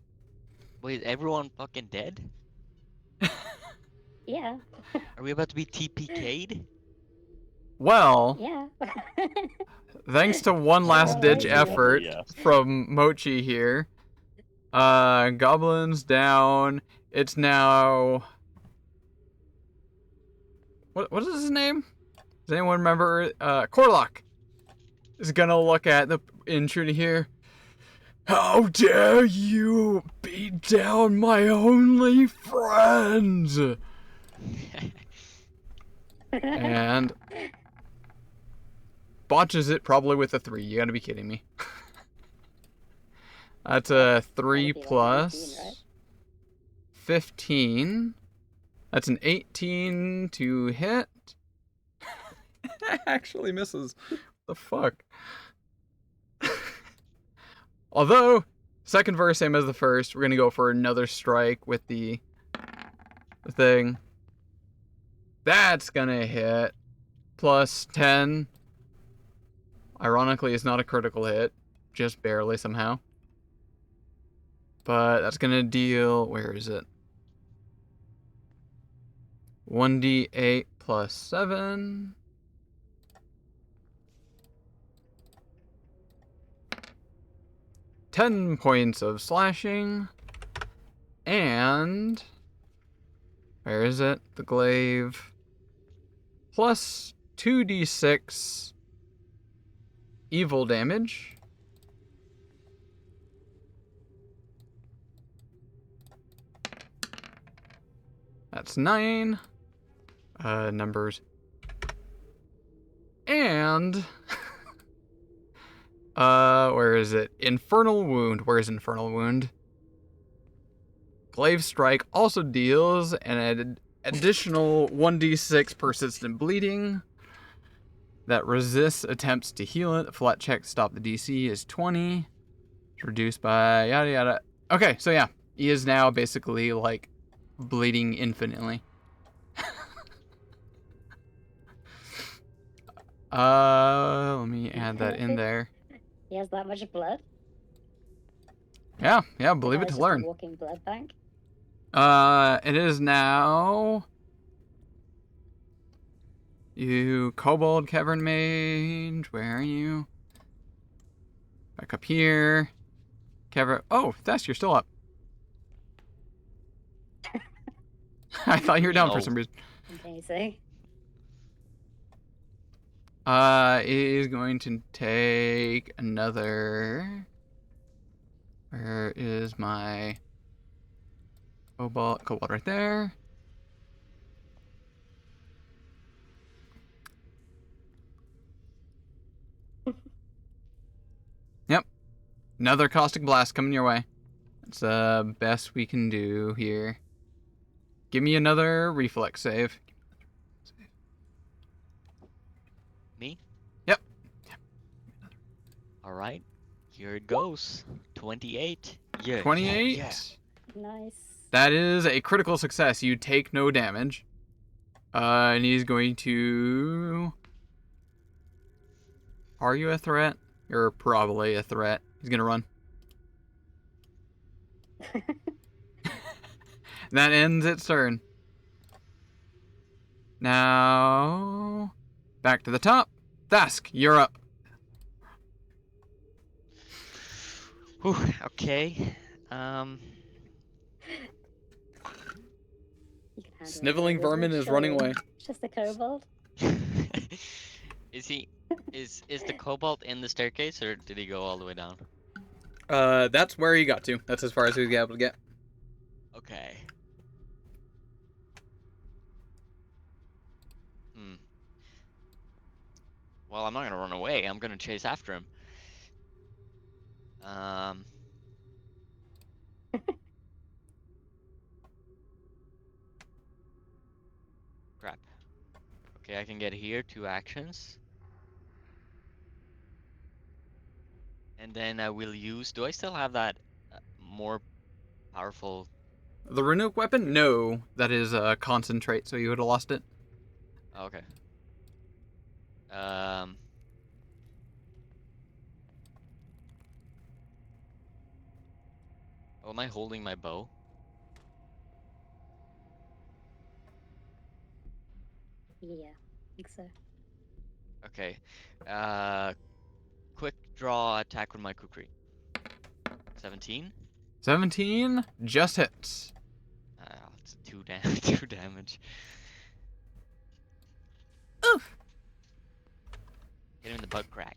Wait, everyone fucking dead? Yeah. Are we about to be TPK'd? Well, Yeah. thanks to one last ditch Yeah. effort Yeah. from Mochi here, Goblins down. It's now. What is his name? Does anyone remember? Corlock is gonna look at the intruder here. How dare you beat down my only friend? And botches it probably with a 3. You gotta be kidding me. That's a 3 be like 19, plus right? 15. That's an 18 to hit. Actually misses. The fuck? Although, second verse, same as the first, we're gonna go for another strike with the thing. That's gonna hit. Plus 10. Ironically, it's not a critical hit. Just barely somehow. But that's gonna deal. Where is it? 1d8 plus 7. $10 points of slashing. And where is it? The glaive. Plus 2d6 evil damage. That's 9. Numbers. And where is it? Infernal Wound. Where's Infernal Wound? Glaive Strike also deals an additional 1d6 persistent bleeding that resists attempts to heal it. The flat check to stop the DC is 20. It's reduced by yada yada. Okay, so yeah, he is now basically like bleeding infinitely. Let me add that in there. He has that much blood? Yeah, The believe it guy's to just a learn. walking blood bank. It is now you Kobold Cavern Mage. Where are you? Back up here. Cavern. Oh, Thess, you're still up. I thought you were down for No. some reason. Amazing. Is going to take another. Where is my Kobold right there? Yep. Another Caustic Blast coming your way. That's the best we can do here. Give me another reflex save. Me? Yep. All right. Here it goes. 28. Yeah. 28. Yeah. Nice. That is a critical success. You take no damage. And he's going to. Are you a threat? You're probably a threat. He's gonna run. That ends its turn. Now, back to the top. Thask, you're up. Whew, okay. Um. You can handle it, Sniveling Elizabeth, vermin is running surely. away. It's just a kobold. Is he? Is the cobalt in the staircase, or did he go all the way down? That's where he got to. That's as far as he was able to get. Okay. Hmm. Well, I'm not gonna run away. I'm gonna chase after him. Um. Crap. Okay, I can get here 2 actions. And then I will use. Do I still have that more powerful? The Runic weapon? No, that is a concentrate, so you would have lost it. Oh, okay. Um. Oh, am I holding my bow? Yeah, I think so. Okay. Uh. Quick draw attack with my kukri. 17. 17 just hits. It's 2 damage. 2 damage. Oof. Hit him in the butt crack.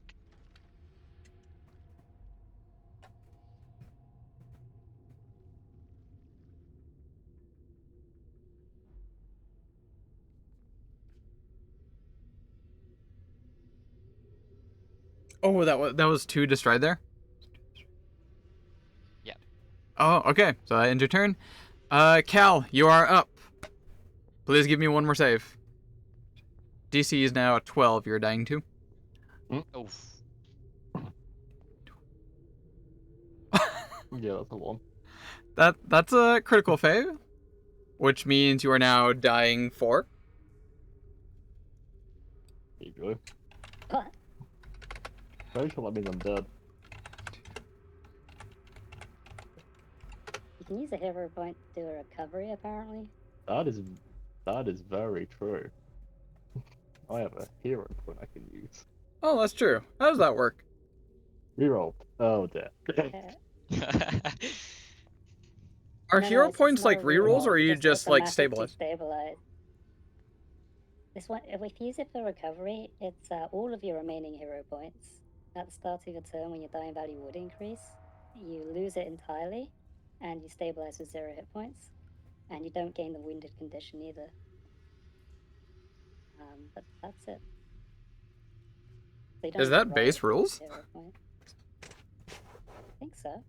Oh, that was 2 to stride there? Yep. Oh, okay. So that ends your turn. Cal, you are up. Please give me one more save. DC is now 12. You're dying too. Oof. Yeah, that's the one. That's a critical fail, which means you are now dying 4. There you go. What? Very sure that means I'm dead. You can use a hero point to do a recovery, apparently. That is very true. I have a hero point I can use. Oh, that's true. How does that work? Reroll. Oh dear. Are No, hero it's points not like a rerolls, reroll, or are you just like automatically stabilized? stabilized. This one, if you use it for recovery, it's all of your remaining hero points. At the start of your turn, when your dying value would increase, you lose it entirely, and you stabilize with 0 hit points, and you don't gain the wounded condition either. But that's it. So you don't Is need to that roll base it to use rules? the hero point. I think so.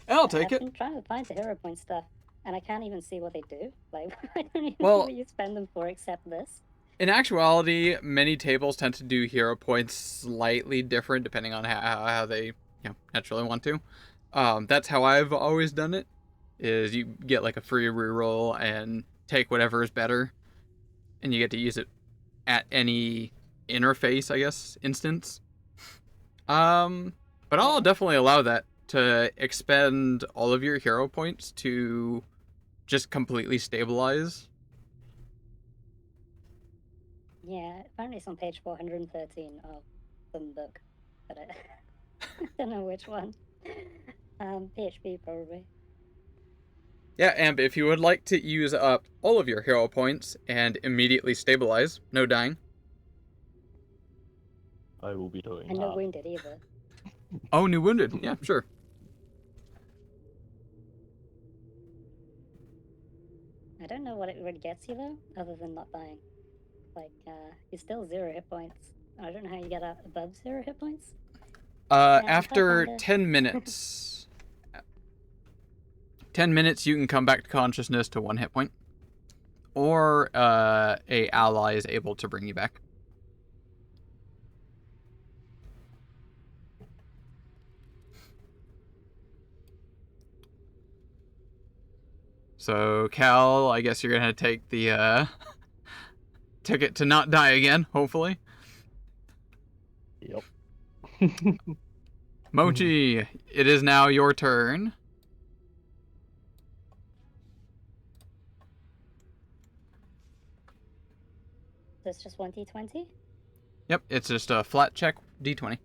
I'll take I've it. been trying to find the hero point stuff, and I can't even see what they do. Like, I don't even Well- know what you spend them for except this. In actuality, many tables tend to do hero points slightly different depending on how they naturally want to. That's how I've always done it. Is you get like a free reroll and take whatever is better, and you get to use it at any interface, I guess, instance. But I'll definitely allow that to expend all of your hero points to just completely stabilize. Yeah, apparently it's on page 413 of some book, but I don't know which one. PHP probably. Yeah, and if you would like to use up all of your hero points and immediately stabilize, no dying. I will be doing And no that. wounded either. Oh, new wounded. Yeah, sure. I don't know what it really gets you though, other than not dying. Like, you're still 0 hit points. I don't know how you get above 0 hit points. After Pathfinder. 10 minutes, 10 minutes, you can come back to consciousness to 1 hit point, or a ally is able to bring you back. So, Cal, I guess you're gonna take the ticket to not die again, hopefully. Yep. Mochi, it is now your turn. So it's just 1d20? Yep, it's just a flat check d20.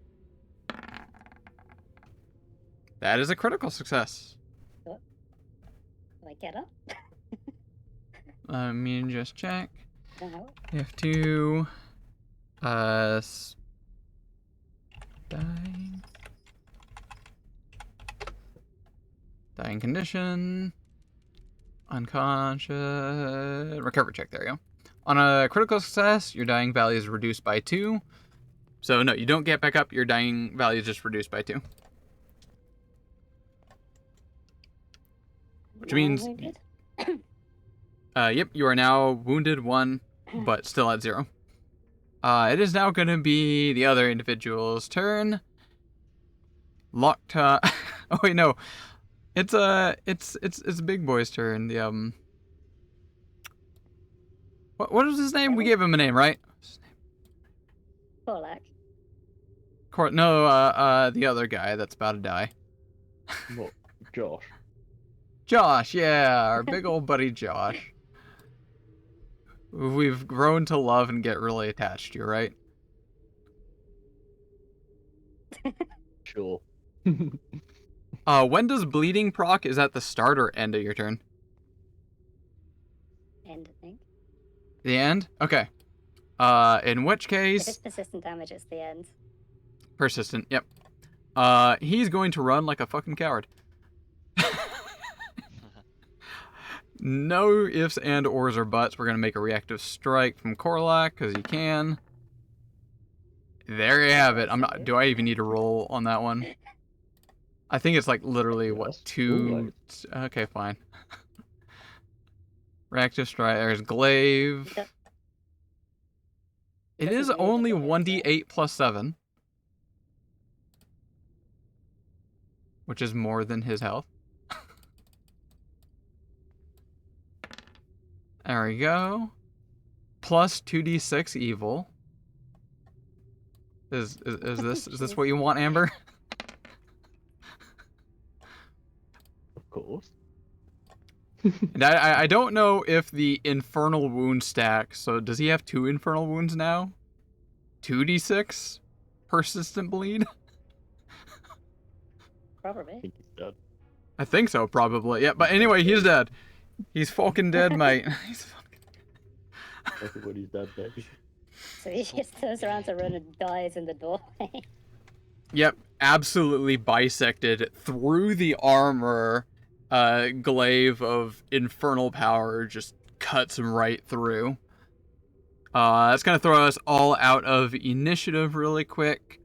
That is a critical success. Do I get up? Let me just check. I don't know. You have to dying condition, unconscious, recovery check. There you go. On a critical success, your dying value is reduced by 2. So no, you don't get back up. Your dying value is just reduced by 2. Which Now I'm means, wounded? yep, you are now wounded 1, but still at 0. It is now going to be the other individual's turn. Oh wait, no, it's Big Boy's turn. The what was his name? We gave him a name, right? Korlak. No, the other guy that's about to die. What? Josh. Josh, yeah, our big old buddy Josh. We've grown to love and get really attached to, right? Sure. When does bleeding proc? Is that the start or end of your turn? End, I think. The end? Okay. In which If case, it's persistent damage, it's the end. persistent. Yep. He's going to run like a fucking coward. No ifs and ors or buts. We're gonna make a reactive strike from Korlak because he can. There you have it. I'm not. Do I even need to roll on that one? I think it's like literally what Yes. two. Okay, fine. Reactive strike. There's glaive. Yep. It Doesn't is move only at the end, 1d8 plus 7, which is more than his health. There we go. Plus 2d6 evil. Is this what you want, Amber? Of course. And I don't know if the infernal wound stacks. So does he have 2 infernal wounds now? 2d6 persistent bleed? I Probably. think he's dead. I think so, probably. Yeah, but anyway, he's dead. He's fucking dead, mate. He's fucking... Everybody's dead, baby. So he just turns around to run and dies in the doorway. Yep, absolutely bisected through the armor. Glaive of infernal power just cuts him right through. That's gonna throw us all out of initiative really quick.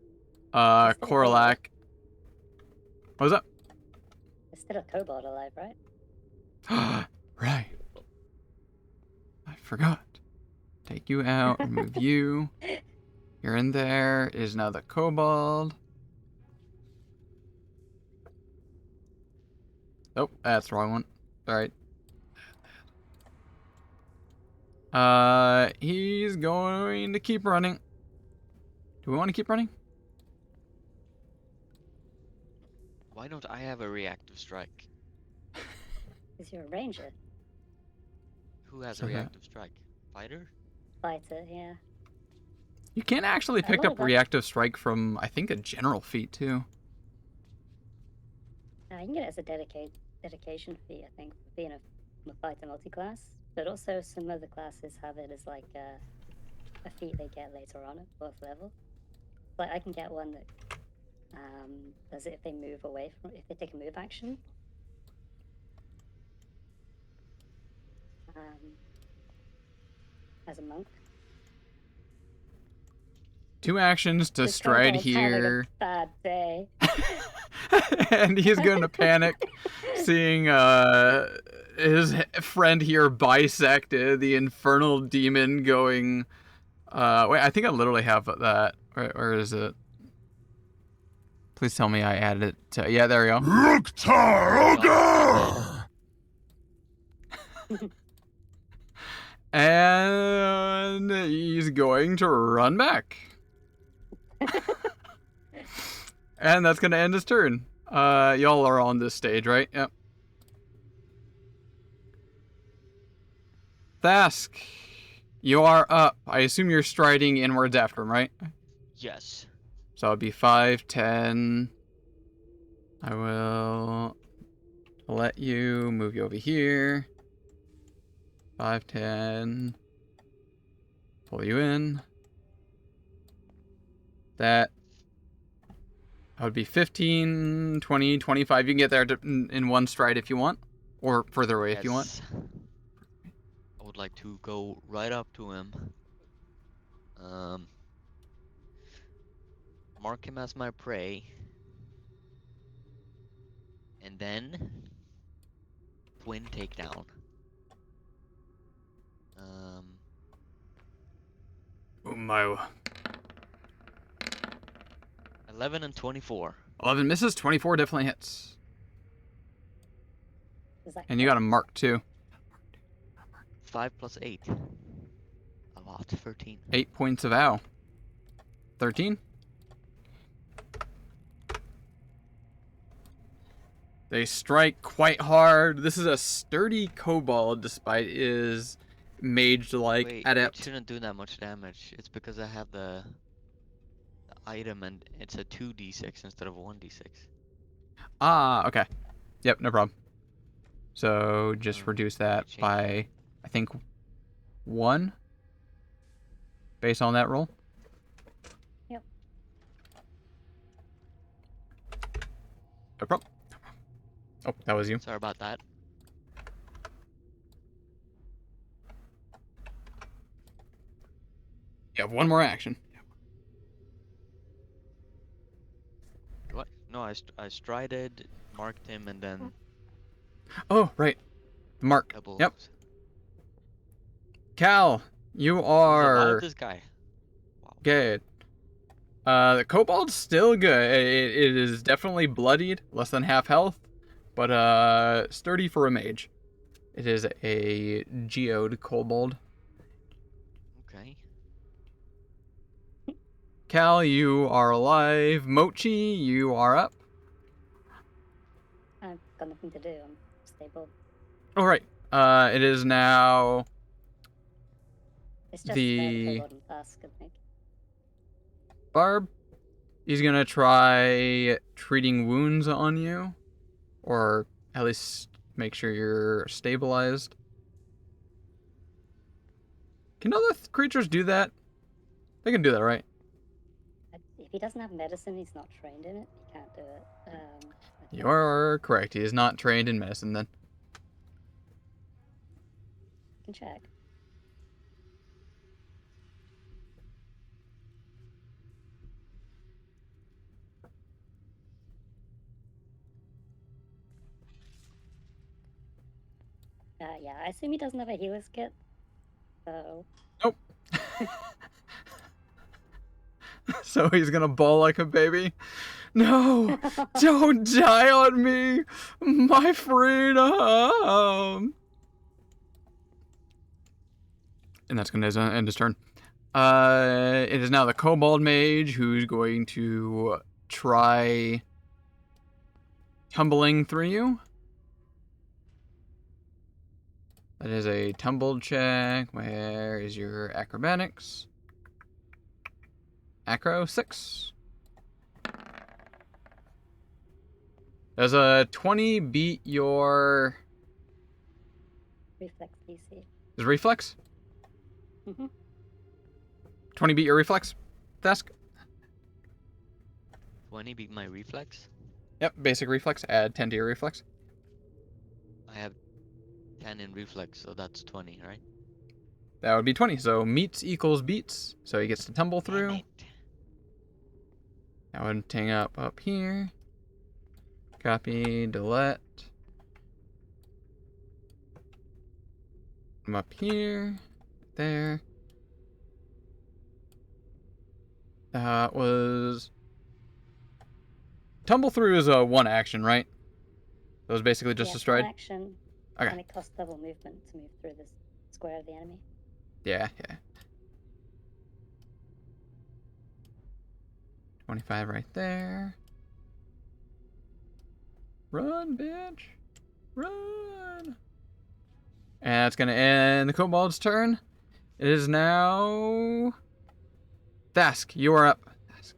Korlak. What was that? There's still a kobold alive, right? Right. I forgot. Take you out, remove you. You're in there. Is now the kobold. Oh, that's the wrong one. Alright. He's going to keep running. Do we want to keep running? Why don't I have a reactive strike? Because you're a ranger. Who has So a that- reactive strike? Fighter? Fighter, yeah. You can actually pick lot up of them- reactive strike from, I think, a general feat too. Now, you can get it as a dedication fee, I think, for being a fighter multi-class. But also some other classes have it as like a feat they get later on at 4th level. Like I can get one that does it if they move away from, if they take a move action. As a monk. 2 actions to This stride kobold's having a here. bad day. And he's going to panic seeing his friend here bisected, the infernal demon going... wait, I think I literally have that. Where is it? Please tell me I added it to... Yeah, there we go. Ruktar Ogre! And he's going to run back. And that's going to end his turn. Y'all are on this stage, right? Yep. Thask, you are up. I assume you're striding inwards after him, right? Yes. So it'll be 5, 10. I will let you move you over here. 5, 10. Pull you in. That would be 15, 20, 25. You can get there in one stride if you want. Or further away if you want. Yes. I would like to go right up to him. Mark him as my prey. And then twin takedown. 11 and 24. 11 misses, 24 definitely hits. Is that And you got a mark too. 5 plus 8. A lot. 13. 8 points of ow. 13. They strike quite hard. This is a sturdy kobold despite his mage-like Wait, adept. it shouldn't do that much damage. It's because I have the item and it's a 2d6 instead of a 1d6. Ah, okay. Yep, no problem. So just reduce that change by, I think, 1 based on that roll. Yep. No problem. Oh, that was you. Sorry about that. You have 1 more action. What? No, I strided, marked him, and then Oh, right. Mark. double. Yep. Cal, you He's alive, are this guy. Wow. good. The kobold's still good. It is definitely bloodied, less than half health, but sturdy for a mage. It is a geode kobold. Okay. Cal, you are alive. Mochi, you are up. I've got nothing to do. I'm stable. All right. It is now It's just the kobold and Tusk, I think. Barb. He's gonna try treating wounds on you, or at least make sure you're stabilized. Can other creatures do that? They can do that, right? If he doesn't have medicine, he's not trained in it. He can't do it. I You think. are correct. He is not trained in medicine then. I can check. Yeah, I assume he doesn't have a healer's kit. So. Nope. So he's gonna bawl like a baby. No! Don't die on me! My freedom! And that's gonna end his turn. It is now the kobold mage who's going to try tumbling through you. That is a tumbled check. Where is your acrobatics? Acro 6. Does a 20 beat your Reflex DC. Is reflex? Mm-hmm. 20 beat your reflex? Task? 20 beat my reflex. Yep, basic reflex. Add 10 to your reflex. I have 10 in reflex, so that's 20, right? That would be 20. So meets equals beats. So he gets to tumble Damn through. it. That would hang up here. Copy, delete. I'm up here. There. That was... Tumble through is a 1 action, right? That was basically just Yeah, a stride? one action. Okay. And it costs double movement to move through this square of the enemy. Yeah. 25 right there. Run, bitch. Run. And that's going to end the kobold's turn. It is now... Thask, you are up. Thask.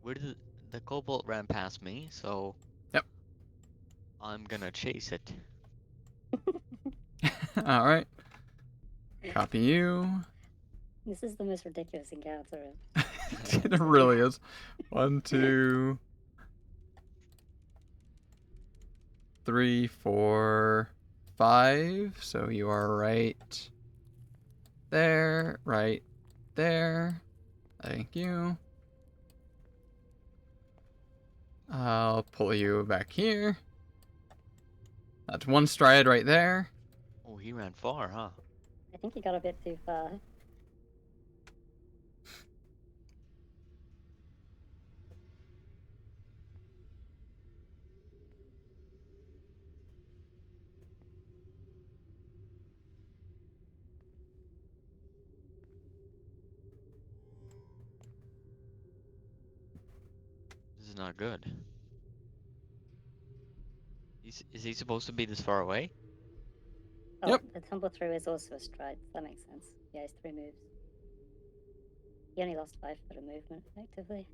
Where did the kobold ran past me, so Yep. I'm gonna chase it. Alright. Copy you. This is the most ridiculous encounter. It really is. 1, 2, 3, 4, 5. So you are right there, right there. Thank you. I'll pull you back here. That's 1 stride right there. Oh, he ran far, huh? I think he got a bit too far. This is not good. Is he supposed to be this far away? Oh, Yep. the tumble through is also a stride. That makes sense. Yeah, it's 3 moves. He only lost 5 foot of movement, effectively.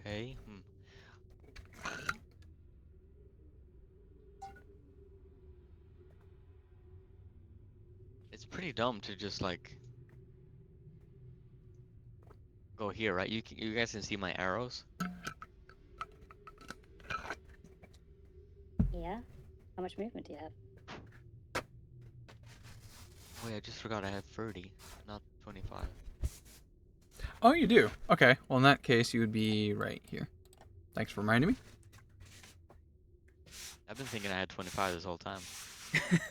Okay. It's pretty dumb to just like go here, right? You guys can see my arrows. Yeah. How much movement do you have? Wait, I just forgot I have 30, not 25. Oh, you do? Okay. Well, in that case, you would be right here. Thanks for reminding me. I've been thinking I had 25 this whole time.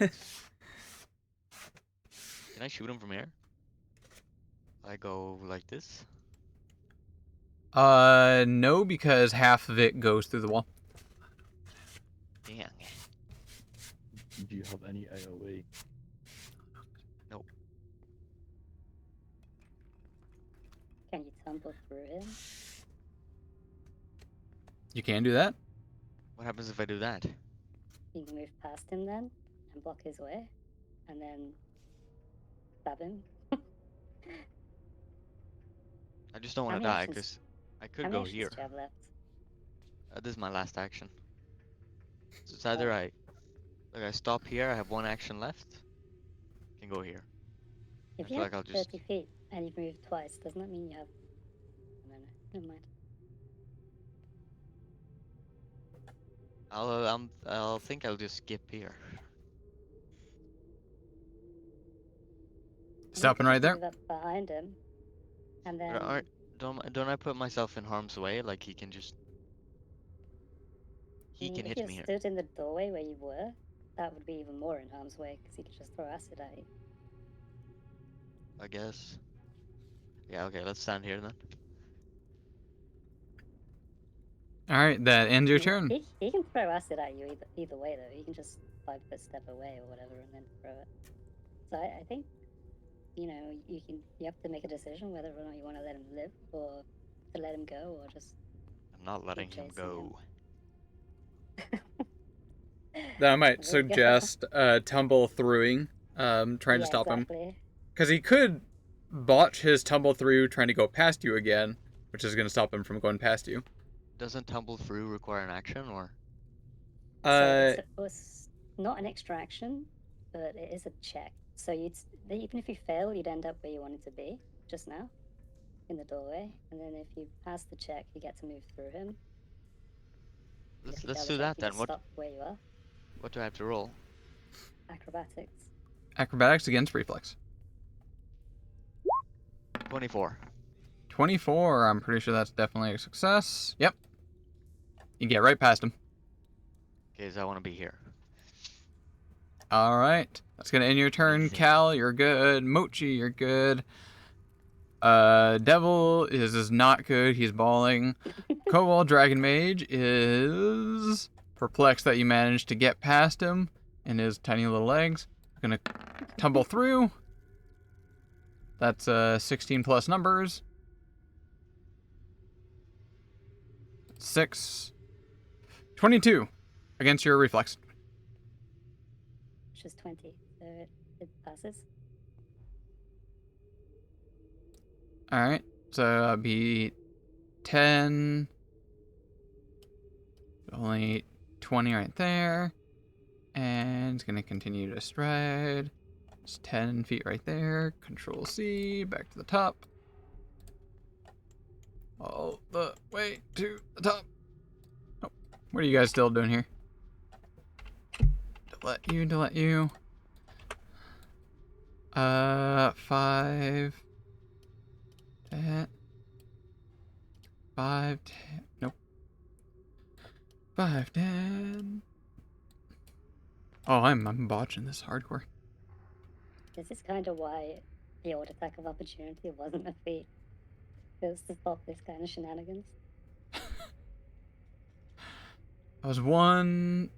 Can I shoot him from here? I go like this? No, because half of it goes through the wall. Dang. Do you have any AoE? Nope. Can you tumble through him? You can do that? What happens if I do that? You can move past him then and block his way, and then stab him. I just don't How want to many die, actions? because I How could many go actions here. do you have left? This is my last action. So it's either I stop here, I have one action left. Can go here. If I you feel have like I'll just 30 feet and you've moved twice, doesn't that mean you have... No, never mind. I'll think I'll just skip here. I mean, you Stopping could right just there? move up behind him, and But then... don't I put myself in harm's way? Like he can I mean, if hit you me here. stood in the doorway where you were, that would be even more in harm's way, because he could just throw acid at you. I guess. Yeah, okay, let's stand here then. Alright, that ends your I mean, turn. he can throw acid at you either way, though. He can just 5-foot step away or whatever and then throw it. So I think, you know, you have to make a decision whether or not you want to let him live or to let him go or just I'm not letting him chasing him. go. Then I might There you go. suggest tumble throughing, trying to Yeah, stop him. exactly. Because he could botch his tumble through trying to go past you again, which is going to stop him from going past you. Doesn't tumble through require an action or? So it's not an extra action, but it is a check. So even if you fail, you'd end up where you wanted to be just now, in the doorway. And then if you pass the check, you get to move through him. And if you Let's fail do the check, that you then. just stop where you are. What do I have to roll? Acrobatics. Acrobatics against reflex. 24. 24, I'm pretty sure that's definitely a success. Yep. You get right past him. Okay, so I want to be here. Alright. That's going to end your turn. Amazing. Cal, you're good. Mochi, you're good. Devil is not good. He's bawling. Kobold Dragon Mage is perplexed that you managed to get past him in his tiny little legs. Gonna tumble through. That's 16 plus numbers. 6. 22 against your reflex. Which is 20. So it passes. Alright. So that'll be 10. Only 20 right there. And it's going to continue to stride. It's 10 feet right there. Control C. Back to the top. All the way to the top. Oh, what are you guys still doing here? Delete you. 5. 10. 5, 10. Nope. 5, 10. Oh, I'm botching this hardcore. This is kind of why the old attack of opportunity wasn't a feat. It was to stop this kind of shenanigans. That was 1,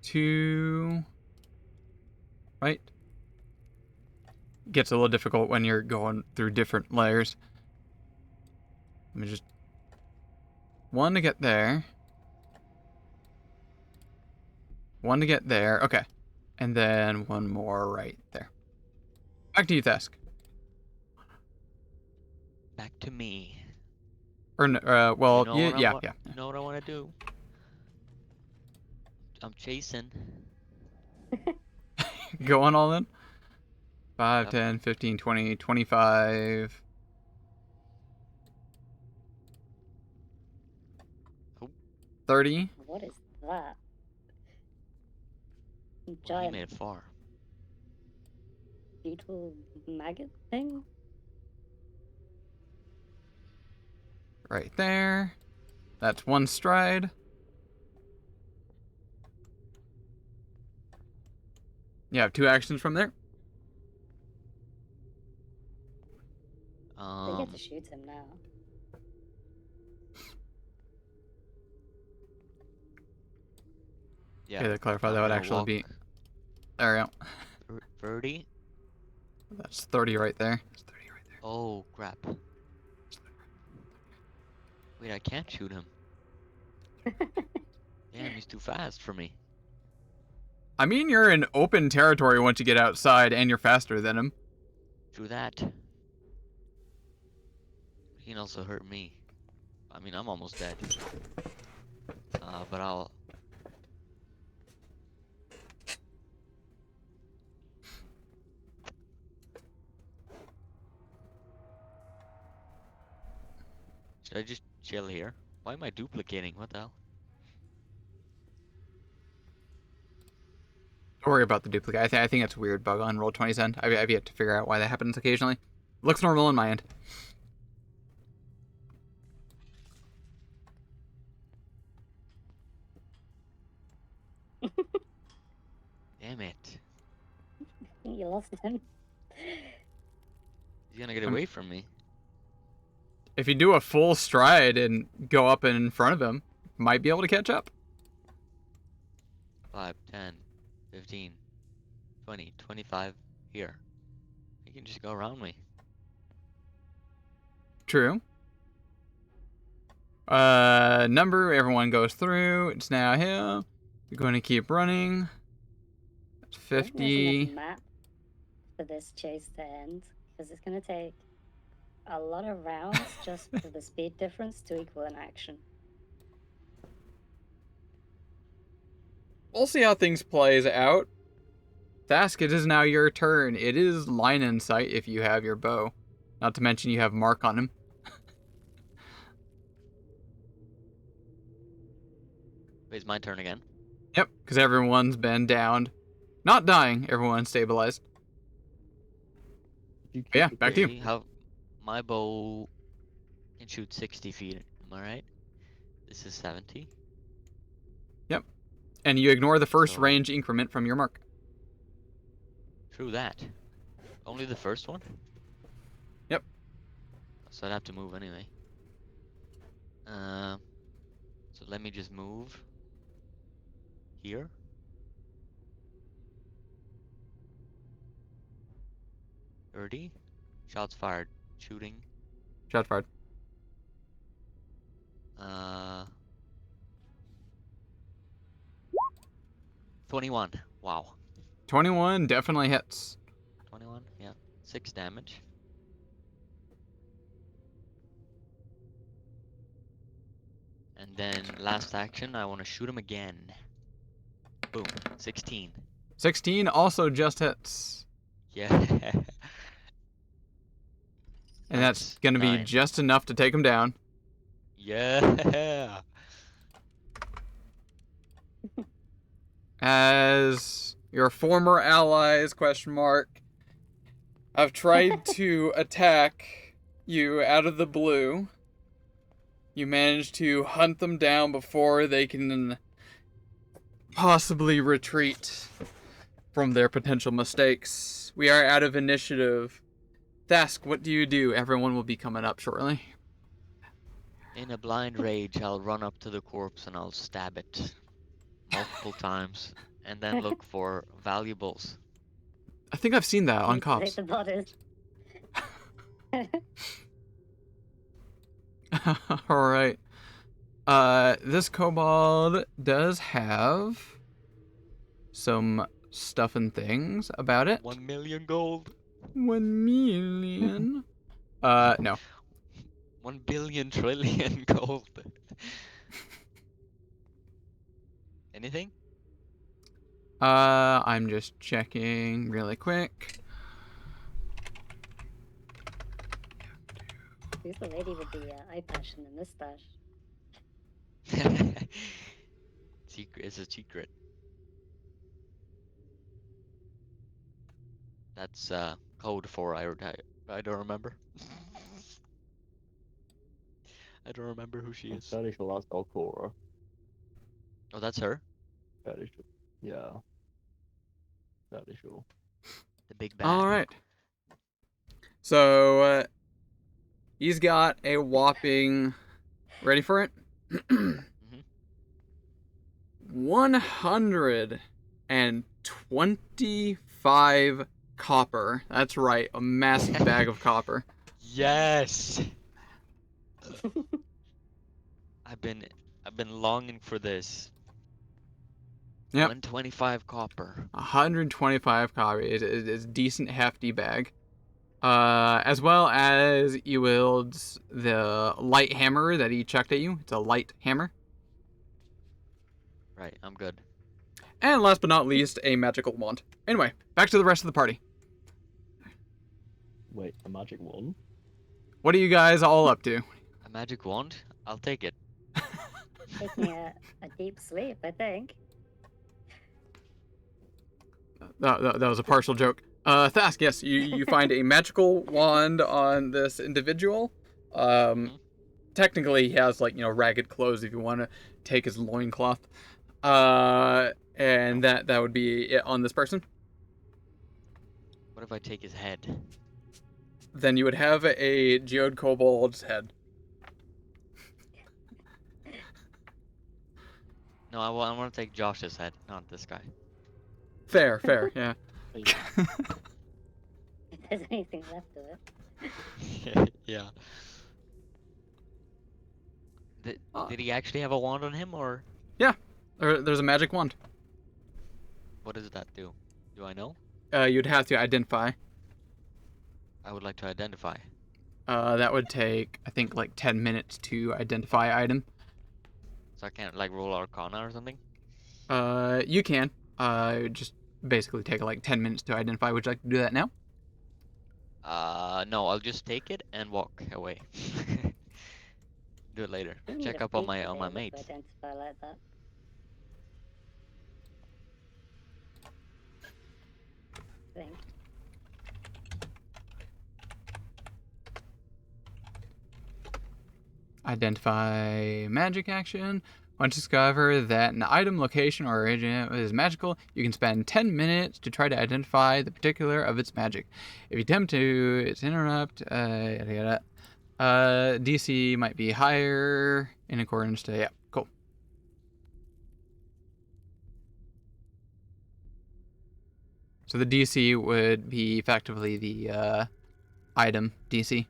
2. Right? Gets a little difficult when you're going through different layers. Let me just... 1 to get there. 1 to get there. Okay. And then 1 more right there. Back to you, Thesk. Back to me. Or well, You know what yeah, I yeah. You know what I want to do? I'm chasing. Going all in. 5, Yep. 10, 15, 20, 25. Oh. 30. What is that? Well, he Giant made it far. beetle maggot thing? Right there. That's one stride. You have 2 actions from there. They get to shoot him now. Yeah. Okay, to clarify, I'm that would gonna actually walk be. There we go. 30. That's 30 right there. That's 30 right there. Oh crap! Wait, I can't shoot him. Damn, he's too fast for me. I mean, you're in open territory once you get outside, and you're faster than him. True that. He can also hurt me. I mean, I'm almost dead. But I'll. Should I just chill here? Why am I duplicating? What the hell? Don't worry about the duplicate. I think it's a weird bug on Roll20's end. I've yet to figure out why that happens occasionally. Looks normal on my end. Damn it! You lost him. He's gonna get away from me. If you do a full stride and go up in front of him, might be able to catch up. 5, 10, 15, 20, 25. Here. He can just go around me. True. Number, everyone goes through. It's now him. You're going to keep running. That's There's 50. a map for this chase to end, because it's going to take a lot of rounds just for the speed difference to equal an action. We'll see how things plays out. Thask, it is now your turn. It is line in sight if you have your bow. Not to mention you have mark on him. Wait, it's my turn again. Yep, because everyone's been downed. Not dying, everyone's stabilized. Yeah, back to you. See how my bow can shoot 60 feet. Am I right? This is 70. Yep. And you ignore the first So- range increment from your mark. True that. Only the first one? Yep. So I'd have to move anyway. So let me just move here. $30. Shots fired. Shooting. Shot fired. 21. Wow. 21 definitely hits. 21. Yeah. 6 damage. And then last action, I want to shoot him again. Boom. 16. 16 also just hits. Yeah. And that's going to be 9. just enough to take him down. Yeah. As your former allies, have tried to attack you out of the blue. You managed to hunt them down before they can possibly retreat from their potential mistakes. We are out of initiative. Thask, what do you do? Everyone will be coming up shortly. In a blind rage, I'll run up to the corpse and I'll stab it multiple times and then look for valuables. I think I've seen that on Take Cops. the bodies. Alright. This kobold does have some stuff and things about it. 1 million gold. 1 million. No. 1 billion trillion gold. Anything? I'm just checking really quick. Who's the lady with the eye patch and the mustache? Secret is a secret. That's code for I don't remember. I don't remember who she I'm is. fairly sure that's Golcora. Oh, that's her. Fairly sure. Yeah. Fairly sure. The big bad. All right. So he's got a whopping. Ready for it? Mhm. 125 copper. That's right, a massive bag of copper. Yes. I've been longing for this. Yep. 125 copper. 125 copper is a decent hefty bag. As well as he wields the light hammer that he chucked at you. It's a light hammer. Right, I'm good. And last but not least, a magical wand. Anyway, back to the rest of the party. Wait, a magic wand? What are you guys all up to? A magic wand? I'll take it. Taking a deep sleep, I think. That was a partial joke. Thask, yes, you find a magical wand on this individual. Technically, he has, like, ragged clothes if you want to take his loincloth. And that would be it on this person. What if I take his head? Then you would have a geode kobold's head. No, I want to take Josh's head, not this guy. Fair, yeah. If there's anything left of it. Yeah. Did he actually have a wand on him, or There's a magic wand. what does that do? Do I know? You'd have to identify. I would like to identify. That would take, I think, like 10 minutes to identify item. So I can't like roll Arcana or something? You can. It would just basically take like 10 minutes to identify. Would you like to do that now? No, I'll just take it and walk away. Do it later. You need Check a up on feat my to be able to mate. identify like that. I think. Identify magic action. Once you discover that an item, location, or agent is magical, you can spend 10 minutes to try to identify the particular of its magic. If you attempt to interrupt, DC might be higher in accordance to, yeah, cool. So the DC would be effectively the item DC.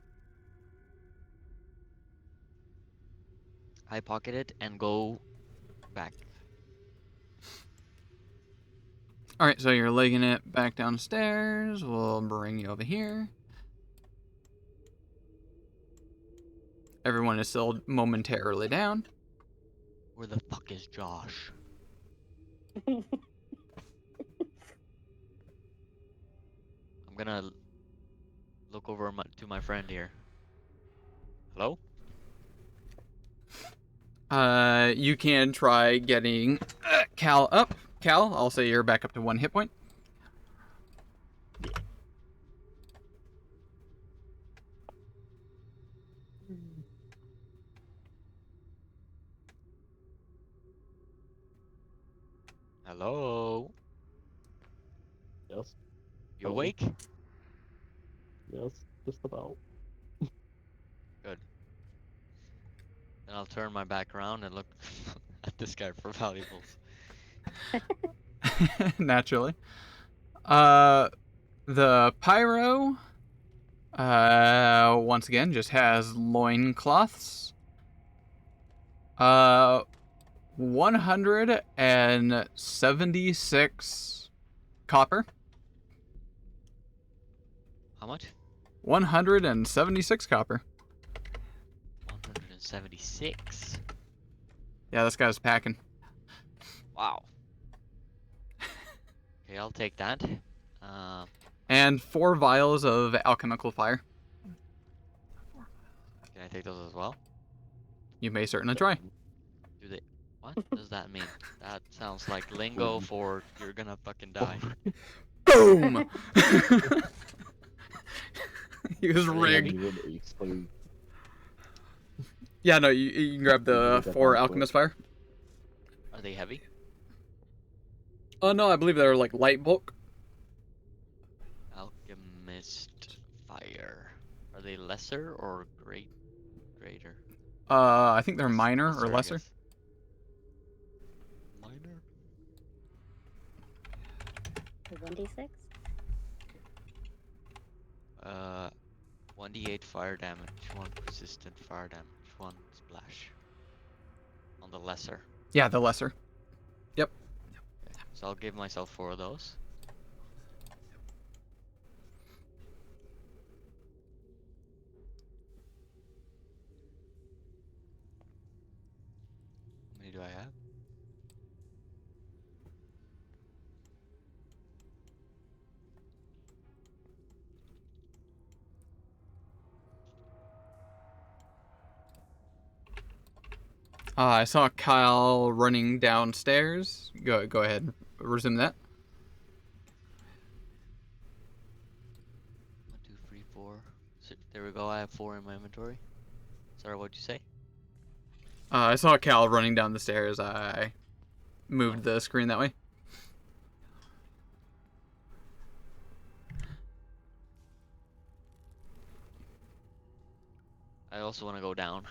I pocket it and go back. Alright, so you're legging it back downstairs. We'll bring you over here. Everyone is still momentarily down. Where the fuck is Josh? I'm gonna look over to my friend here. Hello? You can try getting Cal up. Cal, I'll say you're back up to 1 hit point. Hello? Yes. You Hello? awake? Yes, just about. Good. Then I'll turn my back around and look at this guy for valuables. Naturally. The pyro, once again, just has loincloths. 176 copper. How much? 176 copper. 76. Yeah, this guy's packing. Wow. Okay, I'll take that. And 4 vials of alchemical fire. Can I take those as well? You may certainly try. Do they? What does that mean? That sounds like lingo for you're gonna fucking die. Boom! He was Are they rigged. heavy? When it explodes. Yeah, no, you can grab the Use that 4 bad boy. alchemist fire. Are they heavy? Oh no, I believe they're like light bulk. Alchemist fire. Are they lesser or greater? I think they're minor or I lesser. guess. Minor? The 1d6? 1d8 fire damage, 1 persistent fire damage, 1 splash. On the lesser. Yeah, the lesser. Okay. So I'll give myself 4 of those. How many do I have? I saw Kyle running downstairs. Go ahead and resume that. 1, 2, 3, 4. So, there we go, I have 4 in my inventory. Sorry, what'd you say? I saw Cal running down the stairs. I moved the screen that way. I also want to go down.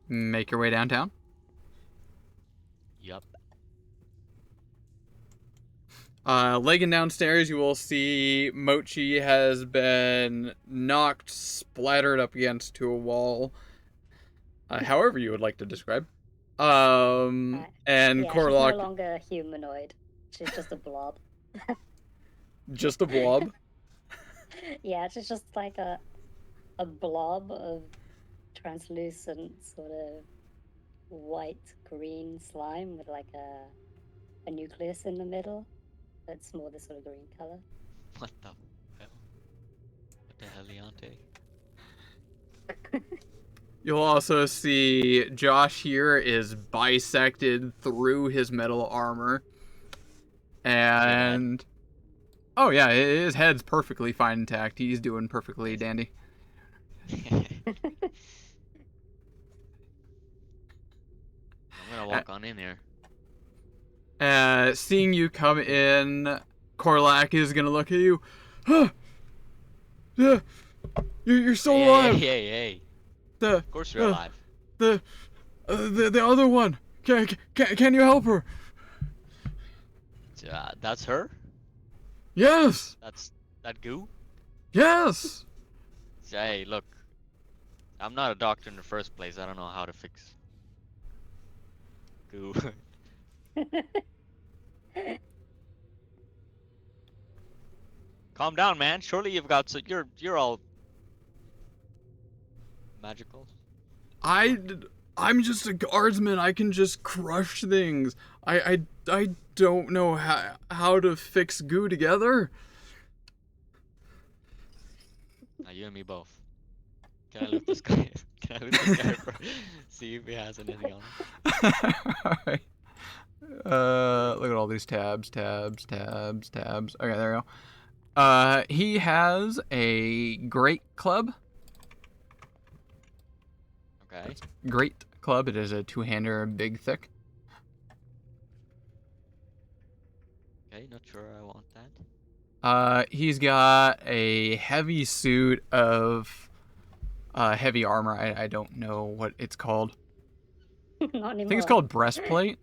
Make your way downtown. Yup. Legging downstairs, you will see Mochi has been knocked, splattered up against to a wall. However you would like to describe. And Yeah, she's no Corlock, longer humanoid. She's just a blob. just a blob. Yeah, she's just like a blob of translucent sort of white-green slime with like a nucleus in the middle. That's more the sort of green color. What the hell? What the heliante? You'll also see Josh here is bisected through his metal armor. And oh yeah, his head's perfectly fine intact. He's doing perfectly dandy. I'm gonna walk on in here. Seeing you come in, Corlac is gonna look at you. Huh! Yeah, you're still alive. Hey. The Of course you're alive. the other one. Can you help her? That's her? Yes. That's that goo? Yes. Hey, look. I'm not a doctor in the first place. I don't know how to fix goo. Calm down, man. Surely you've got you're all magical. I'm just a guardsman. I can just crush things. I don't know how to fix goo together. Now you and me both. Can I loot this guy? Can I loot this guy for see if he has anything on him? Alright. Look at all these tabs. Okay, there we go. He has a great club. Okay. Great club. It is a 2-hander, big, thick. Okay, not sure I want that. He's got a heavy suit of heavy armor. I don't know what it's called. Not anymore. I think it's called breastplate.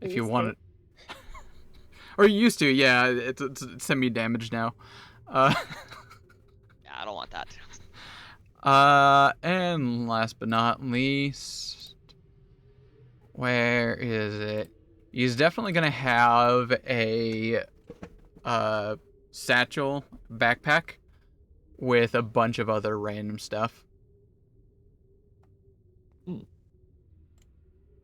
If you Used want to. it. Or you used to, yeah. It's semi-damaged now. Yeah, I don't want that. And last but not least, where is it? He's definitely gonna have a satchel backpack with a bunch of other random stuff.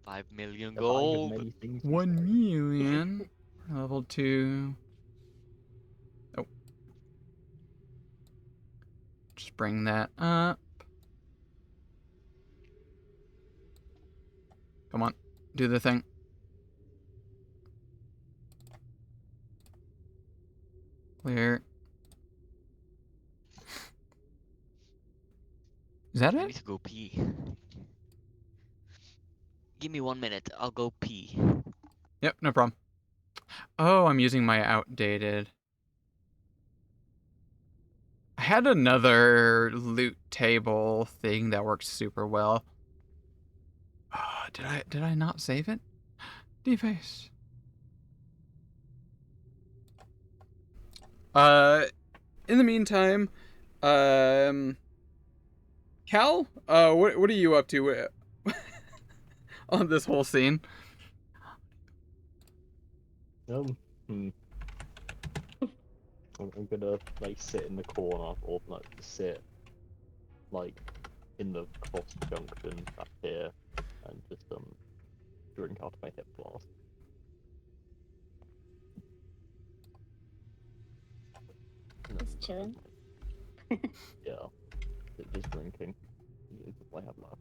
5 million The buying of gold. many things. you 1 say. million. Level 2. Oh. Just bring that up. Come on. Do the thing. Clear. Is that I it? need to go pee. Give me 1 minute. I'll go pee. Yep, no problem. Oh, I'm using my outdated. I had another loot table thing that worked super well. Did I not save it? Deface. In the meantime, Cal, what are you up to on this whole scene? Hmm. I'm gonna like sit in the corner or like sit like in the cross junction back here and just drink out of my hip flask. And Just chilling. yeah, just drinking. Is what I have left.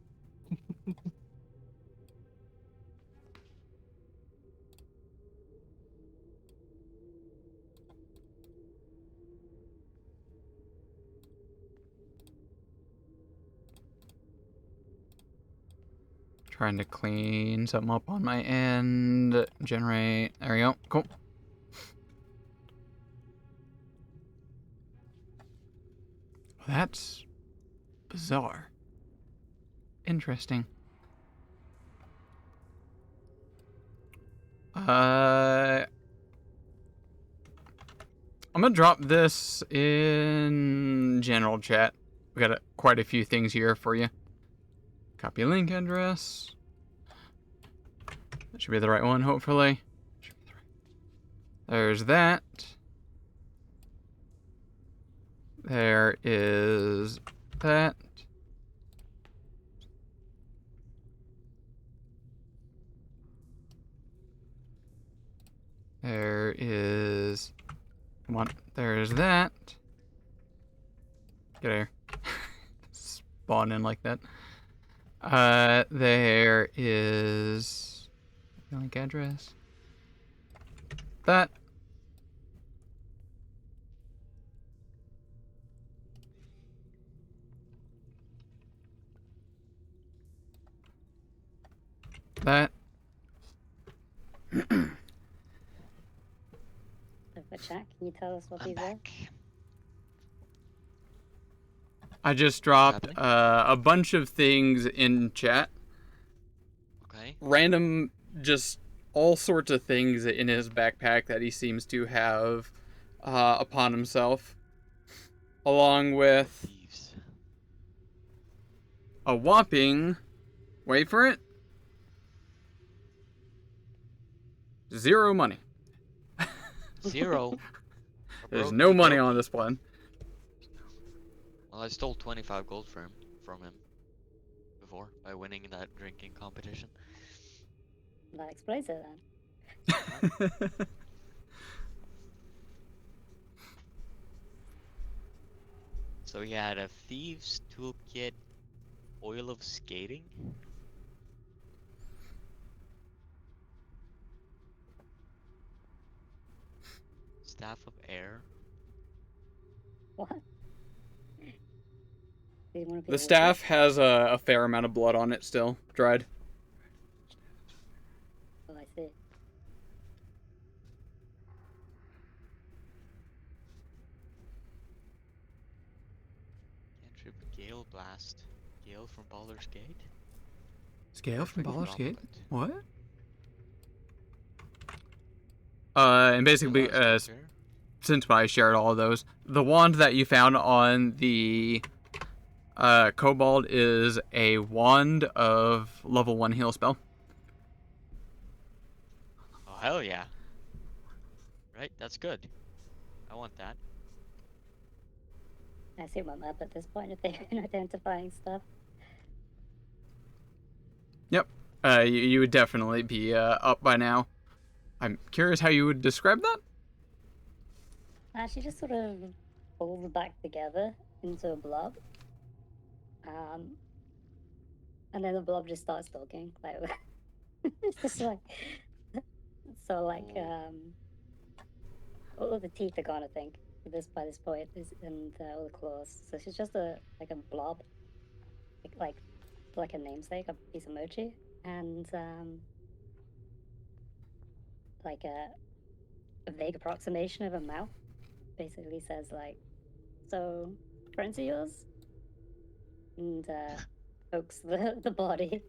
Trying to clean something up on my end. Generate. There we go. Cool. That's bizarre. Interesting. I'm gonna drop this in general chat. We got quite a few things here for you. Copy link address. That should be the right one, hopefully. There's that. There is that. There is... Come on. There's that. Get here. Spawn in like that. There is... Link address. That. That. But chat, can you tell us what I'm these are? back. I just dropped happening? a bunch of things in chat. Okay. Random, just all sorts of things in his backpack that he seems to have upon himself. Along with Thieves. a whopping... Wait for it. 0 money. 0. A There's broke no money brokey. on this one. Well, I stole 25 gold from him before by winning that drinking competition. That explains it then. So he had a thieves toolkit, oil of skating, staff of air. What? Do you want to be The a staff wizard? has a fair amount of blood on it still, dried. Oh, I see. Cantrip Gale Blast. Gale from Baldur's Gate. Scale from Perfect Baldur's Gate? droplet. What? And basically, Still has stuff here. since I shared all of those, the wand that you found on the Kobold is a wand of level 1 heal spell. Oh, hell yeah. Right, that's good. I want that. I assume I'm up at this point if they've been identifying stuff. Yep. You would definitely be up by now. I'm curious how you would describe that. She just sort of pulls back together into a blob. And then the blob just starts talking. Like it's just like so like Ooh. all of the teeth are gone, I think, by this point, and all the claws. So she's just a blob, like like a namesake, a piece of mochi, and like a vague approximation of a mouth. Basically says like, so friends of yours, and pokes the body.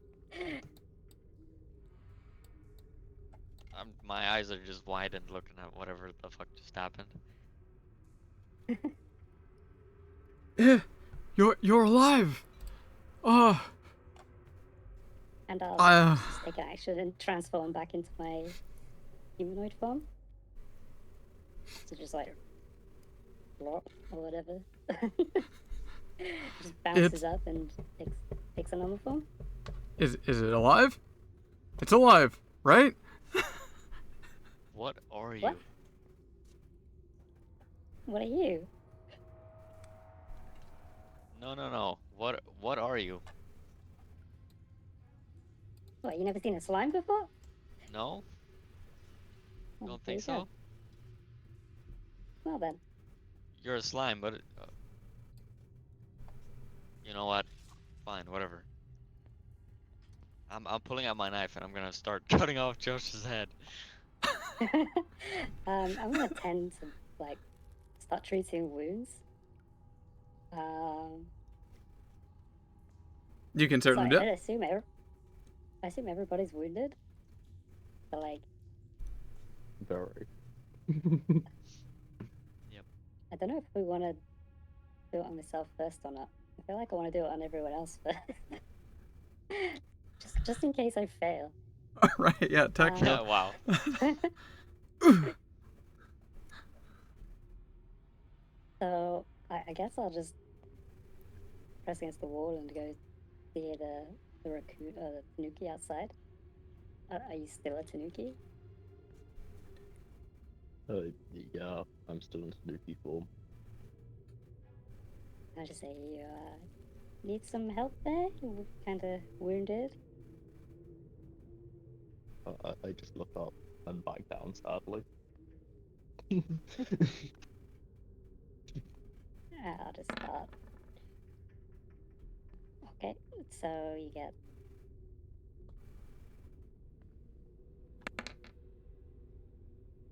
My eyes are just widened looking at whatever the fuck just happened. Yeah, you're alive. Oh, And I'll uh, just take an action and transform back into my humanoid form. So just like flop or whatever. Just bounces it's up and takes a normal form. is it alive? It's alive, right? What are What? you? What are you? No. What are you? What, you never seen a slime before? No? Oh, Don't there think you go. so? Well then. You're a slime, but you know what? Fine, whatever. I'm pulling out my knife and I'm gonna start cutting off Josh's head. I'm gonna tend to like start treating wounds. Um, You can so certainly do I it. assume everybody's wounded. But like, Very. Yep. I don't know if we want to do it on myself first or not. I feel like I want to do it on everyone else first. just in case I fail. Right? Yeah, tech Um, fail. Wow. So I guess I'll just press against the wall and go see the raccoon or the tanuki outside. Are you still a tanuki? Yeah, I'm still in Snooki form. I just say you need some help there. You're kind of wounded. I just look up and back down sadly. I'll just start. Okay, so you get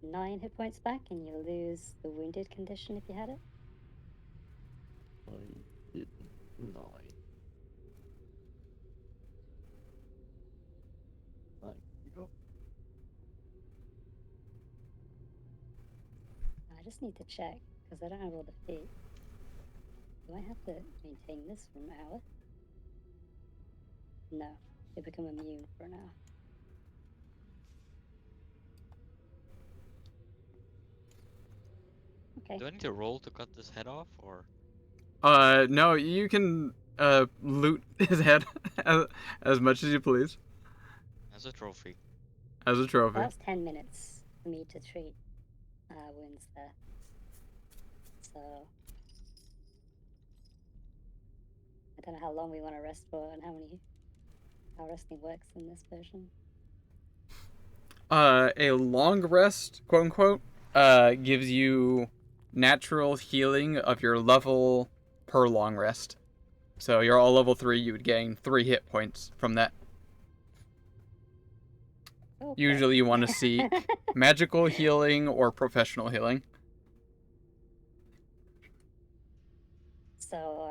9 hit points back, and you lose the wounded condition if you had it. I did 9. Thank you. I just need to check because I don't have all the feet. Do I have to maintain this for an hour? No, they become immune for an hour. Okay. Do I need to roll to cut this head off, or? No, you can loot his head as much as you please As a trophy. as a trophy. Well, that's 10 minutes for me to treat wounds there. So I don't know how long we want to rest for and how resting works in this version. A long rest, quote unquote, gives you natural healing of your level per long rest. So you're all level 3, you would gain 3 hit points from that. Okay. Usually you want to seek magical healing or professional healing. So,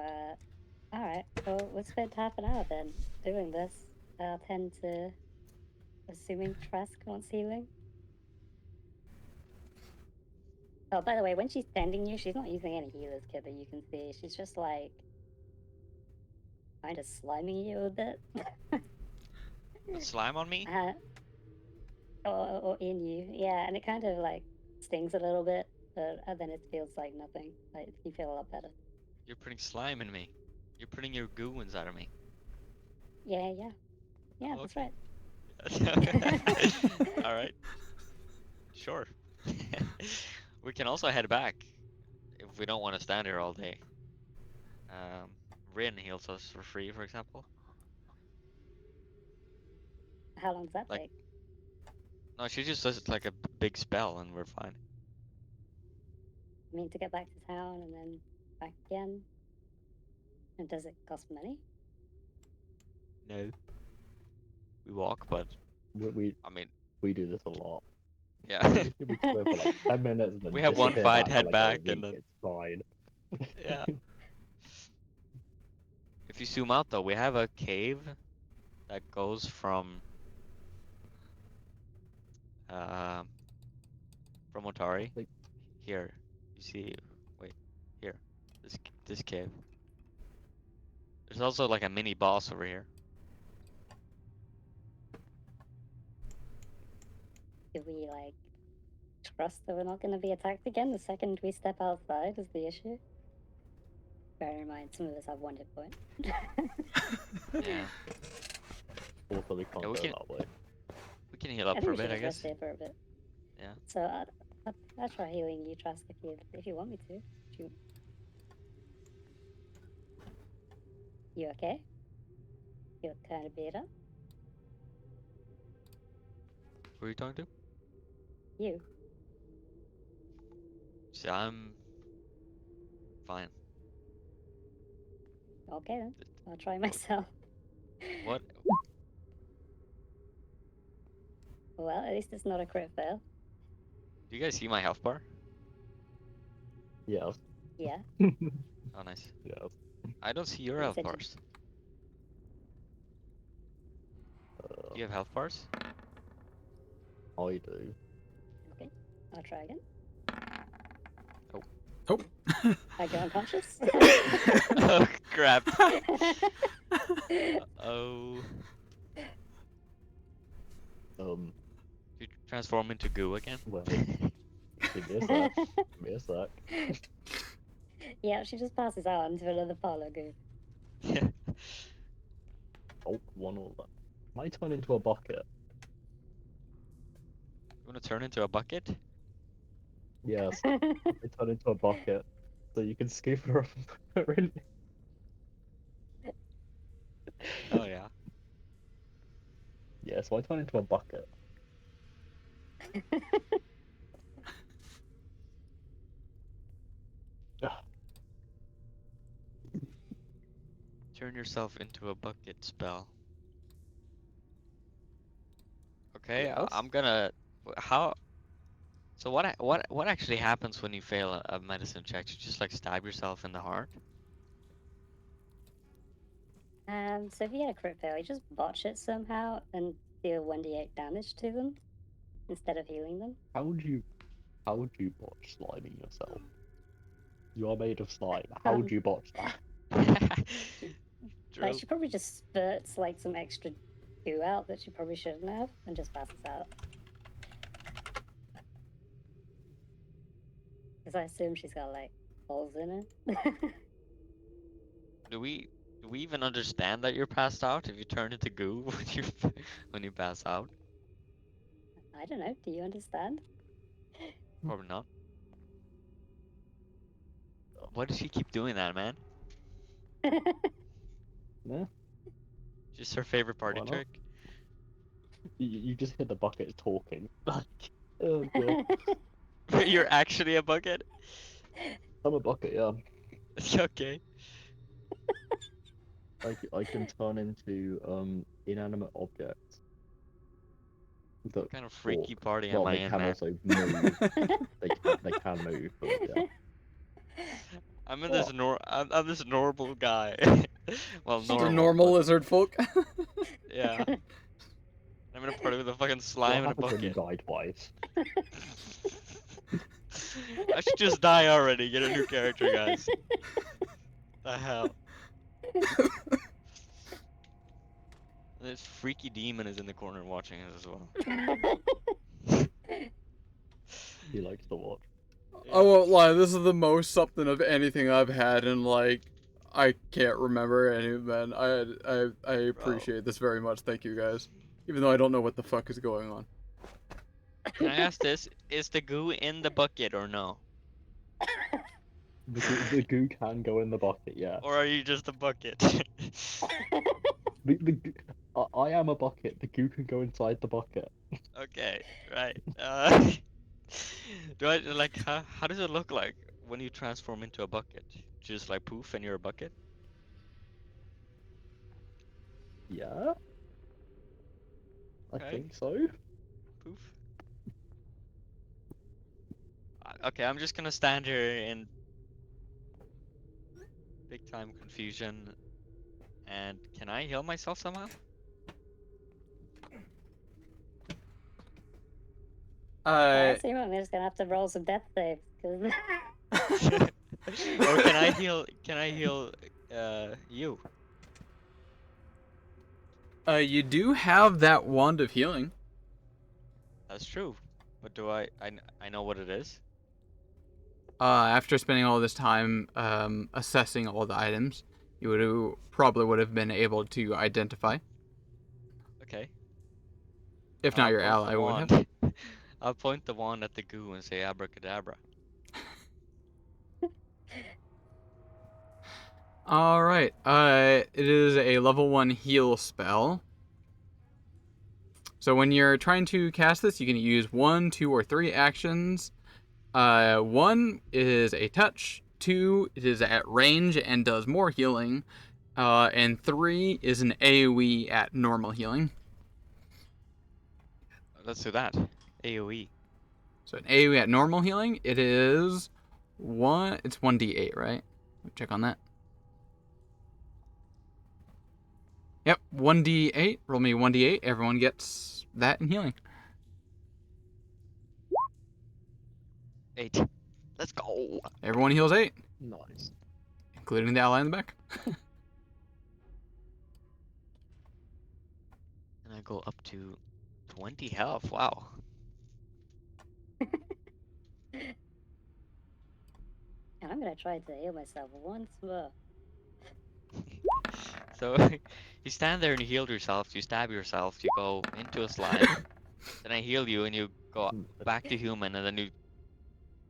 alright, so we'll spend half an hour then doing this. I'll tend to, assuming Trask wants healing. Oh, by the way, when she's tending you, she's not using any healers kit that you can see. She's just like kind of sliming you a bit. Put slime on me? Or in you, yeah, and it kind of like stings a little bit, but then it feels like nothing. Like you feel a lot better. You're putting slime in me. You're putting your goo inside of me. Yeah, that's Okay. right. All right. Sure. We can also head back if we don't want to stand here all day. Rin heals us for free, for example. How long does that Like, take? no, she just does like a big spell and we're fine. I mean, to get back to town and then back again. And does it cost money? No. We walk, but We I mean, we do this a lot. yeah. We come in for like 10 minutes and then We have one disappear fight, back for head like back, a and week. then It's fine. yeah. If you zoom out though, we have a cave that goes uh from Otari Like, here. You see, wait, here, this cave. There's also like a mini boss over here. Do we like trust that we're not going to be attacked again the second we step outside? Is the issue? Bear in mind, some of us have one hit point. Yeah, also, we can't yeah, go that way. we can heal I up think for we a should bit, I just rest guess. here for a bit. Yeah. So I'll try healing you, Trust, if you want me to. You okay? You're kind of beat up. Who are you talking to? You See, I'm fine. okay then? I'll try myself. What? Well, at least it's not a crit fail. Do you guys see my health bar? Yes. Yeah. Oh, nice. Yes. I don't see your You health said you- bars. Do you have health bars? I do. Okay. I'll try again. Oh. I go unconscious. Oh crap. Oh. You transform into goo again? Well, give me a sec. Give me a sec. Yeah, she just passes out into another parlor goo. Yeah. Oh, one all that. Might turn into a bucket. You wanna turn into a bucket? Yes, I turn into a bucket. So you can scoop her up and put her in. Oh yeah. Yeah, so I turn into a bucket. Turn yourself into a bucket spell. Okay, Yes. I'm gonna. How? So what actually happens when you fail a medicine check? You just like stab yourself in the heart? So if you get a crit fail, you just botch it somehow and deal 1d8 damage to them instead of healing them. How would you botch sliming yourself? You are made of slime. How would Um, you botch that? Like True. she probably just spurts like some extra goo out that she probably shouldn't have and just passes out. Because I assume she's got like holes in her. Do we even understand that you're passed out if you turn into goo when you pass out? I don't know. Do you understand? Probably not. Why does she keep doing that, man? Yeah, Just her favorite party why not? trick? You just hear the bucket talking. Like, oh god. You're actually a bucket? I'm a bucket, yeah. Okay. I can turn into inanimate objects that What kind of freaky walk. party am Well, I they in, can man? also move. They can move, but yeah. I'm in What? I'm this normal guy. Well, Just a normal, normal but lizard folk. yeah. I'm in a party with a fucking What slime in a happens when you bucket. die twice? I should just die already. Get a new character, guys. The hell. This freaky demon is in the corner watching us as well. He likes to watch. I won't lie, this is the most something of anything I've had in, like, I can't remember any, man. I appreciate this very much, thank you guys. Even though I don't know what the fuck is going on. Can I ask this? Is the goo in the bucket or no? The goo can go in the bucket, yeah. Or are you just a bucket? I am a bucket. The goo can go inside the bucket. Okay, right. Do I like how does it look like when you transform into a bucket? Just like poof and you're a bucket? Yeah, I Okay, think so. poof. Okay, I'm just gonna stand here in big time confusion. And can I heal myself somehow? I assume I'm just gonna have to roll some death saves because. Or can I heal? Can I heal you? You do have that wand of healing. That's true. But do I know what it is? After spending all this time assessing all the items, you probably would have been able to identify. Okay. If not, I'll your point the ally would have. wand. I'll point the wand at the goo and say abracadabra. All right. It is a level 1 heal spell. So when you're trying to cast this, you can use 1, 2, or 3 actions. 1 is a touch. 2, it is at range and does more healing. And 3 is an AoE at normal healing. Let's do that. AoE. So an AoE at normal healing, it is it's 1d8, right? Check on that. Yep, 1d8. Roll me 1d8. Everyone gets that in healing. 8. Let's go. Everyone heals 8, Nice. including the ally in the back. And I go up to 20 health. Wow. And I'm gonna try to heal myself once more. So you stand there and you heal yourself. You stab yourself. You go into a slime. Then I heal you and you go back to human, and then you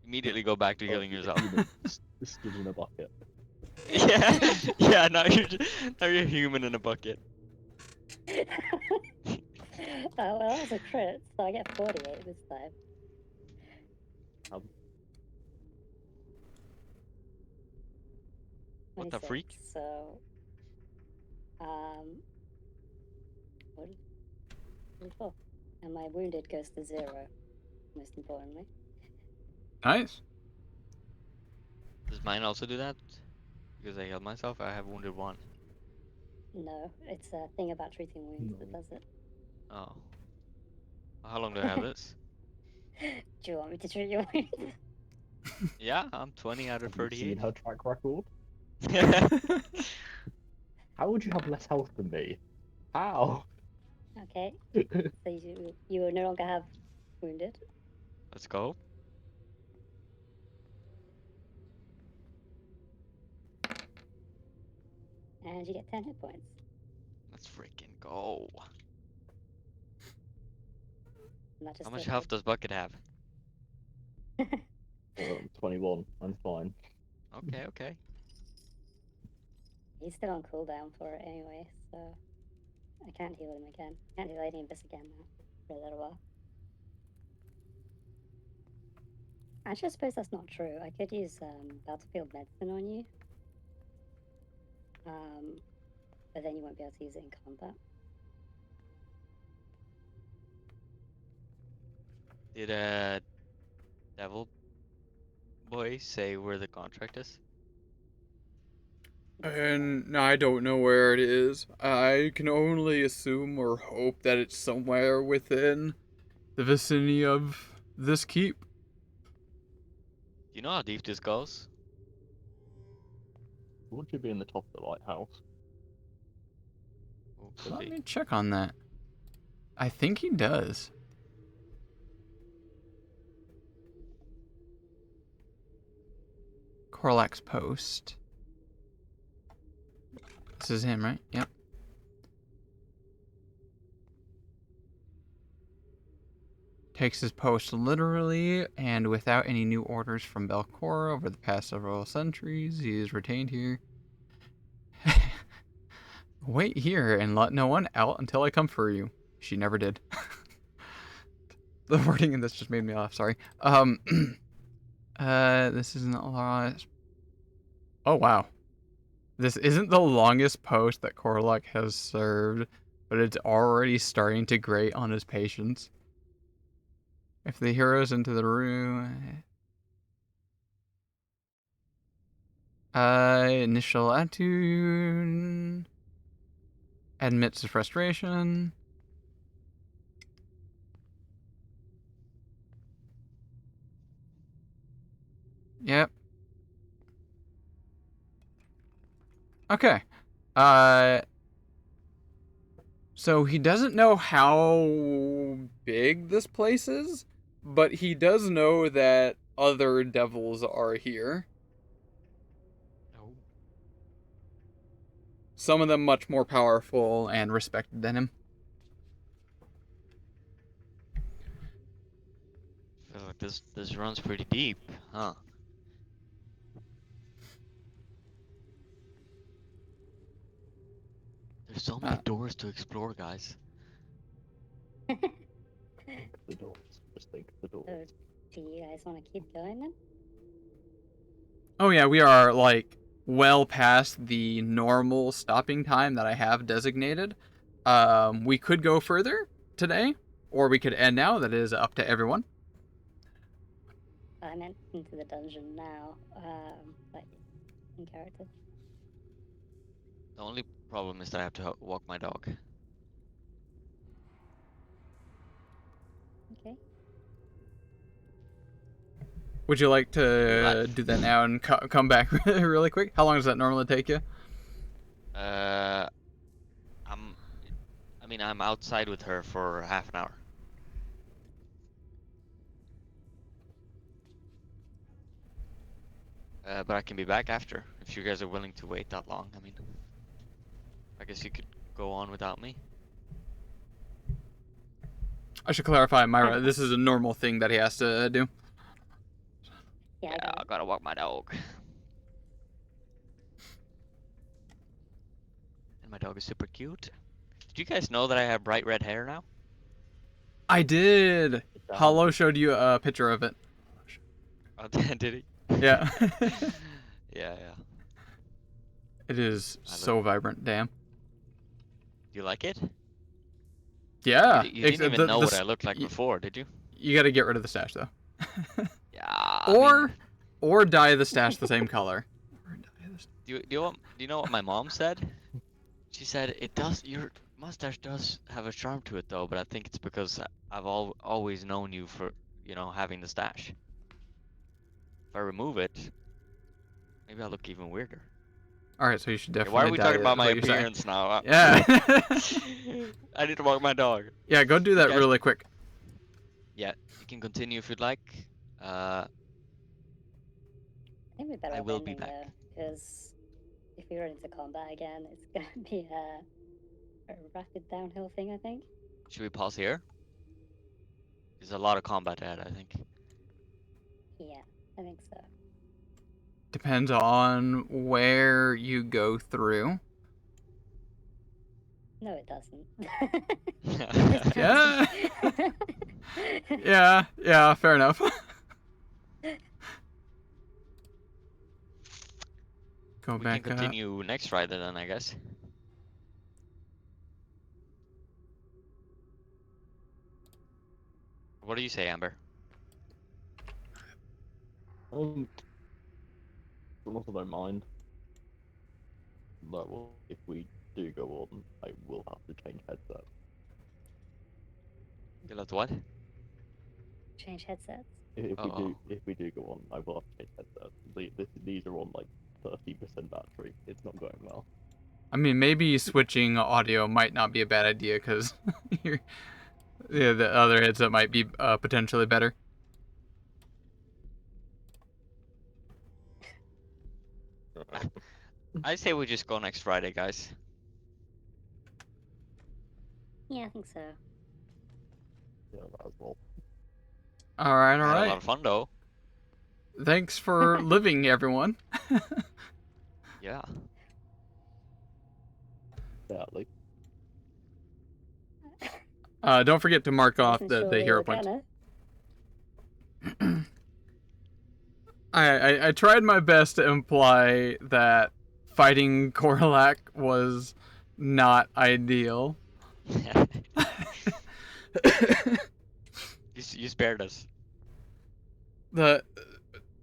immediately go back to healing yourself. Stood in a bucket. Yeah, yeah. Now you're human in a bucket. Oh, well, that was a crit, so I get 48 this time. Um, What the 26, freak? so. What is 44? And my wounded goes to 0, most importantly. Nice. Does mine also do that? Because I healed myself. I have wounded 1. No, it's a thing about treating wounds that No. does it. Oh. How long do I have this? Do you want me to treat your wounds? Yeah, I'm 20 out of Have you seen 38. her track record? How would you have less health than me? How? Okay, so you will no longer have wounded. Let's go. And you get 10 hit points. Let's freaking go. And that just How much hit health does Bucket have? 21. I'm fine. Okay, okay. He's still on cooldown for it anyway, so I can't heal him again. Can't heal any of this again now for a little while. Actually, I suppose that's not true. I could use Battlefield Medicine on you. But then you won't be able to use it in combat. Did Devil Boy say where the contract is? And I don't know where it is. I can only assume or hope that it's somewhere within the vicinity of this keep. Do you know how deep this goes? Would you be in the top of the lighthouse? Oh, could Let be. me check on that. I think he does. Korlak's post. This is him, right? Yep. Takes his post literally, and without any new orders from Belcor over the past several centuries, he is retained here. Wait here and let no one out until I come for you. She never did. The wording in this just made me laugh, sorry. This isn't a lot. Oh, wow. This isn't the longest post that Korlak has served, but it's already starting to grate on his patience. If the heroes into the room... initial attitude... Admits to frustration... Yep. Okay. So he doesn't know how big this place is, but he does know that other devils are here. Oh. Some of them much more powerful and respected than him. Feel like this runs pretty deep, huh? There's so many doors to explore, guys. The doors. Just think of the So, doors. do you guys want to keep going then? Oh yeah, we are like well past the normal stopping time that I have designated. We could go further today, or we could end now. That is up to everyone. I meant into the dungeon now, like in character. The only problem is that I have to walk my dog. Okay. Would you like to that. do that now and come back really quick? How long does that normally take you? I'm outside with her for half an hour. But I can be back after, if you guys are willing to wait that long. I mean, I guess you could go on without me. I should clarify, Myra. This is a normal thing that he has to do. Yeah, Yeah, I gotta walk my dog. And my dog is super cute. Did you guys know that I have bright red hair now? I did. Hollow showed you a picture of it. Oh, did he? Yeah. Yeah. It is I so vibrant. Damn. Do you like it? Yeah. You didn't even know what I looked like before, did you? You got to get rid of the stash though. Yeah. Or dye the stash the same color. Do you know what my mom said? She said your mustache does have a charm to it though, but I think it's because I've always known you for, having the stash. If I remove it, maybe I'll look even weirder. All right, so you should definitely. Why are we dye talking it, about is my what you're saying. appearance now? Yeah. I need to walk my dog. Yeah, go do that guys- really quick. Yeah, you can continue if you'd like. I think we're better I off will be ending back. because if we run into combat again, it's gonna be a rapid downhill thing. I think. Should we pause here? There's a lot of combat ahead, I think. Yeah, I think so. Depends on where you go through. No, it doesn't. Yeah. Yeah, fair enough. Go We back can continue next Friday then, I guess. What do you say, Amber? I'm not I don't mind. But if we do go on, I will have to change headset. You'll have to what? Change headsets. If we do go on, I will have to change headset. These are on like 30% battery. It's not going well. I mean, maybe switching audio might not be a bad idea because the other headset might be potentially better. I say we just go next Friday, guys. Yeah, I think so. Yeah, that as well. All right, all Had a lot right. of fun though. Thanks for living, everyone. Yeah. Sadly. Don't forget to mark I off wasn't the sure we hero were points. gonna. I tried my best to imply that fighting Korlak was not ideal. You spared us. the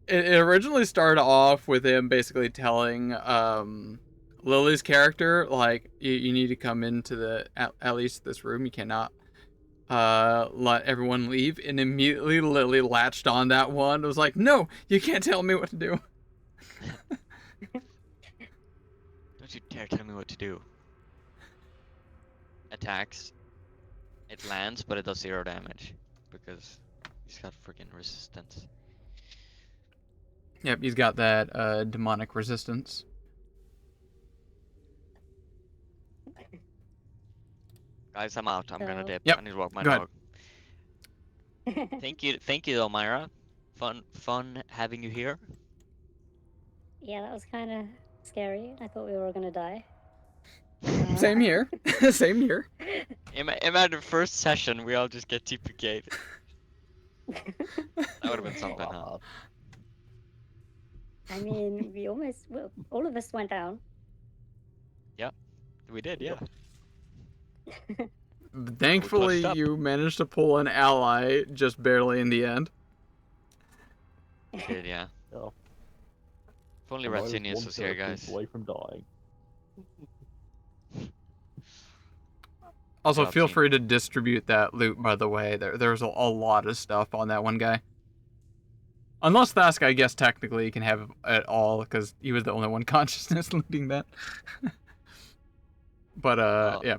it originally started off with him basically telling Lily's character, like, you need to come into the at least this room. You cannot let everyone leave. And immediately Lily latched on that one. It was like, no, you can't tell me what to do. Don't you dare tell me what to do. Attacks. It lands, but it does 0 damage because he's got freaking resistance. Yep, he's got that demonic resistance. Guys, I'm out. I'm gonna So- dip. Yep, I need to walk my go ahead. dog. Thank you, Elmira. Fun having you here. Yeah, that was kind of scary. I thought we were all gonna die. Same here. Same here. Imagine the first session we all just get TPK'd. That would have been something, Not huh? I mean, well, all of us went down. We did, yeah. Thankfully, up. you managed to pull an ally just barely in the end. We did, yeah. Yeah. If only And I was Ratsinius one was here, centipede guys. away from dying. Also, Job, feel team. free to distribute that loot, by the way. There's a lot of stuff on that one guy. Unless Thask, I guess, technically can have it all, because he was the only one consciousness looting that. But, Well, yeah.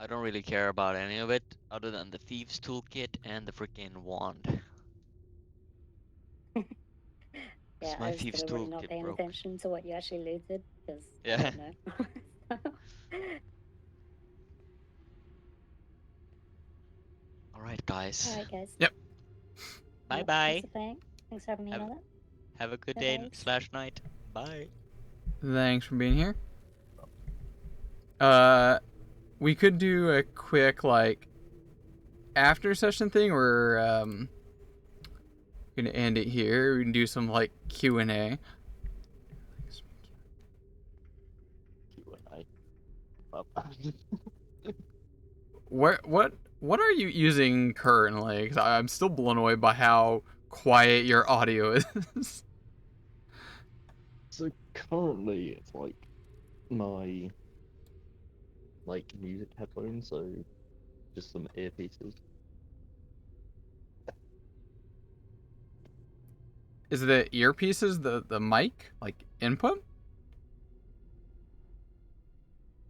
I don't really care about any of it other than the Thieves Toolkit and the freaking wand. Yeah, My I was Thieves deliberately not Toolkit paying broke. attention to what you actually looted because I Yeah. don't know. Alright, guys. All right, guys. Yep. Bye Well, bye. Thanks for playing. Thanks for having me Have- on it. Have a good Bye, day guys. / night. Bye. Thanks for being here. We could do a quick, like, after session thing where, gonna end it here. We can do some, like, Q&A. Q&A. What are you using currently? Because I'm still blown away by how quiet your audio is. So currently it's like my music headphones, so just some earpieces. Is the earpieces the mic, like, input?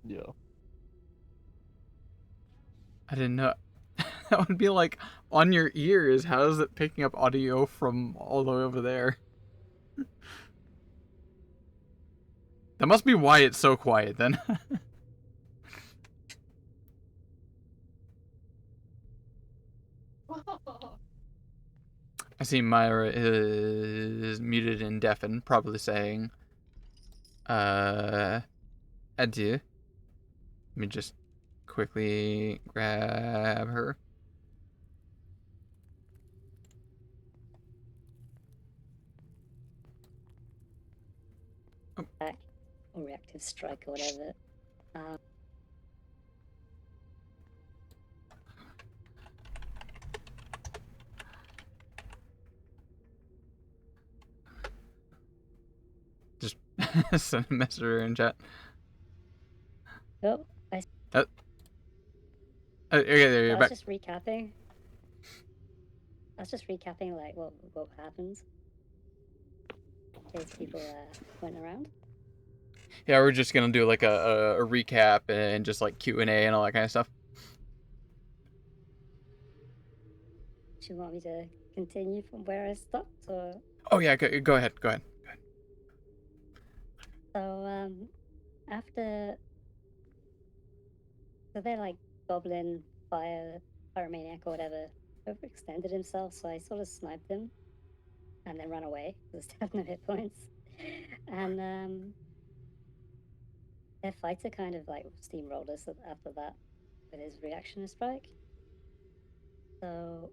Yeah. I didn't know. That would be like on your ears. How is it picking up audio from all the way over there? That must be why it's so quiet then. I see Myra is muted and deafened, probably saying, adieu. Let me just quickly grab her. Or reactive strike or whatever. Just send a message in chat. Oh, Okay, there I you're was back. just recapping. Like what happens. In case people went around. Yeah, we're just gonna do like a recap and just like Q&A and all that kind of stuff. Do you want me to continue from where I stopped, or? Oh yeah, go ahead. So after they're like goblin pyromaniac or whatever overextended himself, so I sort of sniped him and then ran away because I have no hit points. And their fighter kind of like steamrolled us after that with his reaction strike. So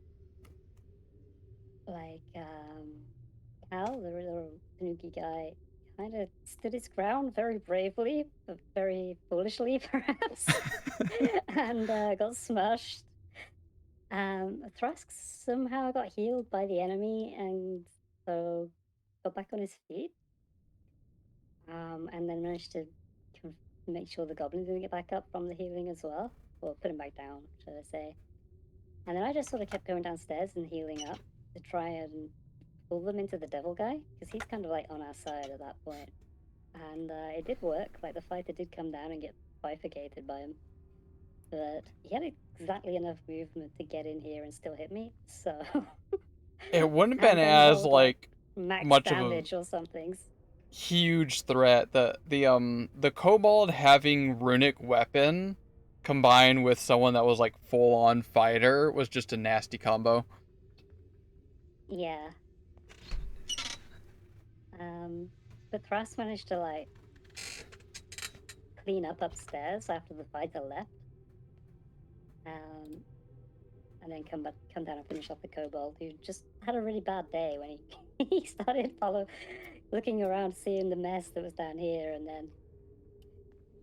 like Cal, the little Tanuki guy, kind of stood his ground very bravely, but very foolishly perhaps, and got smashed. Thrask somehow got healed by the enemy and so got back on his feet. And then managed to make sure the goblin didn't get back up from the healing as well, or put him back down, should I say. And then I just sort of kept going downstairs and healing up to try and pull them into the devil guy, because he's kind of like on our side at that point. And it did work, like the fighter did come down and get bifurcated by him. But he had exactly enough movement to get in here and still hit me, so... It wouldn't have and been then as rolled like max much of a damage or something. huge threat. The kobold having runic weapon combined with someone that was like full on fighter was just a nasty combo. Yeah. But Thras managed to like clean up upstairs after the fighter left. And then come down and finish off the kobold, who just had a really bad day when he started looking around, seeing the mess that was down here, and then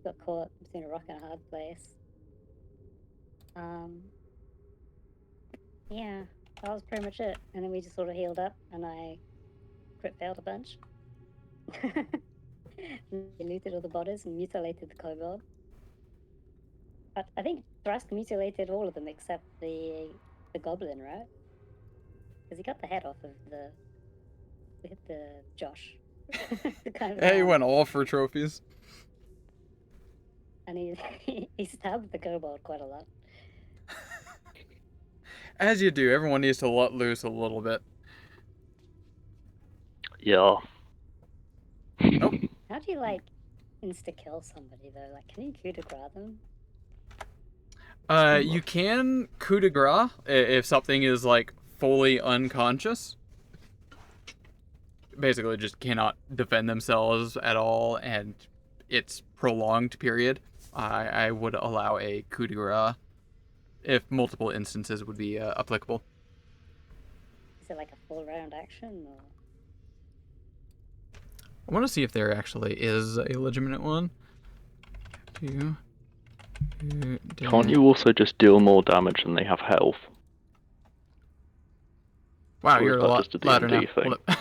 got caught between a rock and a hard place. Yeah, that was pretty much it. And then we just sort of healed up, and I crit failed a bunch. We looted all the bodies and mutilated the kobold. But I think Thrask mutilated all of them except the goblin, right? Because he got the head off of the Josh. The kind of Yeah, he man. went all for trophies. And he stabbed the kobold quite a lot. As you do, everyone needs to let loose a little bit. Yeah. Nope. How do you like insta kill somebody though? Like, can you coup de grace them? You can coup de grace if something is like fully unconscious. Basically, just cannot defend themselves at all, and it's prolonged period. I would allow a coup de grace if multiple instances would be applicable. Is it like a full round action or? I want to see if there actually is a legitimate one. Can't you also just deal more damage than they have health? Wow, Or you're is a that lot just a louder now. D&D thing? Hold up.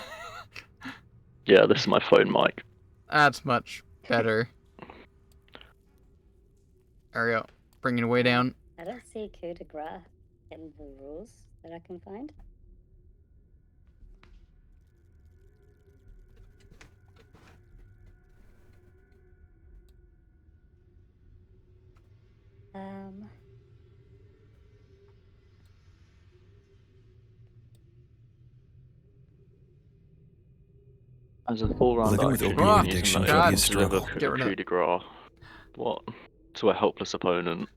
Yeah, this is my phone mic. That's much better. There we go. Bringing it way down. I don't see coup de grace in the rules that I can find. As a full round Living with action, opioid Ah, you can use addiction an can be a emergency struggle. deliver Get rid of coup de grace. What? To a helpless opponent.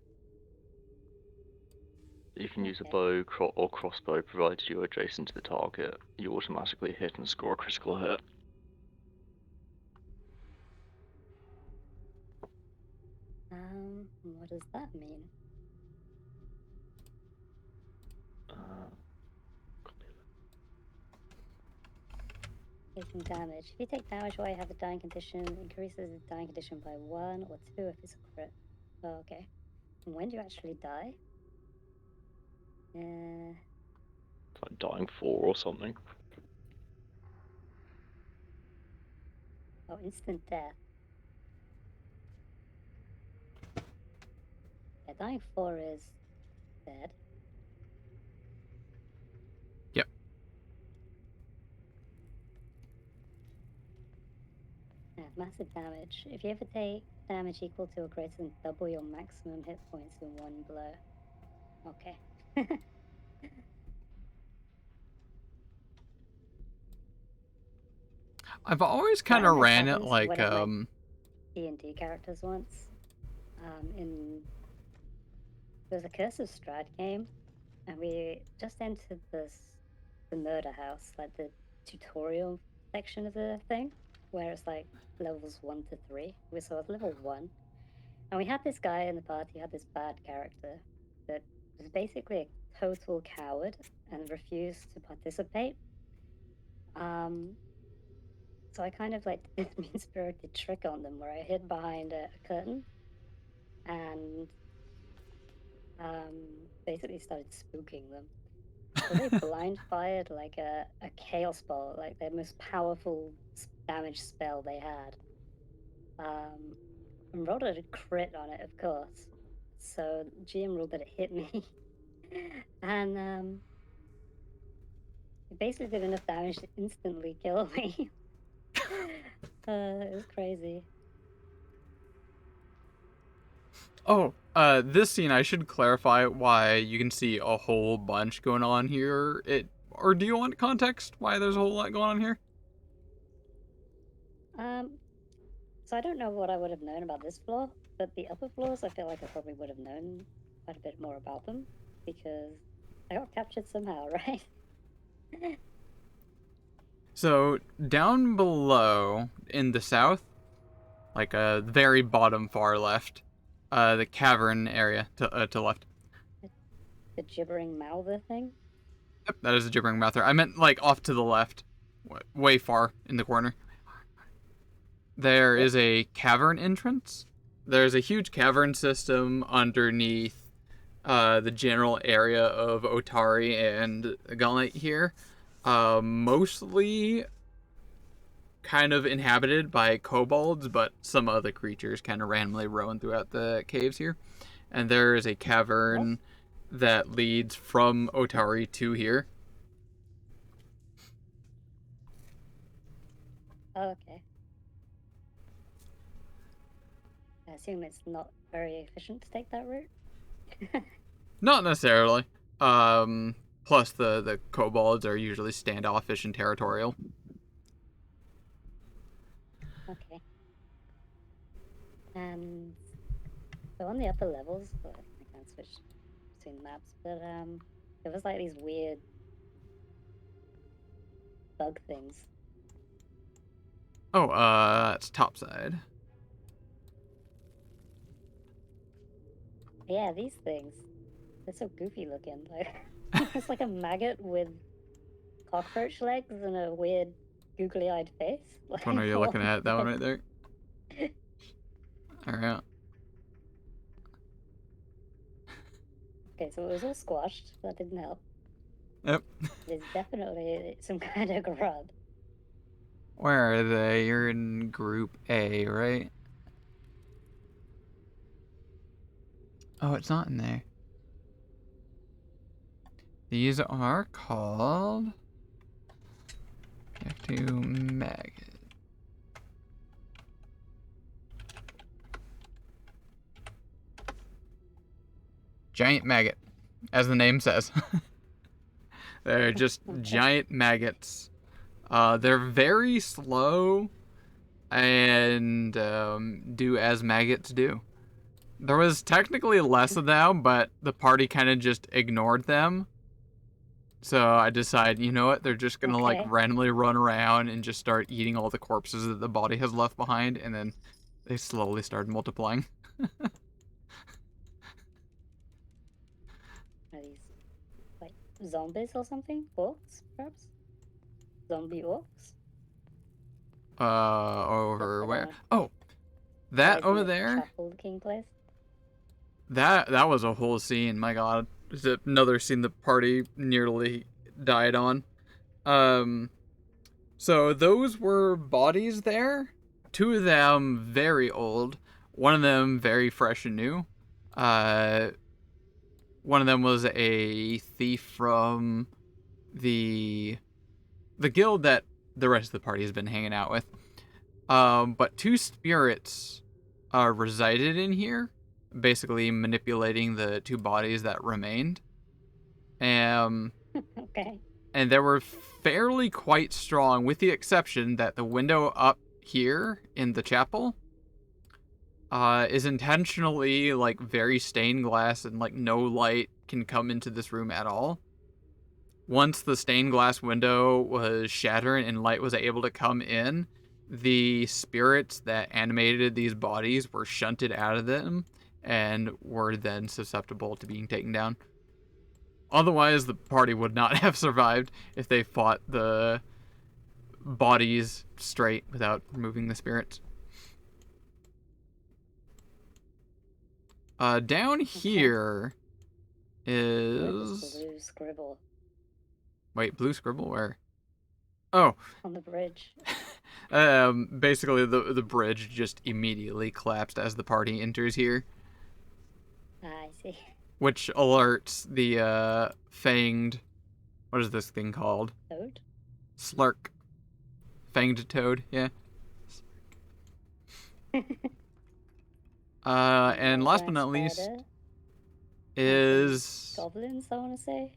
You can use a Okay. bow or crossbow provided you're adjacent to the target. You automatically hit and score a critical hit. What does that mean? Taking damage. If you take damage while you have a dying condition, increases the dying condition by 1 or 2 if it's a crit. Oh, okay. And when do you actually die? It's like dying 4 or something. Oh, instant death. Yeah, dying 4 is dead. Yep. Yeah, massive damage. If you ever take damage equal to or greater than double your maximum hit points in one blow. Okay. I've always Is that kind in of the ran it taverns like when it like D&D characters once. There was a Curse of Strahd game, and we just entered the murder house, like the tutorial section of the thing, where it's like levels 1 to 3. We saw level 1, and we had this guy in the party, had this bad character that was basically a total coward and refused to participate. So I kind of like did this mean-spirited trick on them where I hid behind a curtain and basically started spooking them. So they blind fired like a chaos ball, like their most powerful damage spell they had. And rolled a crit on it, of course. So GM ruled that it hit me. And it basically did enough damage to instantly kill me. It was crazy. Oh, this scene, I should clarify why you can see a whole bunch going on here. Or do you want context why there's a whole lot going on here? So I don't know what I would have known about this floor, but the upper floors, I feel like I probably would have known quite a bit more about them because I got captured somehow, right? So, down below in the south, like very bottom far left, the cavern area to left. The gibbering mouther thing. Yep, that is a gibbering mouther. I meant like off to the left, way far in the corner. There is a cavern entrance. There's a huge cavern system underneath the general area of Otari and Gauntlet here. Mostly kind of inhabited by kobolds, but some other creatures kind of randomly roam throughout the caves here. And there is a cavern that leads from Otari to here. Oh, okay. I assume it's not very efficient to take that route. Not necessarily. Plus the kobolds are usually standoffish and territorial. Okay. And so on the upper levels, I can't switch between maps, but there was like these weird bug things. Oh, it's topside. Yeah, these things. They're so goofy looking. Like it's like a maggot with cockroach legs and a weird googly-eyed face. Like, Which one are you looking at? That one right there? Alright. Okay, so it was all squashed. That didn't help. Yep. There's definitely some kind of grub. Where are they? You're in group A, right? Oh, it's not in there. These are called F2 maggot. Giant maggot, as the name says. They're just giant maggots. They're very slow and do as maggots do. There was technically less of them, but the party kind of just ignored them. So I decided, you know what, they're just gonna like randomly run around and just start eating all the corpses that the body has left behind, and then they slowly started multiplying. Are these like zombies or something? Orcs, perhaps? Zombie orcs? Over where? Oh, that over there? Chapel-looking place? That was a whole scene, my god. It's another scene the party nearly died on. So those were bodies there. Two of them very old. One of them very fresh and new. One of them was a thief from the guild that the rest of the party has been hanging out with. But two spirits resided in here, basically manipulating the two bodies that remained. Okay. And they were fairly quite strong, with the exception that the window up here in the chapel is intentionally like very stained glass and like no light can come into this room at all. Once the stained glass window was shattered and light was able to come in, the spirits that animated these bodies were shunted out of them and were then susceptible to being taken down. Otherwise, the party would not have survived if they fought the bodies straight without removing the spirits. Down here Where is is... blue scribble Wait, blue scribble? Where? Oh, on the bridge? basically the bridge just immediately collapsed as the party enters here, Ah, I see. which alerts the fanged... What is this thing called? Toad? Slurk. Fanged toad, yeah. And last but not least Spider? is Goblins, I want to say.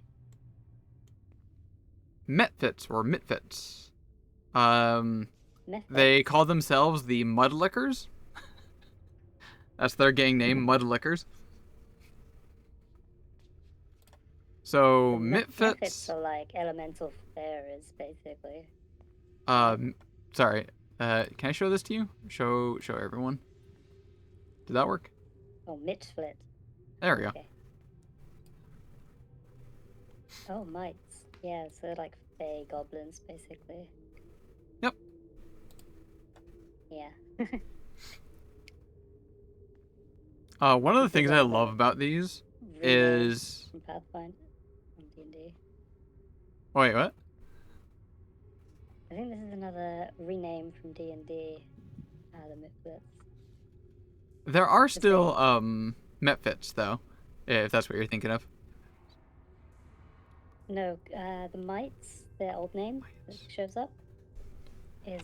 Metfits or Mitfits. Method. They call themselves the Mudlickers. That's their gang name, Mudlickers. So The Mephits Mitfits. are like elemental fairies, basically. Sorry. Can I show this to you? Show everyone. Did that work? Oh, Mitflit. There we go. Okay. Oh, mites. Yeah, so they're like fey goblins, basically. Yep. Yeah. One of the This is things I another love about these remake is... from Pathfinder, from D&D. Wait, what? I think this is another rename from D&D. The Mitflits. There are The still Metfits though, if that's what you're thinking of. No, the mites, their old name that shows up, is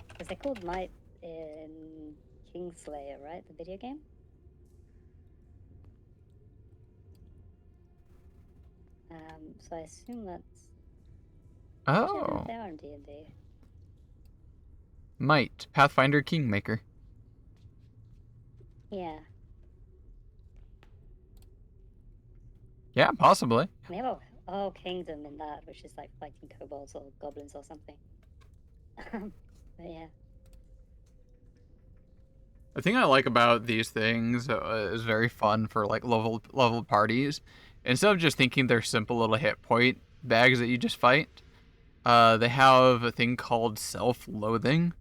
because they're called mites in Kingslayer, right? The video game. So I assume that's. Actually, I don't know Oh, if they are in D&D. Might Pathfinder Kingmaker. Yeah, Yeah, possibly. they have a whole kingdom in that, which is like fighting kobolds or goblins or something. But yeah. The thing I like about these things is very fun for like level parties. Instead of just thinking they're simple little hit point bags that you just fight, they have a thing called self-loathing.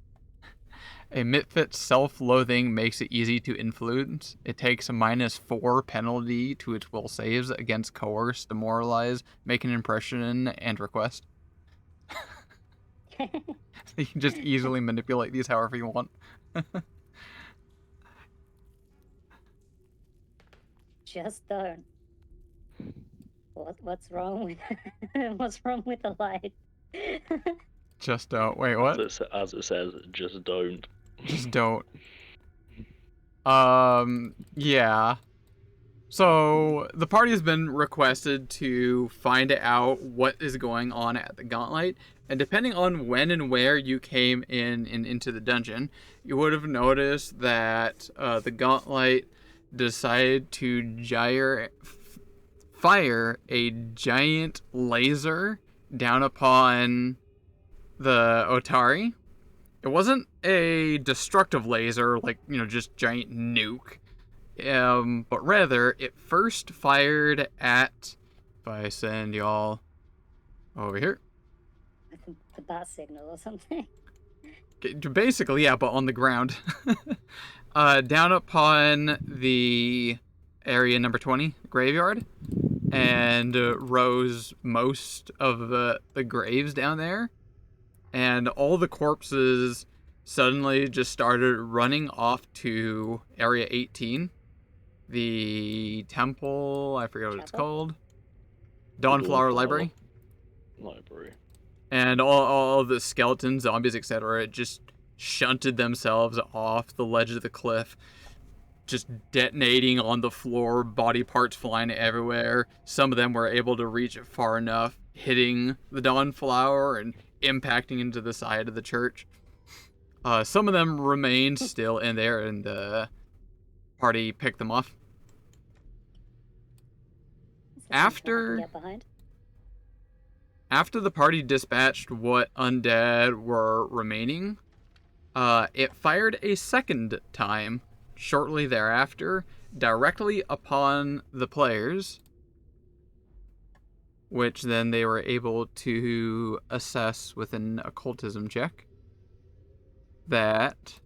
A Mitfit self-loathing makes it easy to influence. It takes a -4 penalty to its will saves against coerce, demoralize, make an impression, and request. You can just easily manipulate these however you want. Just don't. What's wrong with what's wrong with the light? Just don't. Wait, what? As it says, just don't. Just don't. Yeah. So the party has been requested to find out what is going on at the Gauntlet, and depending on when and where you came in and into the dungeon, you would have noticed that the Gauntlet decided to fire a giant laser down upon the Otari. It wasn't a destructive laser, like, just giant nuke. But rather, it first fired at... If I send y'all over here. I think the bat signal or something. Basically, yeah, but on the ground. Down upon the area number 20, graveyard. And rose most of the graves down there. And all the corpses suddenly just started running off to Area 18. The temple, I forget what it's Chapel? called. Dawnflower Library. Library. And all the skeletons, zombies, etc. just shunted themselves off the ledge of the cliff, just detonating on the floor, body parts flying everywhere. Some of them were able to reach it far enough, hitting the Dawnflower and impacting into the side of the church. Some of them remained still in there, and the party picked them off. This is something I can After get behind. after the party dispatched what undead were remaining, it fired a second time shortly thereafter, directly upon the players, which then they were able to assess with an occultism check that...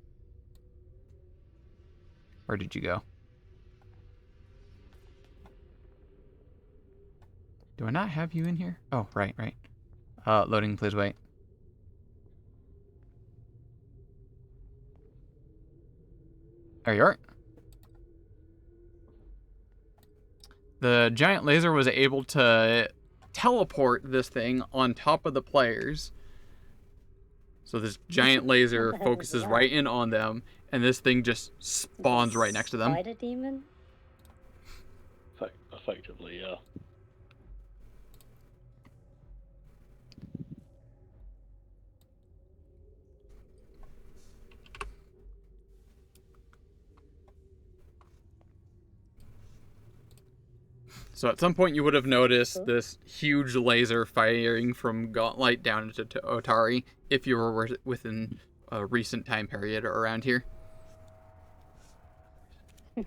Where did you go? Do I not have you in here? Oh, right. Loading, please wait. There you are. The giant laser was able to teleport this thing on top of the players. So this giant laser What the hell is focuses that? right in on them, and this thing just spawns right next to them. Spider demon? Effectively, yeah. So at some point you would have noticed Cool. this huge laser firing from Gauntlet down into Otari if you were within a recent time period around here. The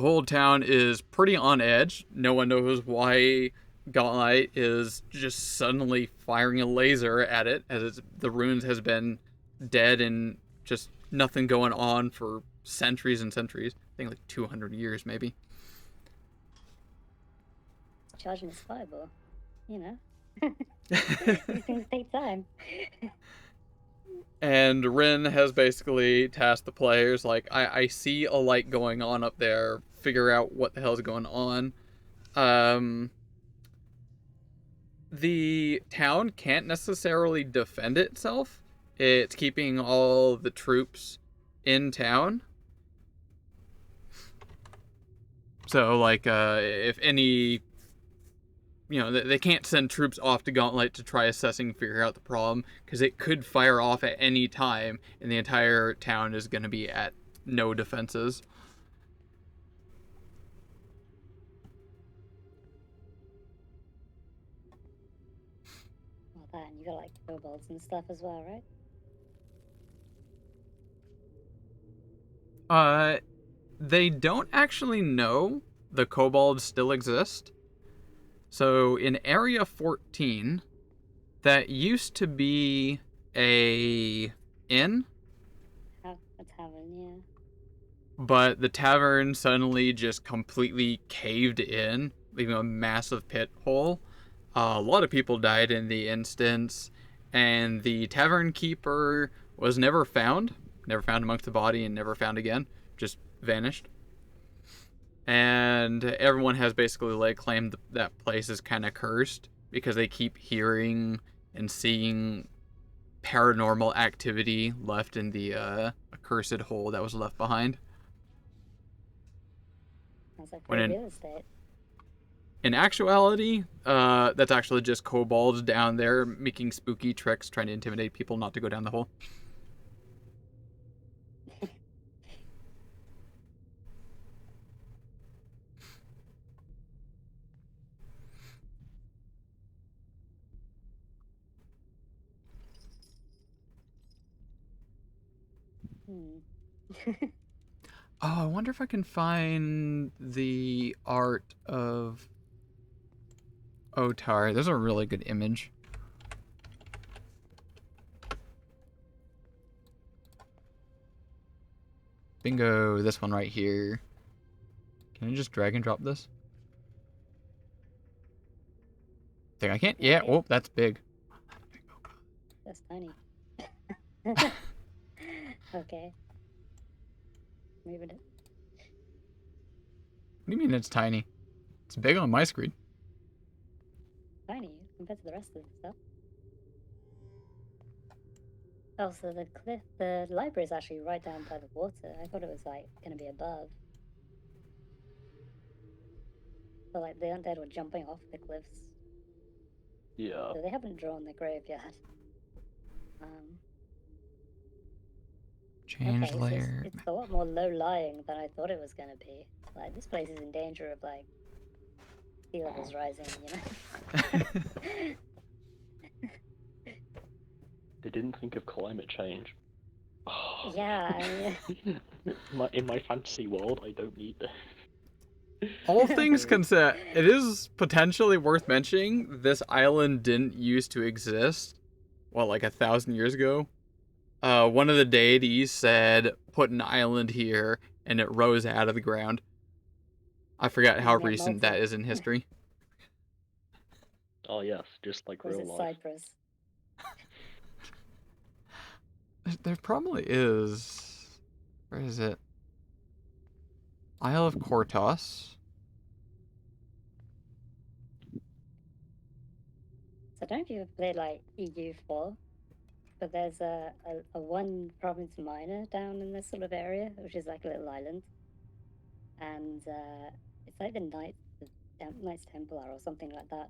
whole town is pretty on edge. No one knows why Gauntlet is just suddenly firing a laser at it, as the ruins has been dead and just nothing going on for centuries and centuries. I think like 200 years maybe. Charging his fireball. You know. These things take time. And Rin has basically tasked the players, like, I see a light going on up there. Figure out what the hell's going on. The town can't necessarily defend itself. It's keeping all the troops in town. So, like, if any... You know, they can't send troops off to Gauntlet to try assessing and figure out the problem, because it could fire off at any time, and the entire town is going to be at no defenses. Well, that, and you got like kobolds and stuff as well, right? They don't actually know the kobolds still exist. So in Area 14, that used to be a inn, A tavern, yeah. but the tavern suddenly just completely caved in, leaving a massive pit hole. A lot of people died in the instance, and the tavern keeper was never found amongst the body, and never found again, just vanished. And everyone has basically like claimed that place is kind of cursed because they keep hearing and seeing paranormal activity left in the accursed hole that was left behind. That's like When free real estate. in actuality, that's actually just kobolds down there making spooky tricks, trying to intimidate people not to go down the hole. Oh, I wonder if I can find the art of Otari. There's a really good image. Bingo, this one right here. Can I just drag and drop this? Think I can't? Yeah, oh, that's big. That's tiny. Okay. Moving it. What do you mean it's tiny? It's big on my screen. Tiny compared to the rest of the stuff. Oh, so the library is actually right down by the water. I thought it was like gonna be above. So like the undead were jumping off the cliffs. Yeah. So they haven't drawn the graveyard. Um, Change okay, layer. so it's a lot more low-lying than I thought it was gonna be. Like, this place is in danger of, like, sea levels rising, you know? They didn't think of climate change. Yeah, I mean, in my fantasy world, I don't need this. All things considered, it is potentially worth mentioning this island didn't used to exist. Well, like 1,000 years ago. One of the deities said, "Put an island here," and it rose out of the ground. I forgot how and it recent that melted. is in history. Oh yes, just like Or is real it life. Cyprus? There probably is. Where is it? Isle of Kortos. So I don't know if you've ever played, like, EU4, but there's a one province minor down in this sort of area, which is like a little island. And it's like the Knights Templar or something like that.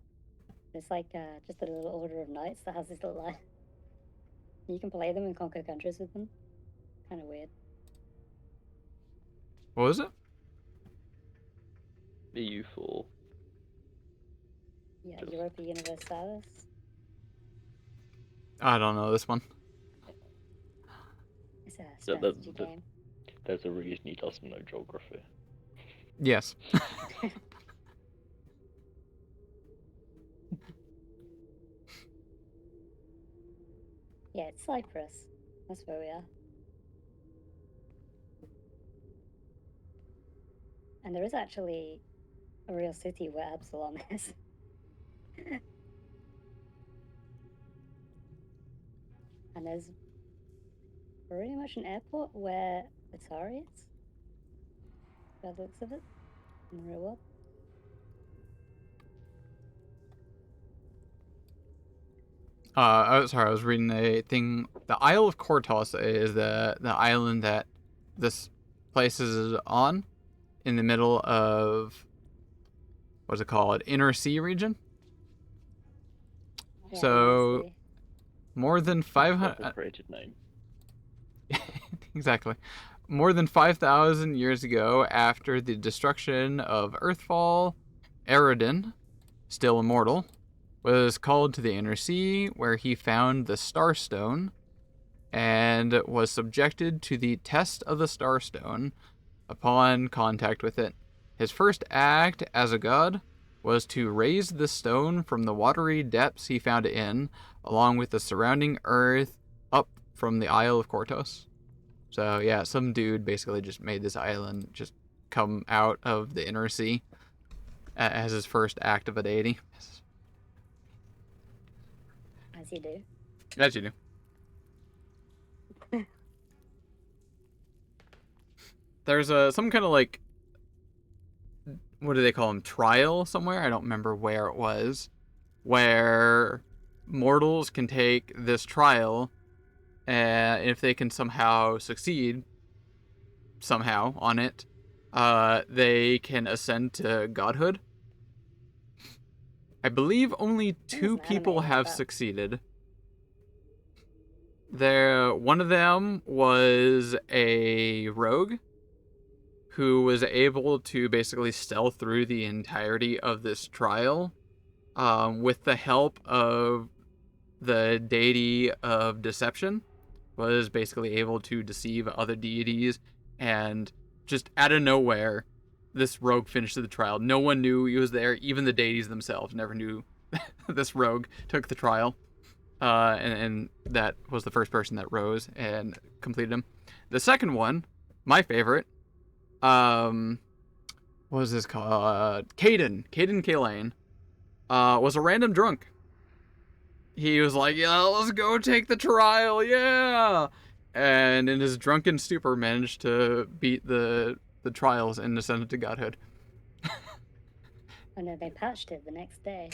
It's like just a little order of knights that has this little island. You can play them and conquer countries with them. Kind of weird. What was it? EU4. Yeah, Just- Europa Universalis. I don't know this one. It's a The- strategy the- game. There's a reason he doesn't know geography. Yes. Yeah, it's Cyprus. That's where we are. And there is actually a real city where Absalom is. And there's pretty much an airport where Atari is, by the looks of it, in the real world. Sorry, I was reading a thing. The Isle of Kortos is the island that this place is on, in the middle of, what's it called? Inner Sea region. Yeah, So honestly. more than 500. Created name. Exactly. More than 5,000 years ago, after the destruction of Earthfall, Eridan, still immortal, was called to the Inner Sea, where he found the Starstone and was subjected to the test of the Starstone upon contact with it. His first act as a god was to raise the stone from the watery depths he found it in, along with the surrounding earth, up from the Isle of Kortos. So yeah, some dude basically just made this island just come out of the Inner Sea as his first act of a deity. As you do. As you do. There's some kind of like, what do they call them? Trial somewhere? I don't remember where it was. Where mortals can take this trial, and if they can somehow succeed, somehow on it, they can ascend to godhood. I believe only two an anime people like have that. succeeded. One of them was a rogue who was able to basically stealth through the entirety of this trial, with the help of the deity of deception, was basically able to deceive other deities, and just out of nowhere, this rogue finished the trial. No one knew he was there. Even the deities themselves never knew this rogue took the trial. And that was the first person that rose and completed him. The second one, my favorite, what was this called? Caden Kalane, was a random drunk. He was like, "Yeah, let's go take the trial, yeah!" And in his drunken stupor, managed to beat the trials and ascended to godhood. Oh no, they patched it the next day.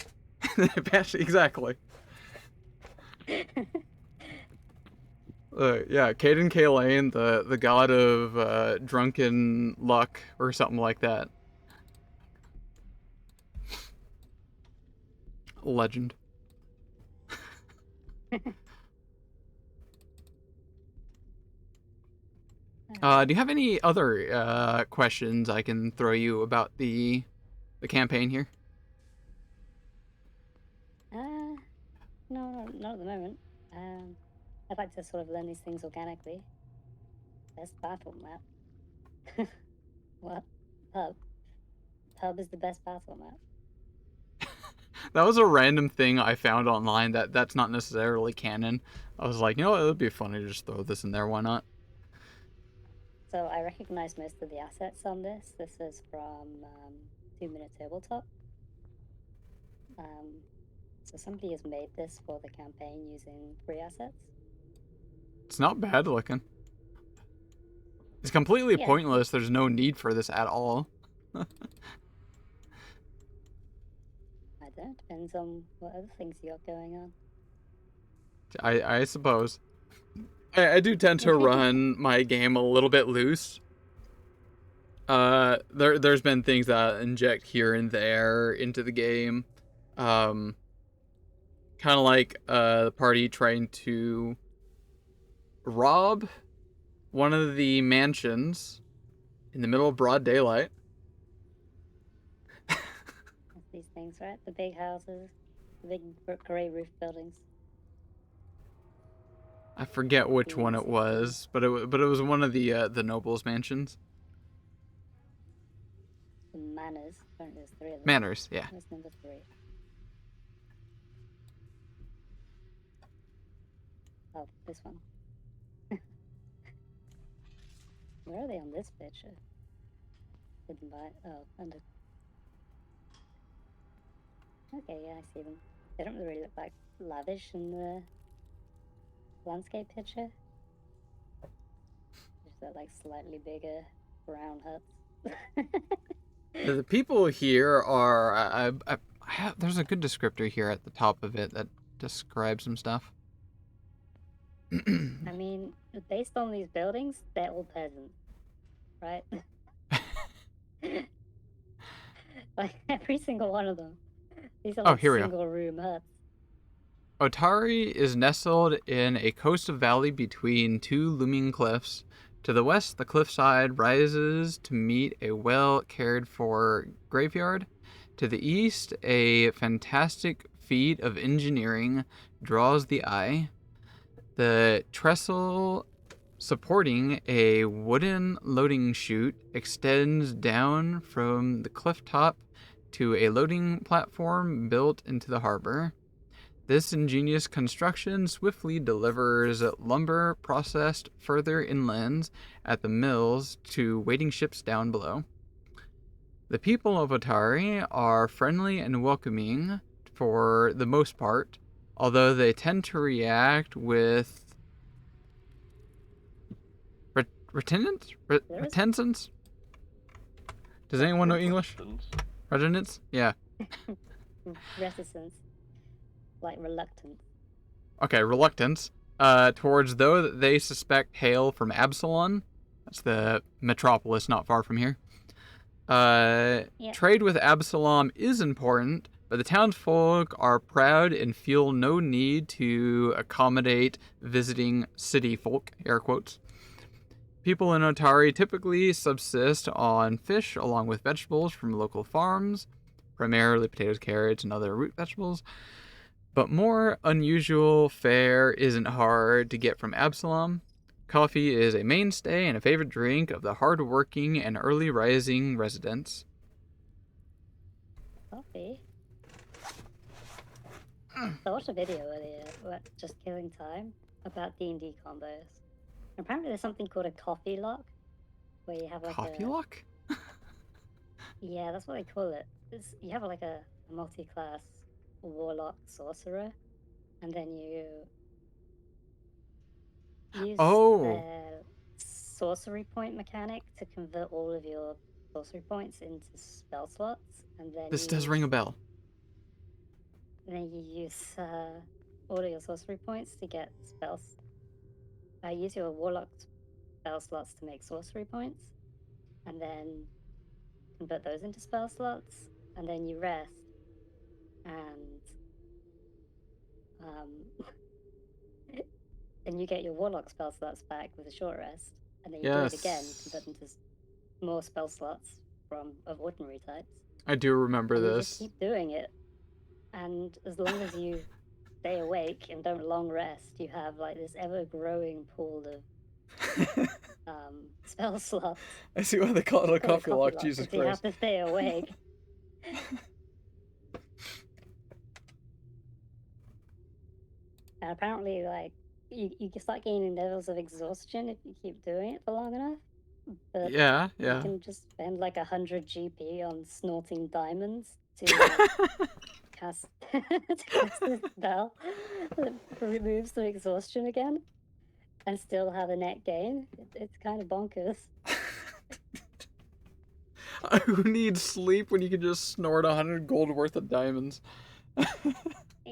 Exactly. Yeah, Caden Kalane, the god of drunken luck or something like that. Legend. Do you have any other questions I can throw you about the campaign here? No, not at the moment. I'd like to sort of learn these things organically. Best battle map. What? Pub. Pub is the best battle map. That was a random thing I found online that's not necessarily canon. I was like, you know what, it would be funny to just throw this in there, why not? So I recognize most of the assets on this. This is from 2 Minute Tabletop. So somebody has made this for the campaign using free assets. It's not bad looking. It's completely Yeah. pointless. There's no need for this at all. I don't know. Depends on what other things you got going on. I suppose. I do tend to run my game a little bit loose. There's been things that I inject here and there into the game. Kind of like the party trying to rob one of the mansions in the middle of broad daylight. That's these things, right? The big houses, the big grey roof buildings. I forget which one Yes, it was, but it was one of the nobles' mansions. The manors. Apparently there's 3 of them. Manors, yeah. Where's number 3? Oh, this one. Where are they on this picture? Hidden by... Oh, under... Okay, yeah, I see them. They don't really look like lavish in the landscape picture. Just look like slightly bigger brown huts. The people here are... there's a good descriptor here at the top of it that describes some stuff. I mean, based on these buildings, they're all peasants, right? Like, every single one of them. These are Oh, like here we go. single-room huts. Otari is nestled in a coastal valley between 2 looming cliffs. To the west, the cliffside rises to meet a well-cared-for graveyard. To the east, a fantastic feat of engineering draws the eye. The trestle supporting a wooden loading chute extends down from the cliff top to a loading platform built into the harbor. This ingenious construction swiftly delivers lumber processed further inland at the mills to waiting ships down below. The people of Otari are friendly and welcoming for the most part, although they tend to react with reticence? Does anyone know English? Reticence? Yeah. Reticence. Like reluctance. Okay, reluctance. Towards those that they suspect hail from Absalom. That's the metropolis not far from here. Trade with Absalom is important, but the townsfolk are proud and feel no need to accommodate visiting city folk, air quotes. People in Otari typically subsist on fish along with vegetables from local farms, primarily potatoes, carrots, and other root vegetables. But more unusual fare isn't hard to get from Absalom. Coffee is a mainstay and a favorite drink of the hard-working and early-rising residents. Coffee? I watched a video earlier, just killing time, about D&D combos. Apparently there's something called a coffee lock, where you have like Coffee lock? Yeah, that's what they call it. You have like a multi-class warlock sorcerer, and then you use the sorcery point mechanic to convert all of your sorcery points into spell slots, and then this does ring a bell. And then you use all of your sorcery points to get spells. Use your warlock spell slots to make sorcery points, and then convert those into spell slots, and then you rest, and then you get your warlock spell slots back with a short rest, and then you do it again, convert them to more spell slots of ordinary types. I do remember And you this. just keep doing it, and as long as you stay awake and don't long rest, you have like this ever-growing pool of spell slots. I see why they call it a Call it coffee lock. Jesus because you have Christ. to stay awake. And apparently, like, you can start gaining levels of exhaustion if you keep doing it for long enough. But Yeah, you yeah. can just spend like 100 GP on snorting diamonds to cast this spell that removes the exhaustion again, and still have a net gain. It's kind of bonkers. Who needs sleep when you can just snort 100 gold worth of diamonds?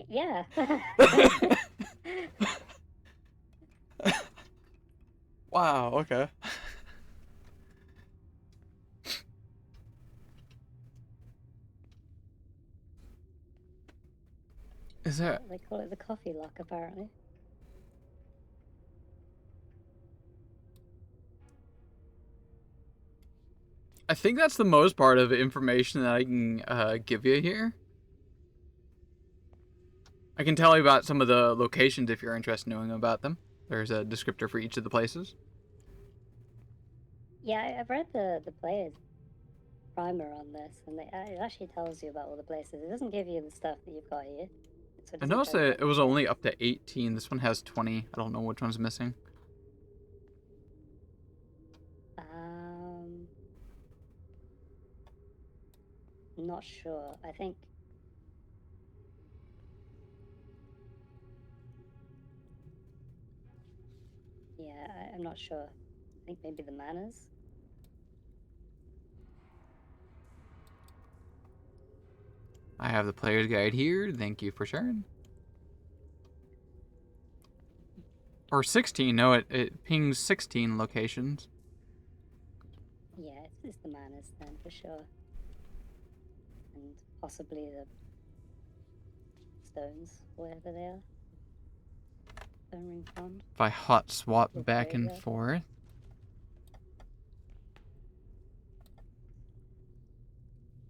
Yeah. Wow, okay. Is that... They call it the coffee lock, apparently. I think that's the most part of information that I can give you here. I can tell you about some of the locations if you're interested in knowing about them. There's a descriptor for each of the places. Yeah, I've read the player's primer on this, and it actually tells you about all the places. It doesn't give you the stuff that you've got here. So it I doesn't noticed tell you that it was only up to 18. This one has 20. I don't know which one's missing. Not sure. I think. Yeah, I'm not sure. I think maybe the manners. I have the player's guide here. Thank you for sharing. Or 16. No, it pings 16 locations. Yeah, it's the manners then, for sure. And possibly the stones, wherever they are. Stone Ring Pond. If I hot swap With back and graveyard. forth.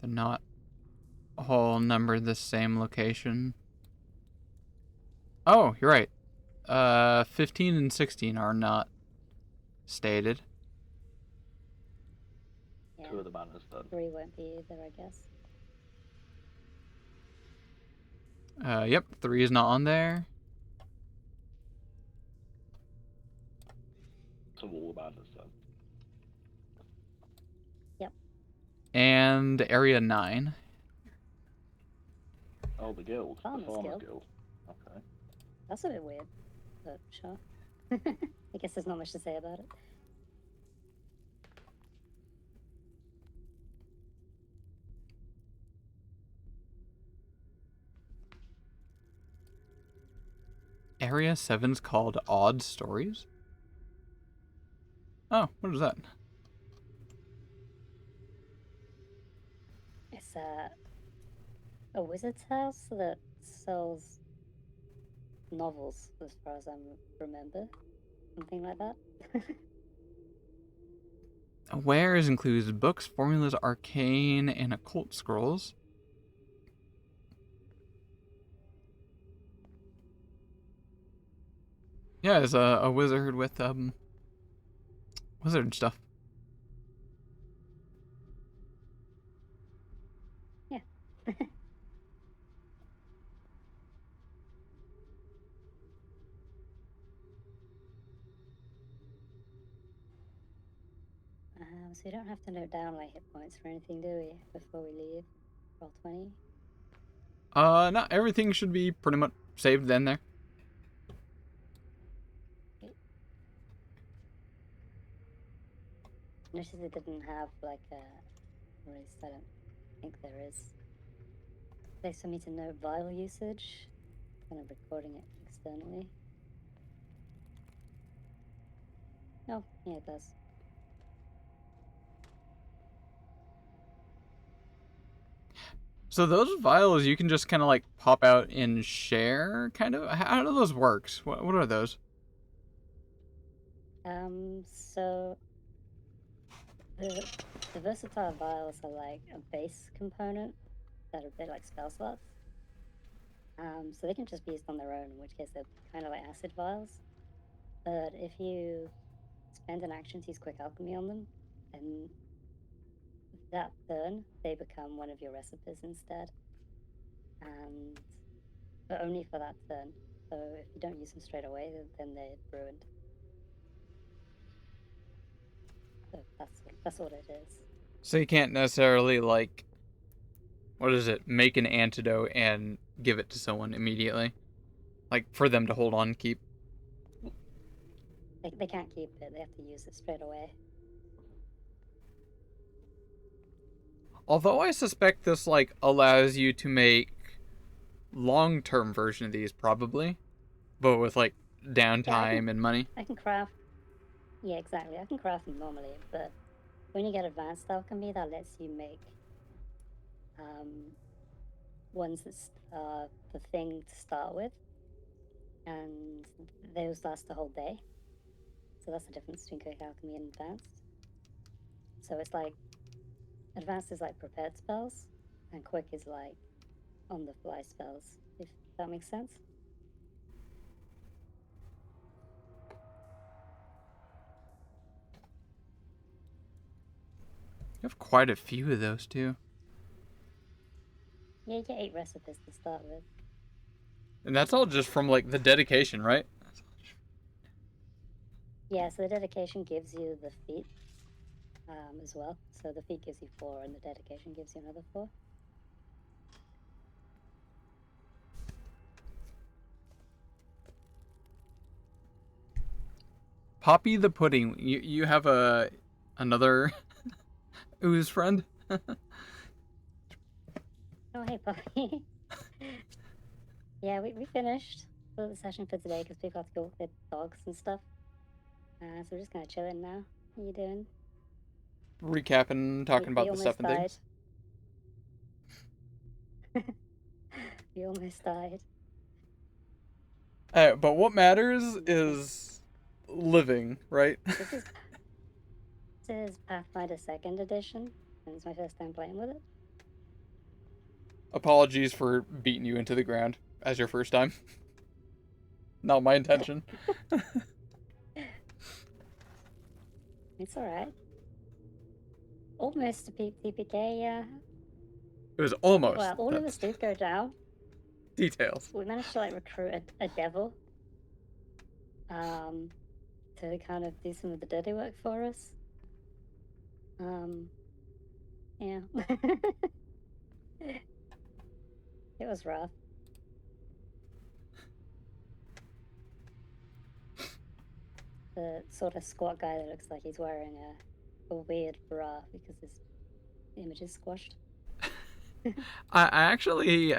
They're not all numbered the same location. Oh, you're right. 15 and 16 are not stated. Yeah. 2 of the manners then. 3 won't be either, I guess. Yep, 3 is not on there. So all the manners then. Yep. And area 9. Oh, the guild. Farmers the Farmers Guild. Guild. Okay. That's a bit weird, but sure. I guess there's not much to say about it. Area 7's called Odd Stories. Oh, what is that? It's a wizard's house that sells novels, as far as I remember. Something like that. Wares includes books, formulas, arcane, and occult scrolls. Yeah, it's a wizard with wizard stuff. Yeah. So we don't have to note down like hit points for anything, do we? Before we leave. Roll 20. Not everything should be pretty much saved then there. Notice it didn't have like a. Or at least I don't think there is. Place for me to note vial usage. Kind of recording it externally. Oh, yeah, it does. So those vials you can just kind of like pop out and share, kind of? How do those work? What are those? So the versatile vials are like a base component that are a bit like spell slots. So they can just be used on their own, in which case they're kind of like acid vials. But if you spend an action to use quick alchemy on them, then that turn they become one of your recipes instead. And but only for that turn. So if you don't use them straight away, then they're ruined. So that's what it is. So you can't necessarily, like, what is it, make an antidote and give it to someone immediately. Like, for them to hold on and keep. They can't keep it. They have to use it straight away. Although I suspect this, like, allows you to make long-term version of these, probably. But with, like, downtime and money. I can craft. Yeah, exactly. I can craft them normally, but when you get advanced alchemy, that lets you make ones that's the thing to start with, and those last the whole day. So that's the difference between quick alchemy and advanced. So it's like advanced is like prepared spells, and quick is like on the fly spells. If that makes sense. You have quite a few of those, too. Yeah, you get 8 recipes to start with. And that's all just from, like, the dedication, right? Yeah, so the dedication gives you the feat as well. So the feat gives you 4, and the dedication gives you another 4. Poppy the Pudding. You have another ooze friend? Oh, hey, Poppy. Yeah, we finished the session for today because people have to go walk their dogs and stuff. So we're just kind of chilling now. What are you doing? Recapping, talking about the stuff and died. things. We almost died. But what matters is living, right? This is Pathfinder 2nd edition, and it's my first time playing with it. Apologies for beating you into the ground as your first time. Not my intention. It's alright. Almost a TPK, yeah. It was almost. Well, all of us did go down. Details. We managed to like recruit a devil to kind of do some of the dirty work for us. Yeah. It was rough. The sort of squat guy that looks like he's wearing a weird bra because his image is squashed. I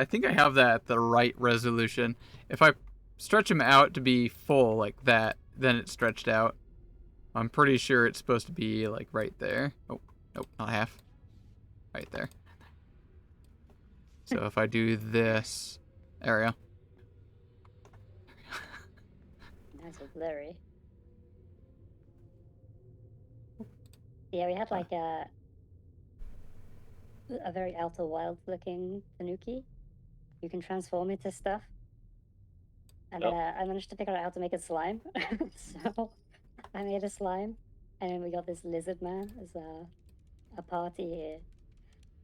think I have that at the right resolution. If I stretch him out to be full like that, then it's stretched out. I'm pretty sure it's supposed to be like right there. Oh, nope, not half. Right there. So if I do this area. Nice and blurry. Yeah, we had like a very Outer Wilds looking Tanuki. You can transform into stuff. And I managed to figure out how to make a slime. So I made a slime. And then we got this lizard man as a party here.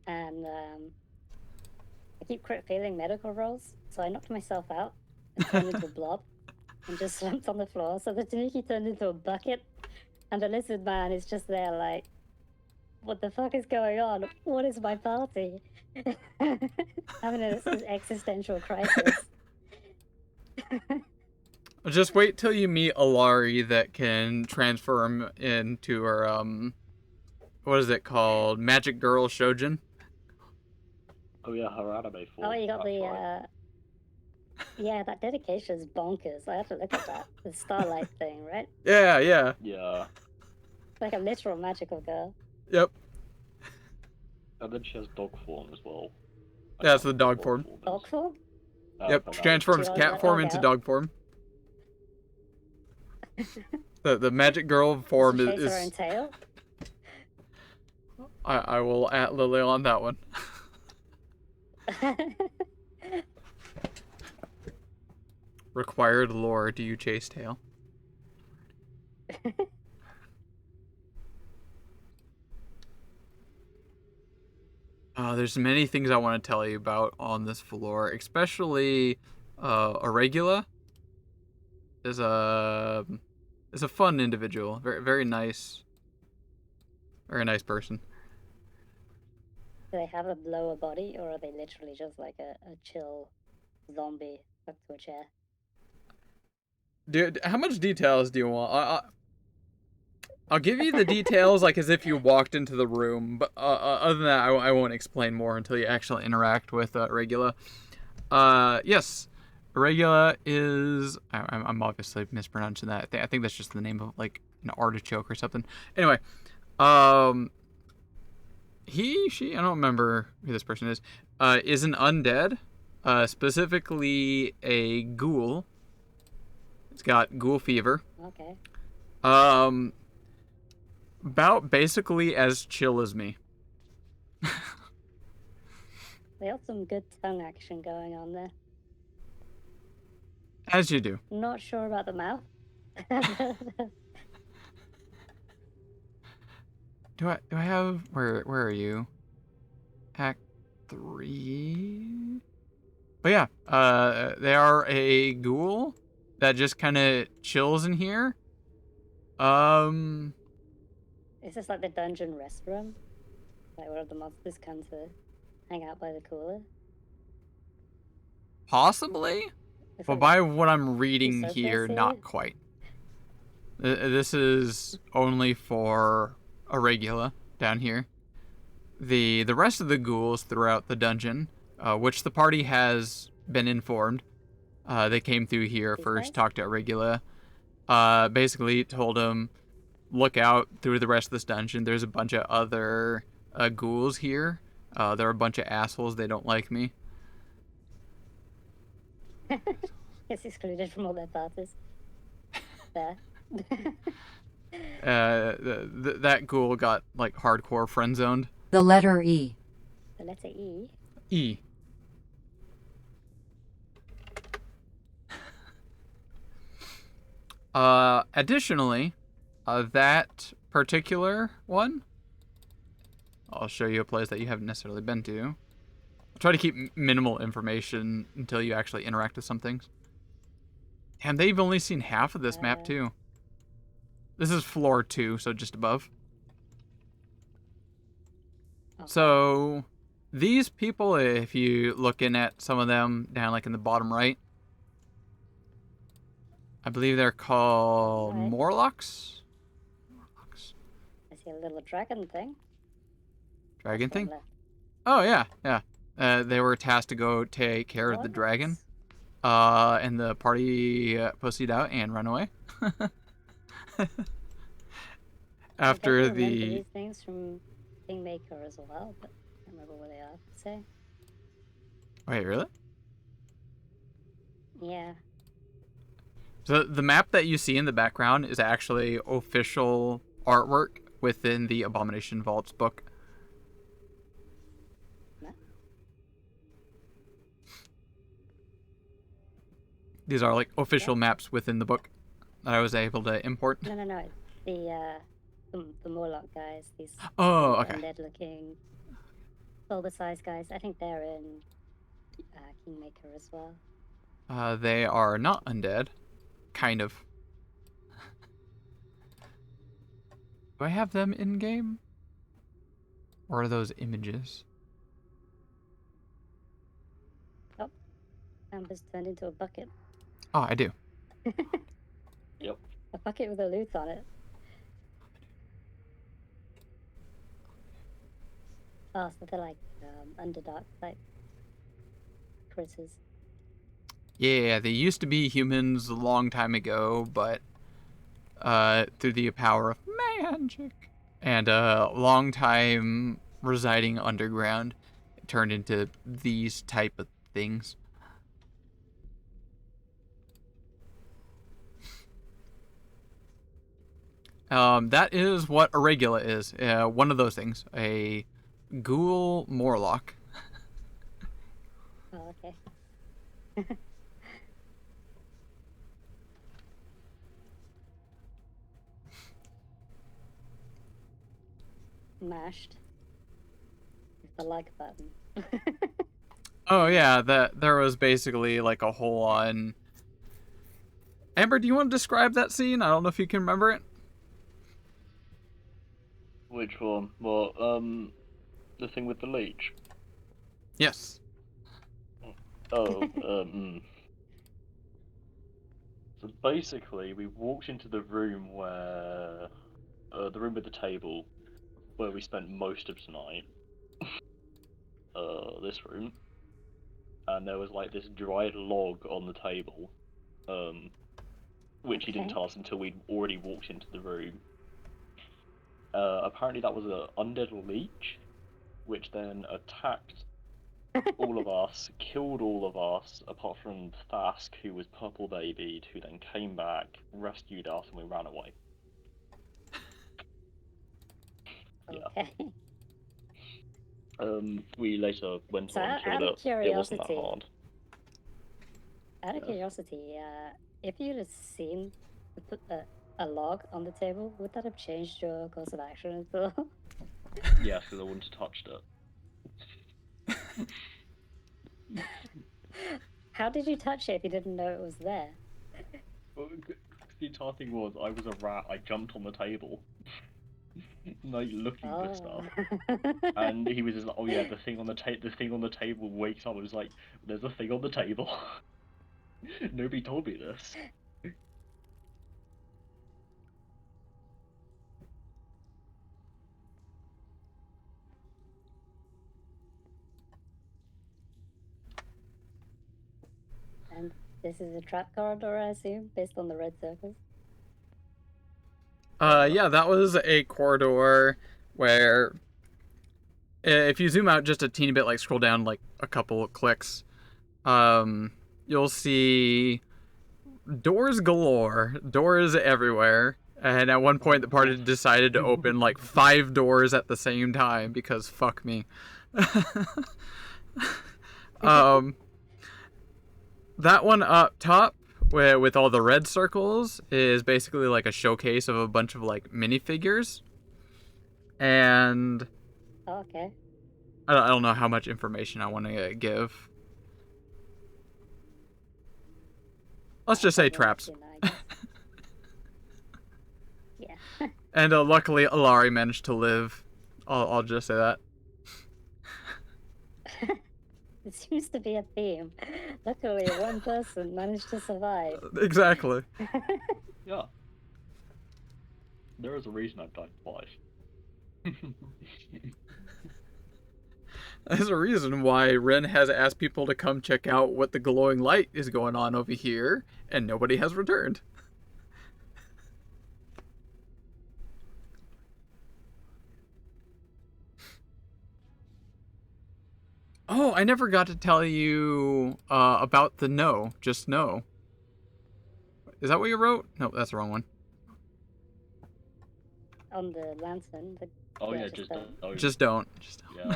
And I keep crit failing medical rolls. So I knocked myself out and turned into a blob and just slumped on the floor. So the Tanuki turned into a bucket. And the lizard man is just there like, what the fuck is going on? What is my party? Having an existential crisis. Just wait till you meet Alari that can transform into her, what is it called? Magic Girl Shojin? Oh yeah, her anime form. Oh, you got that's the, right. yeah, that dedication is bonkers. I have to look at that. The starlight thing, right? Yeah. Yeah. It's like a literal magical girl. Yep. And then she has dog form as well. That's the dog form. Dog form? Yep, she transforms cat form into dog form. The magic girl Does form she chase her own is tail? I will at Lily on that one. Required lore, do you chase tail? There's many things I want to tell you about on this floor, especially Aregula is a fun individual, very nice person. Do they have a lower body, or are they literally just like a chill zombie stuck to a chair? Dude, how much details do you want? I'll give you the details like as if you walked into the room, but other than that, I won't explain more until you actually interact with Regula. Yes, Regula is. I'm obviously mispronouncing that. I think that's just the name of like an artichoke or something. Anyway, she, I don't remember who this person is an undead, specifically a ghoul. It's got ghoul fever. Okay. About basically as chill as me. They have some good tongue action going on there. As you do. Not sure about the mouth. Do I have where are you? Act 3. But yeah, they are a ghoul that just kind of chills in here. Is this like the dungeon rest room? Like where the monsters come to hang out by the cooler? Possibly? It's Well, like by what I'm reading surface here, area? not quite. This is only for Aregula down here. The rest of the ghouls throughout the dungeon, which the party has been informed, they came through here These first, guys? talked to Aregula, basically told him, look out through the rest of this dungeon. There's a bunch of other ghouls here. They're a bunch of assholes. They don't like me. Gets excluded from all their parties. There. That ghoul got like hardcore friend zoned. The letter E. The letter E. E. Additionally, that particular one, I'll show you a place that you haven't necessarily been to. I'll try to keep minimal information until you actually interact with some things. Damn, they've only seen half of this map too. This is floor 2, so just above. Okay. So, these people, if you looking at some of them down like in the bottom right, I believe they're called Right. Morlocks. Morlocks. I see a little dragon thing. Dragon That's one thing? left. Oh, yeah. They were tasked to go take care of the dragon. And the party proceeded out and run away. After I remember the... these things from Kingmaker as well, but I don't remember what they are to say. Wait, really? Yeah. So the map that you see in the background is actually official artwork within the Abomination Vaults book. No? These are like official maps within the book that I was able to import. No. The Morlock guys. These Oh, okay. undead-looking, bulbous-sized guys. I think they're in Kingmaker as well. They are not undead. Kind of. Do I have them in game? Or are those images? Oh, Amber's turned into a bucket. Oh, I do. Yep. A bucket with a loot on it. Oh, so they're like Underdark type critters. Yeah, they used to be humans a long time ago, but through the power of magic and a long time residing underground, it turned into these type of things. That is what a regula is. One of those things. A ghoul Morlock. Oh, okay. Mashed. With the like button. Oh yeah, that there was basically like a whole on. Amber, do you want to describe that scene? I don't know if you can remember it. Which one? Well, the thing with the leech. Yes. Oh, So basically, we walked into the room where, the room with the table, where we spent most of tonight. This room, and there was like this dried log on the table, which he didn't Okay. tell us until we'd already walked into the room. Apparently that was an undead leech, which then attacked all of us, killed all of us, apart from Thask, who was purple babied, who then came back, rescued us, and we ran away. Yeah. Okay. We later went So on to out of that it wasn't that curiosity, hard. out of Yes. curiosity, if you'd have seen a log on the table, would that have changed your course of action at all? Yes, because I wouldn't have touched it. How did you touch it if you didn't know it was there? Well, the entire thing was, I was a rat, I jumped on the table. Like, looking for stuff. And he was just like, oh yeah, the thing on the table wakes up and was like, there's a thing on the table. Nobody told me this. And this is a trap corridor, I assume, based on the red circles. Yeah, that was a corridor where, if you zoom out just a teeny bit, like scroll down like a couple of clicks, you'll see doors galore, doors everywhere. And at one point, the party decided to open like 5 doors at the same time because fuck me. That one up top with all the red circles is basically like a showcase of a bunch of like minifigures. And Oh, okay. I don't know how much information I want to give. Let's just say traps. Yeah. And luckily, Alari managed to live. I'll just say that. It seems to be a theme. Luckily, one person managed to survive. Exactly. Yeah. There is a reason I've died twice. There's a reason why Ren has asked people to come check out what the glowing light is going on over here, and nobody has returned. Oh, I never got to tell you about the no. Just no. Is that what you wrote? No, that's the wrong one. On the lantern. Oh yeah, just don't. Just don't. Yeah.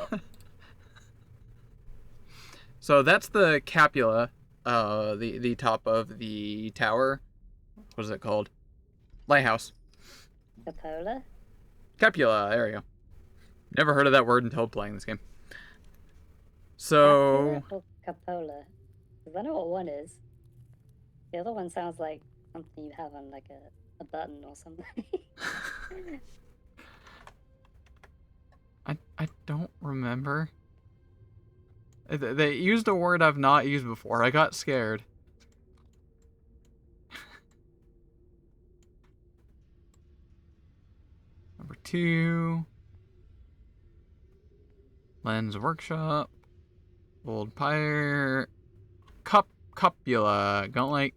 So that's the capula, the top of the tower. What is it called? Lighthouse. Capola? Capula, there you go. Never heard of that word until playing this game. So... Capula or capola? Because I know what one is. The other one sounds like something you have on like a button or something. I don't remember. They used a word I've not used before. I got scared. Number 2. Lens Workshop. Old Pyre. Copula. Gauntlet.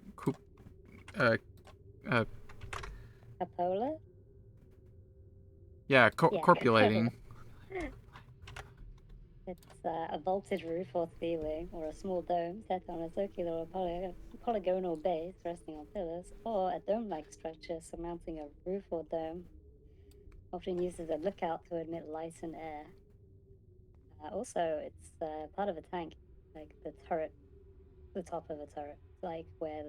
Capola? Yeah, corpulating. It's a vaulted roof or ceiling, or a small dome set on a circular or polygonal base resting on pillars, or a dome-like structure surmounting a roof or dome, often used as a lookout to admit light and air. Also, it's part of a tank, like the turret, the top of a turret, like where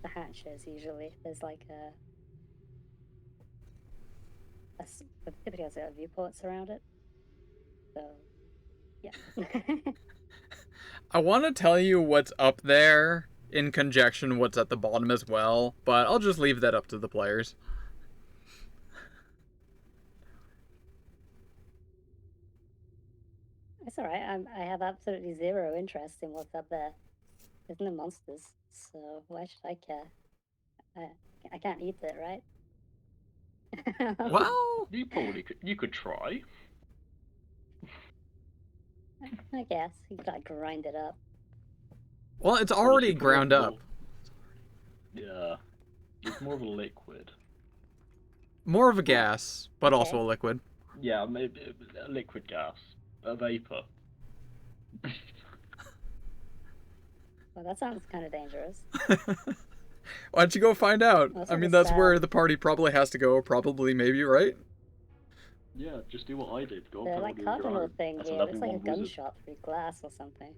the hatch is usually. There's like typically has a viewports around it. So, yeah. I want to tell you what's up there in conjunction what's at the bottom as well, but I'll just leave that up to the players. It's all right. I have absolutely zero interest in what's up there. There's no monsters, so why should I care? I can't eat it, right? Well, You probably could. You could try. I guess you could like grind it up. well, it's Honestly, already more ground of up. Yeah, it's more of a liquid. More of a gas, but Okay. also a liquid. Yeah, maybe a liquid gas, a vapor. Well, that sounds kind of dangerous. Why don't you go find out? Well, I mean, that's that's where the party probably has to go. Probably, maybe, right? Yeah, just do what I did. Go The up like on your cardinal own. thing That's a here level looks like a 1 wizard. gunshot through glass or something.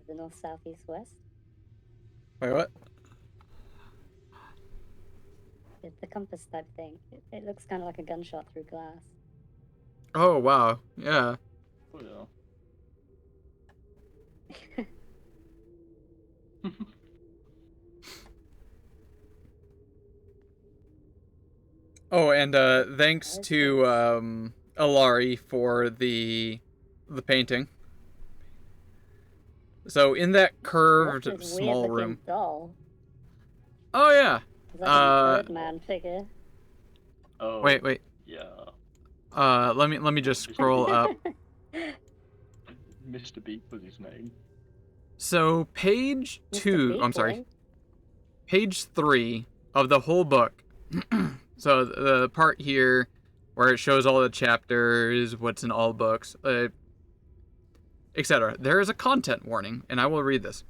The north, south, east, west. Wait, what? It's the compass type thing. It looks kind of like a gunshot through glass. Oh, wow. Yeah. Oh yeah. Oh, and thanks What is to this? Alari for the painting. So in that curved What's this small weird-looking room. doll? Oh yeah. It's like a Birdman figure. Oh. Wait. Yeah. Let me just scroll up. Mr. Beep was his name. So page Mr. 2, I'm sorry, Beefboy. page 3 of the whole book. So the part here where it shows all the chapters, what's in all books, etc. There is a content warning, and I will read this.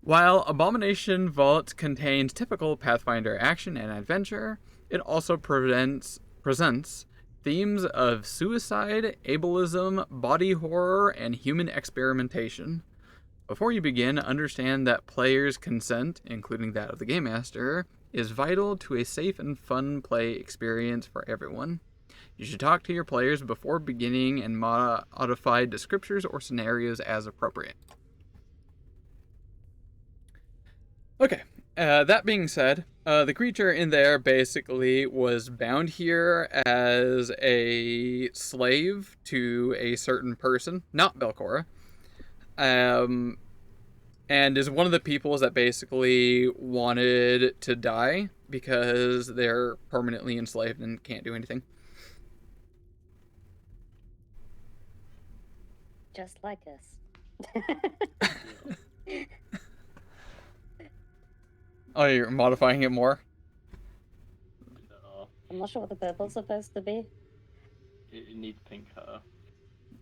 While Abomination Vault contains typical Pathfinder action and adventure, it also presents themes of suicide, ableism, body horror, and human experimentation. Before you begin, understand that players' consent, including that of the Game Master, is vital to a safe and fun play experience for everyone. You should talk to your players before beginning and modify descriptors or scenarios as appropriate. Okay, that being said, the creature in there basically was bound here as a slave to a certain person, not Belcora, and is one of the peoples that basically wanted to die because they're permanently enslaved and can't do anything. Just like us. Oh, you're modifying it more? I'm not sure what the purple's supposed to be. It needs pink hair.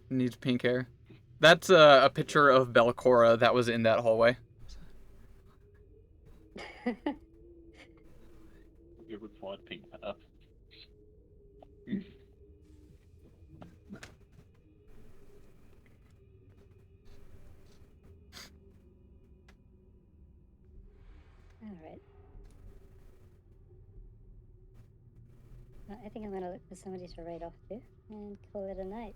Needs pink hair. That's a picture of Belcora that was in that hallway. It required pink hair. Alright. I think I'm gonna look for somebody to raid off to and call it a night.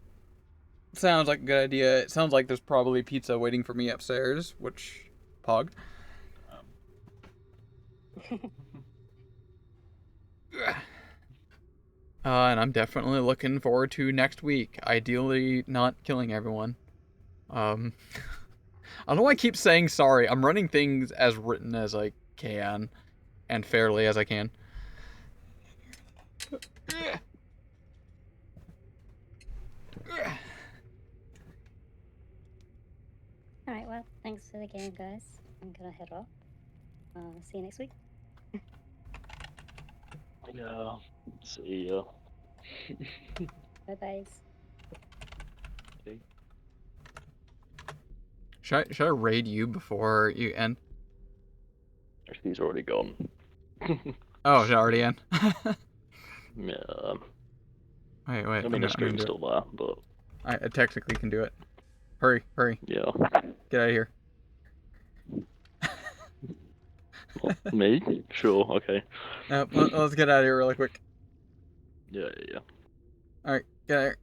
Sounds like a good idea. It sounds like there's probably pizza waiting for me upstairs, which pog. And I'm definitely looking forward to next week. Ideally, not killing everyone. I don't know why I keep saying sorry. I'm running things as written as I can, and fairly as I can. Alright, well, thanks for the game, guys. I'm gonna head off. See you next week. Yeah. See ya. Bye bye. Should I raid you before you end? Actually, he's already gone. Oh, is it already end? Yeah. Wait, I mean, I'm the gonna stream's do it. still there, but I technically can do it. Hurry, yeah. get out of here. What, me? Sure, okay. Let's get out of here really quick. Yeah. All right, get out of here.